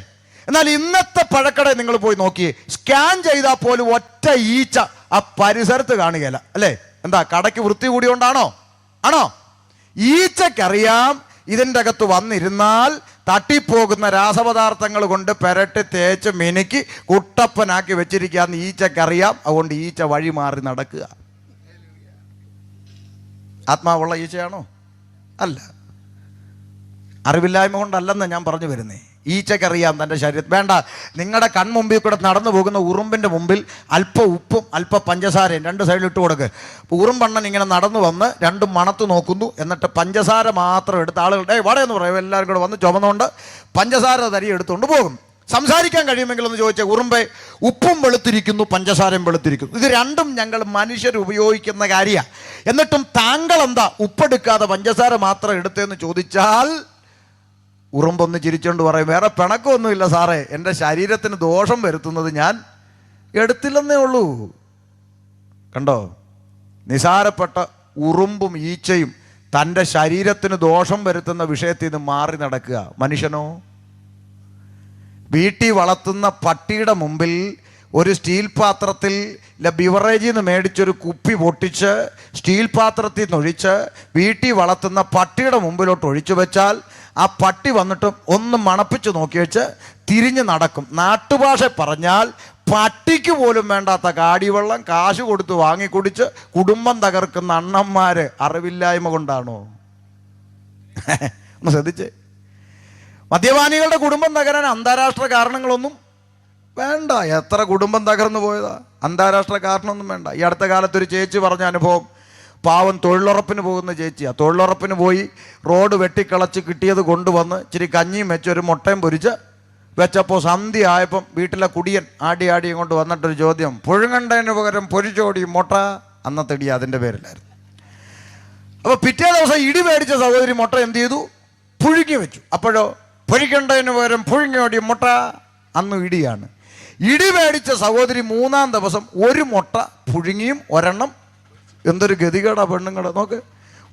എന്നാൽ ഇന്നത്തെ പഴക്കടയിൽ നിങ്ങൾ പോയി നോക്കിയേ, സ്കാൻ ചെയ്താൽ പോലും ഒറ്റ ഈച്ച ആ പരിസരത്ത് കാണുകയില്ല. അല്ലേ? എന്താ, കടയ്ക്ക് വൃത്തി കൂടിയോണ്ടാണോ? ആണോ? ഈച്ചക്കറിയാം ഇതിൻ്റെ അകത്ത് വന്നിരുന്നാൽ തട്ടിപ്പോകുന്ന രാസപദാർത്ഥങ്ങൾ കൊണ്ട് പെരട്ടി തേച്ച് മിനുക്കി കുട്ടപ്പനാക്കി വെച്ചിരിക്കാന്ന് ഈച്ചക്കറിയാം. അതുകൊണ്ട് ഈച്ച വഴി മാറി നടക്കുക. ആത്മാവുള്ള ഈച്ചയാണോ? അല്ല. അറിവില്ലായ്മ കൊണ്ടല്ലെന്ന് ഞാൻ പറഞ്ഞു വരുന്നേ. ഈച്ചക്കറിയാം തൻ്റെ ശരീരത്തിൽ. വേണ്ട, നിങ്ങളുടെ കൺമുമ്പിൽ കൂടെ നടന്നു പോകുന്ന ഉറുമ്പിൻ്റെ മുമ്പിൽ അല്പം ഉപ്പും അല്പം പഞ്ചസാരയും 2 സൈഡിൽ ഇട്ട് കൊടുക്കുക. ഉറുമ്പണ്ണൻ ഇങ്ങനെ നടന്നു വന്ന് 2 മണത്ത് നോക്കുന്നു. എന്നിട്ട് പഞ്ചസാര മാത്രം എടുത്ത് ആളുകളുടെ വടയെന്ന് പറയും, എല്ലാവരും കൂടെ വന്ന് ചുമന്നുകൊണ്ട് പഞ്ചസാര തരി എടുത്തുകൊണ്ട് പോകും. സംസാരിക്കാൻ കഴിയുമെങ്കിൽ ഒന്ന് ചോദിച്ചാൽ, ഉറുമ്പെ ഉപ്പും വെളുത്തിരിക്കുന്നു പഞ്ചസാരയും വെളുത്തിരിക്കുന്നു, ഇത് രണ്ടും ഞങ്ങൾ മനുഷ്യർ ഉപയോഗിക്കുന്ന കാര്യമാണ്, എന്നിട്ടും താങ്കൾ എന്താ ഉപ്പെടുക്കാതെ പഞ്ചസാര മാത്രം എടുത്തതെന്ന് ചോദിച്ചാൽ ഉറുമ്പൊന്ന് ചിരിച്ചോണ്ട് പറയും, വേറെ പിണക്കമൊന്നുമില്ല സാറേ, എൻ്റെ ശരീരത്തിന് ദോഷം വരുത്തുന്നത് ഞാൻ എടുത്തില്ലെന്നേ ഉള്ളൂ. കണ്ടോ? നിസാരപ്പെട്ട ഉറുമ്പും ഈച്ചയും തൻ്റെ ശരീരത്തിന് ദോഷം വരുത്തുന്ന വിഷയത്തിൽ നിന്ന് മാറി നടക്കുക. മനുഷ്യനോ? വീട്ടിൽ വളർത്തുന്ന പട്ടിയുടെ മുമ്പിൽ ഒരു സ്റ്റീൽ പാത്രത്തിൽ ബിവറേജിൽ നിന്ന് മേടിച്ചൊരു കുപ്പി പൊട്ടിച്ച് സ്റ്റീൽ പാത്രത്തിൽ നിന്ന് ഒഴിച്ച് വീട്ടിൽ വളർത്തുന്ന പട്ടിയുടെ മുമ്പിലോട്ട് ഒഴിച്ചു വെച്ചാൽ ആ പട്ടി വന്നിട്ട് ഒന്ന് മണപ്പിച്ച് നോക്കി വെച്ച് തിരിഞ്ഞ് നടക്കും. നാട്ടുഭാഷ പറഞ്ഞാൽ പട്ടിക്ക് പോലും വേണ്ടാത്ത കാടിവെള്ളം കാശ് കൊടുത്ത് വാങ്ങിക്കുടിച്ച് കുടുംബം തകർക്കുന്ന അണ്ണന്മാർ അറിവില്ലായ്മ കൊണ്ടാണോ? ഒന്ന് ശ്രദ്ധിച്ചേ. മദ്യപാനികളുടെ കുടുംബം തകരാൻ അന്താരാഷ്ട്ര കാരണങ്ങളൊന്നും വേണ്ട. എത്ര കുടുംബം തകർന്നു പോയതാ, അന്താരാഷ്ട്ര കാരണമൊന്നും വേണ്ട. ഈ അടുത്ത കാലത്തൊരു ചേച്ചി പറഞ്ഞ അനുഭവം, പാവം തൊഴിലുറപ്പിന് പോകുന്ന ചേച്ചിയാണ്. തൊഴിലുറപ്പിന് പോയി റോഡ് വെട്ടിക്കളച്ച് കിട്ടിയത് കൊണ്ടുവന്ന് ഇച്ചിരി കഞ്ഞിയും വെച്ച് ഒരു മുട്ടയും പൊരിച്ച് വെച്ചപ്പോൾ സന്ധ്യ ആയപ്പം വീട്ടിലെ കുടിയൻ ആടിയും കൊണ്ട് വന്നിട്ടൊരു ചോദ്യം, പുഴുങ്ങണ്ടതിന് പകരം പൊരിച്ചോടി മുട്ട. അന്നത്തെ ഇടി അതിൻ്റെ പേരിലായിരുന്നു. അപ്പോൾ പിറ്റേ ദിവസം ഇടി മേടിച്ച സഹോദരി മുട്ട എന്ത് ചെയ്തു? പുഴുങ്ങി വെച്ചു. അപ്പോഴോ പൊരിക്കേണ്ടതിന് പകരം പുഴുങ്ങിയോടി മുട്ട. അന്ന് ഇടിയാണ്. ഇടി മേടിച്ച സഹോദരി 3-ാം ദിവസം ഒരു മുട്ട പുഴുങ്ങിയും ഒരെണ്ണം, എന്തൊരു ഗതികേടാ പെണ്ണുങ്ങളെ നോക്ക്,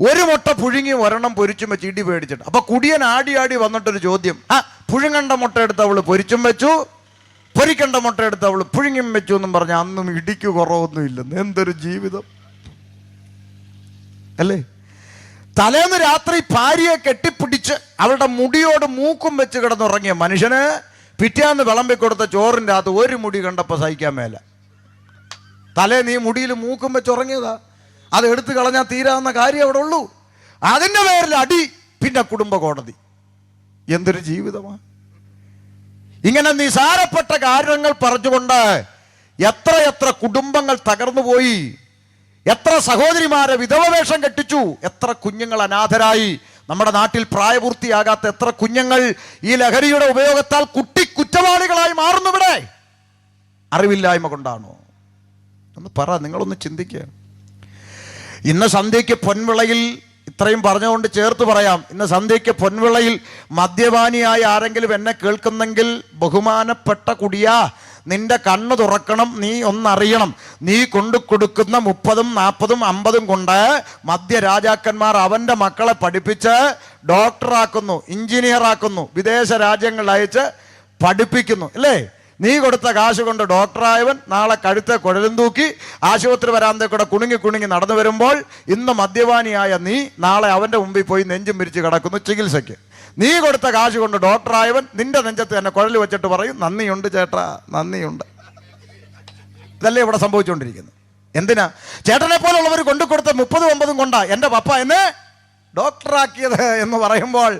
ഒരു മുട്ട പുഴുങ്ങിയും ഒരെണ്ണം പൊരിച്ചും വെച്ച് ഇടി മേടിച്ചിട്ട്. അപ്പൊ കുടിയൻ ആടി വന്നിട്ടൊരു ചോദ്യം, പുഴുങ്ങണ്ട മുട്ട എടുത്ത് അവള് പൊരിച്ചും വെച്ചു, പൊരിക്കണ്ട മുട്ട എടുത്ത് അവള് പുഴുങ്ങിയും വെച്ചു എന്നും പറഞ്ഞ അന്നും ഇടിക്ക് കുറവൊന്നും ഇല്ലെന്ന്. എന്തൊരു ജീവിതം അല്ലേ? തലേന്ന് രാത്രി ഭാര്യയെ കെട്ടിപ്പിടിച്ച് അവളുടെ മുടിയോട് മൂക്കും വെച്ച് കിടന്നുറങ്ങിയ മനുഷ്യന് പിറ്റേന്ന് വിളമ്പിക്കൊടുത്ത ചോറിൻ്റെ അകത്ത് ഒരു മുടി കണ്ടപ്പോൾ സഹിക്കാൻ മേല. തലേ നീ മുടിയിൽ മൂക്കും വെച്ച് ഉറങ്ങിയതാ, അത് എടുത്തു കളഞ്ഞാൽ തീരാവുന്ന കാര്യം അവിടെ ഉള്ളൂ. അതിൻ്റെ പേരിൽ അടി, പിന്നെ കുടുംബ കോടതി. എന്തൊരു ജീവിതമാണ്! ഇങ്ങനെ നിസാരപ്പെട്ട കാര്യങ്ങൾ പറഞ്ഞുകൊണ്ട് എത്ര കുടുംബങ്ങൾ തകർന്നു പോയി, എത്ര സഹോദരിമാരെ വിധവവേഷം കെട്ടിച്ചു, എത്ര കുഞ്ഞുങ്ങൾ അനാഥരായി. നമ്മുടെ നാട്ടിൽ പ്രായപൂർത്തിയാകാത്ത എത്ര കുഞ്ഞുങ്ങൾ ഈ ലഹരിയുടെ ഉപയോഗത്താൽ കുറ്റവാളികളായി മാറുന്നു. ഇവിടെ അറിവില്ലായ്മ കൊണ്ടാണോ? ഒന്ന് പറ, നിങ്ങളൊന്ന് ചിന്തിക്കുക. ഇന്ന് സന്ധ്യയ്ക്ക് പൊൻവിളയിൽ, ഇത്രയും പറഞ്ഞുകൊണ്ട് ചേർത്ത് പറയാം, ഇന്ന് സന്ധ്യയ്ക്ക് പൊൻവിളയിൽ മദ്യപാനിയായ ആരെങ്കിലും എന്നെ കേൾക്കുന്നെങ്കിൽ, ബഹുമാനപ്പെട്ട കുടിയാ, നിന്റെ കണ്ണ് തുറക്കണം. നീ ഒന്നറിയണം, നീ കൊണ്ടു കൊടുക്കുന്ന 30, 40, 50 കൊണ്ട് മദ്യരാജാക്കന്മാർ അവൻ്റെ മക്കളെ പഠിപ്പിച്ച് ഡോക്ടറാക്കുന്നു, എഞ്ചിനീയറാക്കുന്നു, വിദേശ രാജ്യങ്ങളിൽ അയച്ച് പഠിപ്പിക്കുന്നു. അല്ലേ? നീ കൊടുത്ത കാശ് കൊണ്ട് ഡോക്ടറായവൻ നാളെ കഴുത്തെ കുഴലും തൂക്കി ആശുപത്രി വരാന്തേ കൂടെ കുണുങ്ങി നടന്നു വരുമ്പോൾ ഇന്ന് മദ്യപാനിയായ നീ നാളെ അവൻ്റെ മുമ്പിൽ പോയി നെഞ്ചും പിരിച്ച് കിടക്കുന്നു ചികിത്സയ്ക്ക്. നീ കൊടുത്ത കാശ് കൊണ്ട് ഡോക്ടറായവൻ നിന്റെ നെഞ്ചത്ത് തന്നെ കുഴൽ വെച്ചിട്ട് പറയും, നന്ദിയുണ്ട് ചേട്ടാ, നന്ദിയുണ്ട്. ഇതല്ലേ ഇവിടെ സംഭവിച്ചുകൊണ്ടിരിക്കുന്നത്. എന്തിനാ? ചേട്ടനെ പോലുള്ളവർ കൊണ്ടു കൊടുത്ത 30, 50 കൊണ്ടാ എൻ്റെ പപ്പ എന്നെ ഡോക്ടറാക്കിയത് എന്ന് പറയുമ്പോൾ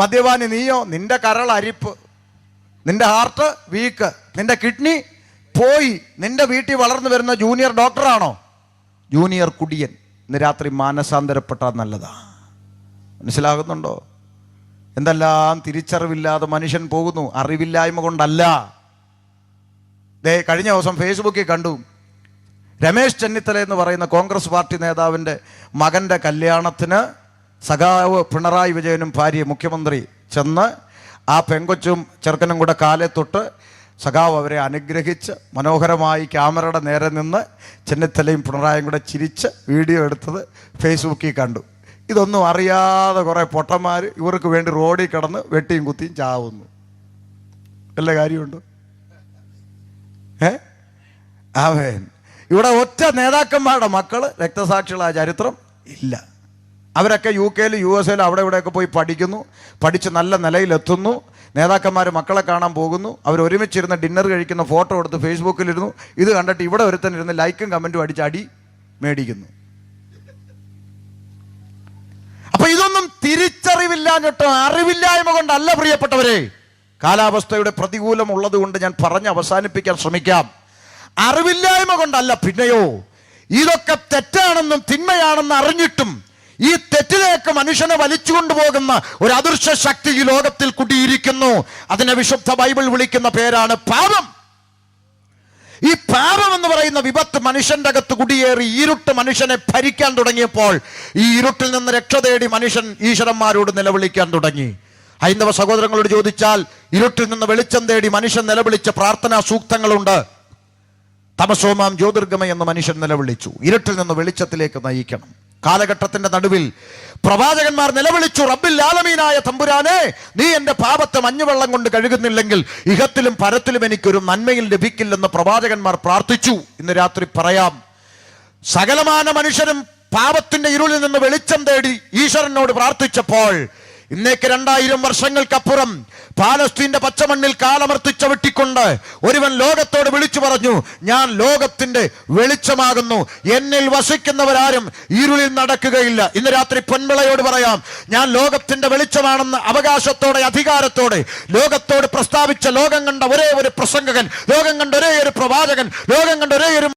മദ്യപാനി നീയോ? നിന്റെ കരൾ അരിപ്പ്, നിന്റെ ഹാർട്ട് വീക്ക്, നിന്റെ കിഡ്നി പോയി നിന്റെ വീട്ടിൽ വളർന്നു വരുന്ന ജൂനിയർ ഡോക്ടറാണോ? ജൂനിയർ കുടിയൻ. ഇന്ന് രാത്രി മാനസാന്തരപ്പെട്ടാൽ നല്ലതാ. മനസ്സിലാകുന്നുണ്ടോ? എന്തെല്ലാം തിരിച്ചറിവില്ലാതെ മനുഷ്യൻ പോകുന്നു. അറിവില്ലായ്മ കൊണ്ടല്ല. കഴിഞ്ഞ ദിവസം ഫേസ്ബുക്കിൽ കണ്ടു, രമേശ് ചെന്നിത്തല എന്ന് പറയുന്ന കോൺഗ്രസ് പാർട്ടി നേതാവിൻ്റെ മകൻ്റെ കല്യാണത്തിന് സഖാവ് പിണറായി വിജയനും ഭാര്യ മുഖ്യമന്ത്രി ചെന്ന് ആ പെങ്കൊച്ചും ചെറുക്കനും കൂടെ കാലെ തൊട്ട് സഖാവ് അവരെ അനുഗ്രഹിച്ച് മനോഹരമായി ക്യാമറയുടെ നേരെ നിന്ന് ചെന്നിത്തലയും പിണറായും കൂടെ ചിരിച്ച് വീഡിയോ എടുത്തത് ഫേസ്ബുക്കിൽ കണ്ടു. ഇതൊന്നും അറിയാതെ കുറേ പൊട്ടന്മാർ ഇവർക്ക് വേണ്ടി റോഡിൽ കിടന്ന് വെട്ടിയും കുത്തിയും ചാവുന്നു. വല്ല കാര്യമുണ്ടോ? ആവേൻ. ഇവിടെ ഒറ്റ നേതാക്കന്മാരുടെ മക്കൾ രക്തസാക്ഷികളായ ചരിത്രം ഇല്ല. അവരൊക്കെ UK-ലും USA-ലും അവിടെ ഇവിടെയൊക്കെ പോയി പഠിക്കുന്നു, പഠിച്ച് നല്ല നിലയിലെത്തുന്നു. നേതാക്കന്മാർ മക്കളെ കാണാൻ പോകുന്നു. അവർ ഒരുമിച്ചിരുന്ന് ഡിന്നർ കഴിക്കുന്ന ഫോട്ടോ എടുത്ത് ഫേസ്ബുക്കിലിരുന്നു. ഇത് കണ്ടിട്ട് ഇവിടെ ഒരുത്തനിരുന്ന് ലൈക്കും കമൻറ്റും അടിച്ച് അടി മേടിക്കുന്നു. അപ്പൊ ഇതൊന്നും തിരിച്ചറിവില്ലാഞ്ഞിട്ടോ അറിവില്ലായ്മ കൊണ്ടല്ല പ്രിയപ്പെട്ടവരെ. കാലാവസ്ഥയുടെ പ്രതികൂലം ഉള്ളത് കൊണ്ട് ഞാൻ പറഞ്ഞ് അവസാനിപ്പിക്കാൻ ശ്രമിക്കാം. അറിവില്ലായ്മ കൊണ്ടല്ല. പിന്നെയോ ഇതൊക്കെ തെറ്റാണെന്നും തിന്മയാണെന്ന് അറിഞ്ഞിട്ടും ഈ തെറ്റിലേക്ക് മനുഷ്യനെ വലിച്ചുകൊണ്ടുപോകുന്ന ഒരു അദൃശ്യ ശക്തി ഈ ലോകത്തിൽ കുടിയിരിക്കുന്നു. അതിനെ വിശുദ്ധ ബൈബിൾ വിളിക്കുന്ന പേരാണ് പാപം. ഈ പാപം എന്ന് പറയുന്ന വിപത്ത് മനുഷ്യന്റെ അകത്ത് കുടിയേറി ഇരുട്ട് മനുഷ്യനെ ഭരിക്കാൻ തുടങ്ങിയപ്പോൾ ഈ ഇരുട്ടിൽ നിന്ന് രക്ഷ തേടി മനുഷ്യൻ ഈശ്വരന്മാരോട് നിലവിളിക്കാൻ തുടങ്ങി. ഹൈന്ദവ സഹോദരങ്ങളോട് ചോദിച്ചാൽ ഇരുട്ടിൽ നിന്ന് വെളിച്ചം തേടി മനുഷ്യൻ നിലവിളിച്ച പ്രാർത്ഥനാ സൂക്തങ്ങളുണ്ട്. തമസോമാം ജ്യോതിർഗമ എന്ന് മനുഷ്യൻ നിലവിളിച്ചു. ഇരുട്ടിൽ നിന്ന് വെളിച്ചത്തിലേക്ക് നയിക്കണം. കാലഘട്ടത്തിന്റെ നടുവിൽ പ്രവാചകന്മാർ നിലവിളിച്ചു, റബ്ബിൽ ആലമീനായ തമ്പുരാനെ, നീ എന്റെ പാപത്തെ മഞ്ഞുവെള്ളം കൊണ്ട് കഴുകുന്നില്ലെങ്കിൽ ഇഹത്തിലും പരത്തിലും എനിക്കൊരു നന്മയിൽ ലഭിക്കില്ലെന്ന് പ്രവാചകന്മാർ പ്രാർത്ഥിച്ചു. ഇന്ന് രാത്രി പറയാം, സകലമാന മനുഷ്യരും പാപത്തിന്റെ ഇരുളിൽ നിന്ന് വെളിച്ചം തേടി ഈശ്വരനോട് പ്രാർത്ഥിച്ചപ്പോൾ ഇന്നേക്ക് 2000 വർഷങ്ങൾക്കപ്പുറം പാലസ്തീന്റെ പച്ചമണ്ണിൽ കാലമർത്തിച്ച വെട്ടിക്കൊണ്ട് ഒരുവൻ ലോകത്തോട് വിളിച്ചു പറഞ്ഞു, ഞാൻ ലോകത്തിന്റെ വെളിച്ചമാകുന്നു, എന്നിൽ വസിക്കുന്നവരാരും ഇരുളിൽ നടക്കുകയില്ല. ഇന്ന് രാത്രി പൊൻവിളയോട് പറയാം, ഞാൻ ലോകത്തിന്റെ വെളിച്ചമാണെന്ന് അവകാശത്തോടെ അധികാരത്തോടെ ലോകത്തോട് പ്രസ്താവിച്ച ലോകം കണ്ട ഒരേ ഒരു പ്രസംഗകൻ, ലോകം കണ്ട ഒരേ ഒരു പ്രവാചകൻ, ലോകം കണ്ട ഒരേ ഒരു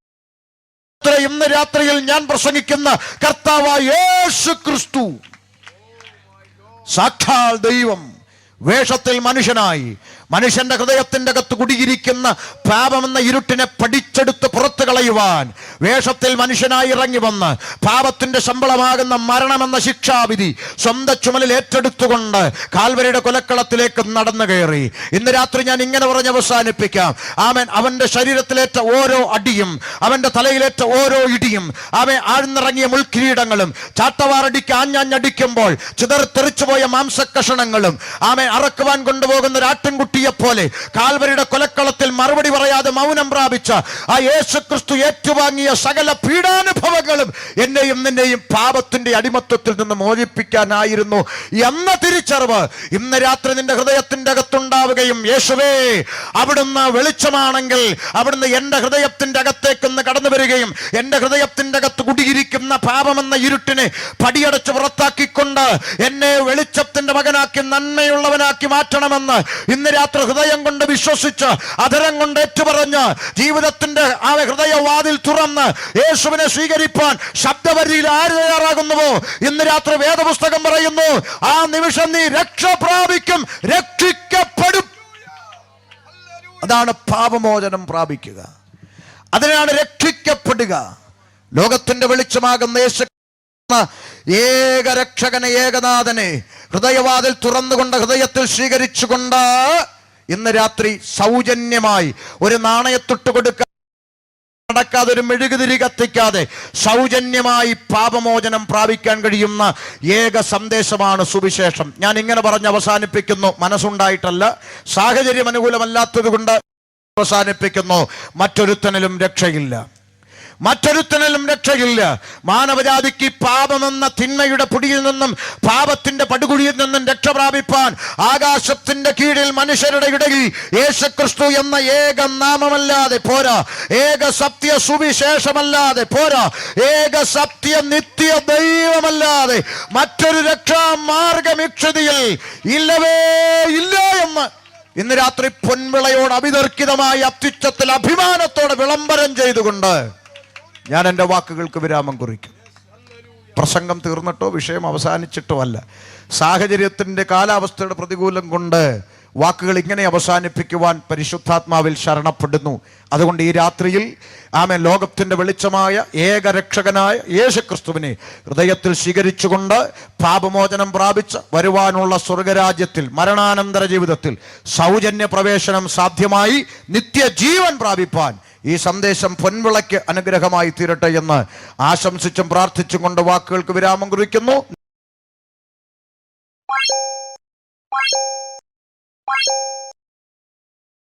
ഇന്ന് രാത്രിയിൽ ഞാൻ പ്രസംഗിക്കുന്ന കർത്താവായ യേശു ക്രിസ്തു, സാക്ഷാൽ ദൈവം വേഷത്തിൽ മനുഷ്യനായി മനുഷ്യന്റെ ഹൃദയത്തിന്റെ അകത്ത് കുടിയിരിക്കുന്ന പാപമെന്ന ഇരുട്ടിനെ പഠിച്ചെടുത്ത് പുറത്തു കളയുവാൻ വേഷത്തിൽ മനുഷ്യനായി ഇറങ്ങി വന്ന് പാപത്തിന്റെ ശമ്പളമാകുന്ന മരണമെന്ന ശിക്ഷാവിധി സ്വന്തം ചുമലിൽ ഏറ്റെടുത്തുകൊണ്ട് കാൽവരിയുടെ കൊലക്കളത്തിലേക്ക് നടന്നു കയറി. ഇന്ന് രാത്രി ഞാൻ ഇങ്ങനെ പറഞ്ഞ് അവസാനിപ്പിക്കാം. ആമേൻ. അവന്റെ ശരീരത്തിലേറ്റ ഓരോ അടിയും, അവന്റെ തലയിലേറ്റ ഓരോ ഇടിയും, അവൻ ആഴ്ന്നിറങ്ങിയ മുൾക്കിരീടങ്ങളും, ചാട്ടവാറടിക്ക് ആഞ്ഞാഞ്ഞടിക്കുമ്പോൾ ചിതറിത്തെറിച്ചുപോയ മാംസക്കഷണങ്ങളും, ആമേൻ, അറക്കുവാൻ കൊണ്ടുപോകുന്ന ഒരു ആട്ടിൻകുട്ടി പോലെ കാൽവരിയുടെ കൊലക്കളത്തിൽ മറുപടി പറയാതെ മൗനം പ്രാപിച്ച ആ യേശു ക്രിസ്തു ഏറ്റുവാങ്ങിയ സകല പീഡാനുഭവങ്ങളും എന്നെയും നിന്നെയും പാപത്തിന്റെ അടിമത്വത്തിൽ നിന്ന് മോചിപ്പിക്കാനായിരുന്നു എന്ന തിരിച്ചറിവ് ഇന്ന് രാത്രി നിന്റെ ഹൃദയത്തിന്റെ അകത്തുണ്ടാവുകയും, യേശുവേ അവിടുന്ന് വെളിച്ചമാണെങ്കിൽ അവിടുന്ന് എന്റെ ഹൃദയത്തിന്റെ അകത്തേക്കൊന്ന് കടന്നു വരികയും എന്റെ ഹൃദയത്തിന്റെ അകത്ത് കുടിയിരിക്കുന്ന പാപമെന്ന ഇരുട്ടിനെ പടിയടച്ച് പുറത്താക്കിക്കൊണ്ട് എന്നെ വെളിച്ചത്തിന്റെ മകനാക്കി നന്മയുള്ളവനാക്കി മാറ്റണമെന്ന് ഇന്ന് രാത്രി ഹൃദയം കൊണ്ട് വിശ്വസിച്ച് അധരം കൊണ്ട് ഏറ്റുപറഞ്ഞ് ജീവിതത്തിന്റെ ആ ഹൃദയവാതിൽ തുറന്ന് യേശുവിനെ സ്വീകരിപ്പാൻ ശബ്ദവരിയിൽ ആര് തയ്യാറാകുന്നുവോ ഇന്ന് രാത്രി വേദപുസ്തകം പറയുന്നു, ആ നിമിഷം നീ രക്ഷ പ്രാപിക്കും, രക്ഷിക്കപ്പെടും. അതാണ് പാപമോചനം പ്രാപിക്കുക, അതിനാണ് രക്ഷിക്കപ്പെടുക. ലോകത്തിന്റെ വെളിച്ചമാകുന്ന യേശു ഏക രക്ഷകനെ, ഏകനാഥനെ ഹൃദയവാതിൽ തുറന്നുകൊണ്ട് ഹൃദയത്തിൽ സ്വീകരിച്ചുകൊണ്ട് ഇന്ന് രാത്രി സൗജന്യമായി ഒരു നാണയത്തൊട്ട് കൊടുക്കാൻ നടക്കാതെ, ഒരു മെഴുകുതിരി കത്തിക്കാതെ സൗജന്യമായി പാപമോചനം പ്രാപിക്കാൻ കഴിയുന്ന ഏക സന്ദേശമാണ് സുവിശേഷം. ഞാൻ ഇങ്ങനെ പറഞ്ഞ് അവസാനിപ്പിക്കുന്നു. മനസ്സുണ്ടായിട്ടല്ല, സാഹചര്യം അനുകൂലമല്ലാത്തത് കൊണ്ട് അവസാനിപ്പിക്കുന്നു. മറ്റൊരുത്തനിലും രക്ഷയില്ല, മറ്റൊരുത്തനിലും രക്ഷയില്ല. മാനവജാതിക്ക് പാപമെന്ന തിന്മയുടെ പൊടിയിൽ നിന്നും പാപത്തിന്റെ പടുകുഴിയിൽ നിന്നും രക്ഷ പ്രാപിപ്പാൻ ആകാശത്തിന്റെ കീഴിൽ മനുഷ്യരുടെ ഇടയിൽ യേശുക്രിസ്തു എന്ന ഏക നാമമല്ലാതെ പോരാ, ഏക സത്യ സുവിശേഷമല്ലാതെ പോരാ, ഏക സത്യ നിത്യ ദൈവമല്ലാതെ മറ്റൊരു രക്ഷാമാർഗമിക്ഷതിയിൽ ഇല്ലവേ ഇല്ല എന്ന് ഇന്ന് രാത്രി പൊൻവിളയോട് അവിതർക്കിതമായ അത്യുച്ചത്തിൽ അഭിമാനത്തോടെ വിളംബരം ചെയ്തുകൊണ്ട് ഞാൻ എൻ്റെ വാക്കുകൾക്ക് വിരാമം കുറിക്കും. പ്രസംഗം തീർന്നിട്ടോ വിഷയം അവസാനിച്ചിട്ടോ അല്ല. സാഹചര്യത്തിൻ്റെ കാലാവസ്ഥയുടെ പ്രതികൂലം കൊണ്ട് വാക്കുകൾ ഇങ്ങനെ അവസാനിപ്പിക്കുവാൻ പരിശുദ്ധാത്മാവിൽ ശരണപ്പെടുന്നു. അതുകൊണ്ട് ഈ രാത്രിയിൽ ആമേൻ ലോകത്തിൻ്റെ വെളിച്ചമായ ഏകരക്ഷകനായ യേശുക്രിസ്തുവിനെ ഹൃദയത്തിൽ സ്വീകരിച്ചുകൊണ്ട് പാപമോചനം പ്രാപിച്ച് വരുവാനുള്ള സ്വർഗരാജ്യത്തിൽ മരണാനന്തര ജീവിതത്തിൽ സൗജന്യ പ്രവേശനം സാധ്യമായി നിത്യജീവൻ പ്രാപിപ്പാൻ ഈ സന്ദേശം പൊൻവിളയ്ക്ക് അനുഗ്രഹമായി തീരട്ടെ എന്ന് ആശംസിച്ചും പ്രാർത്ഥിച്ചും കൊണ്ട് വാക്കുകൾക്ക് വിരാമം കുറിക്കുന്നു.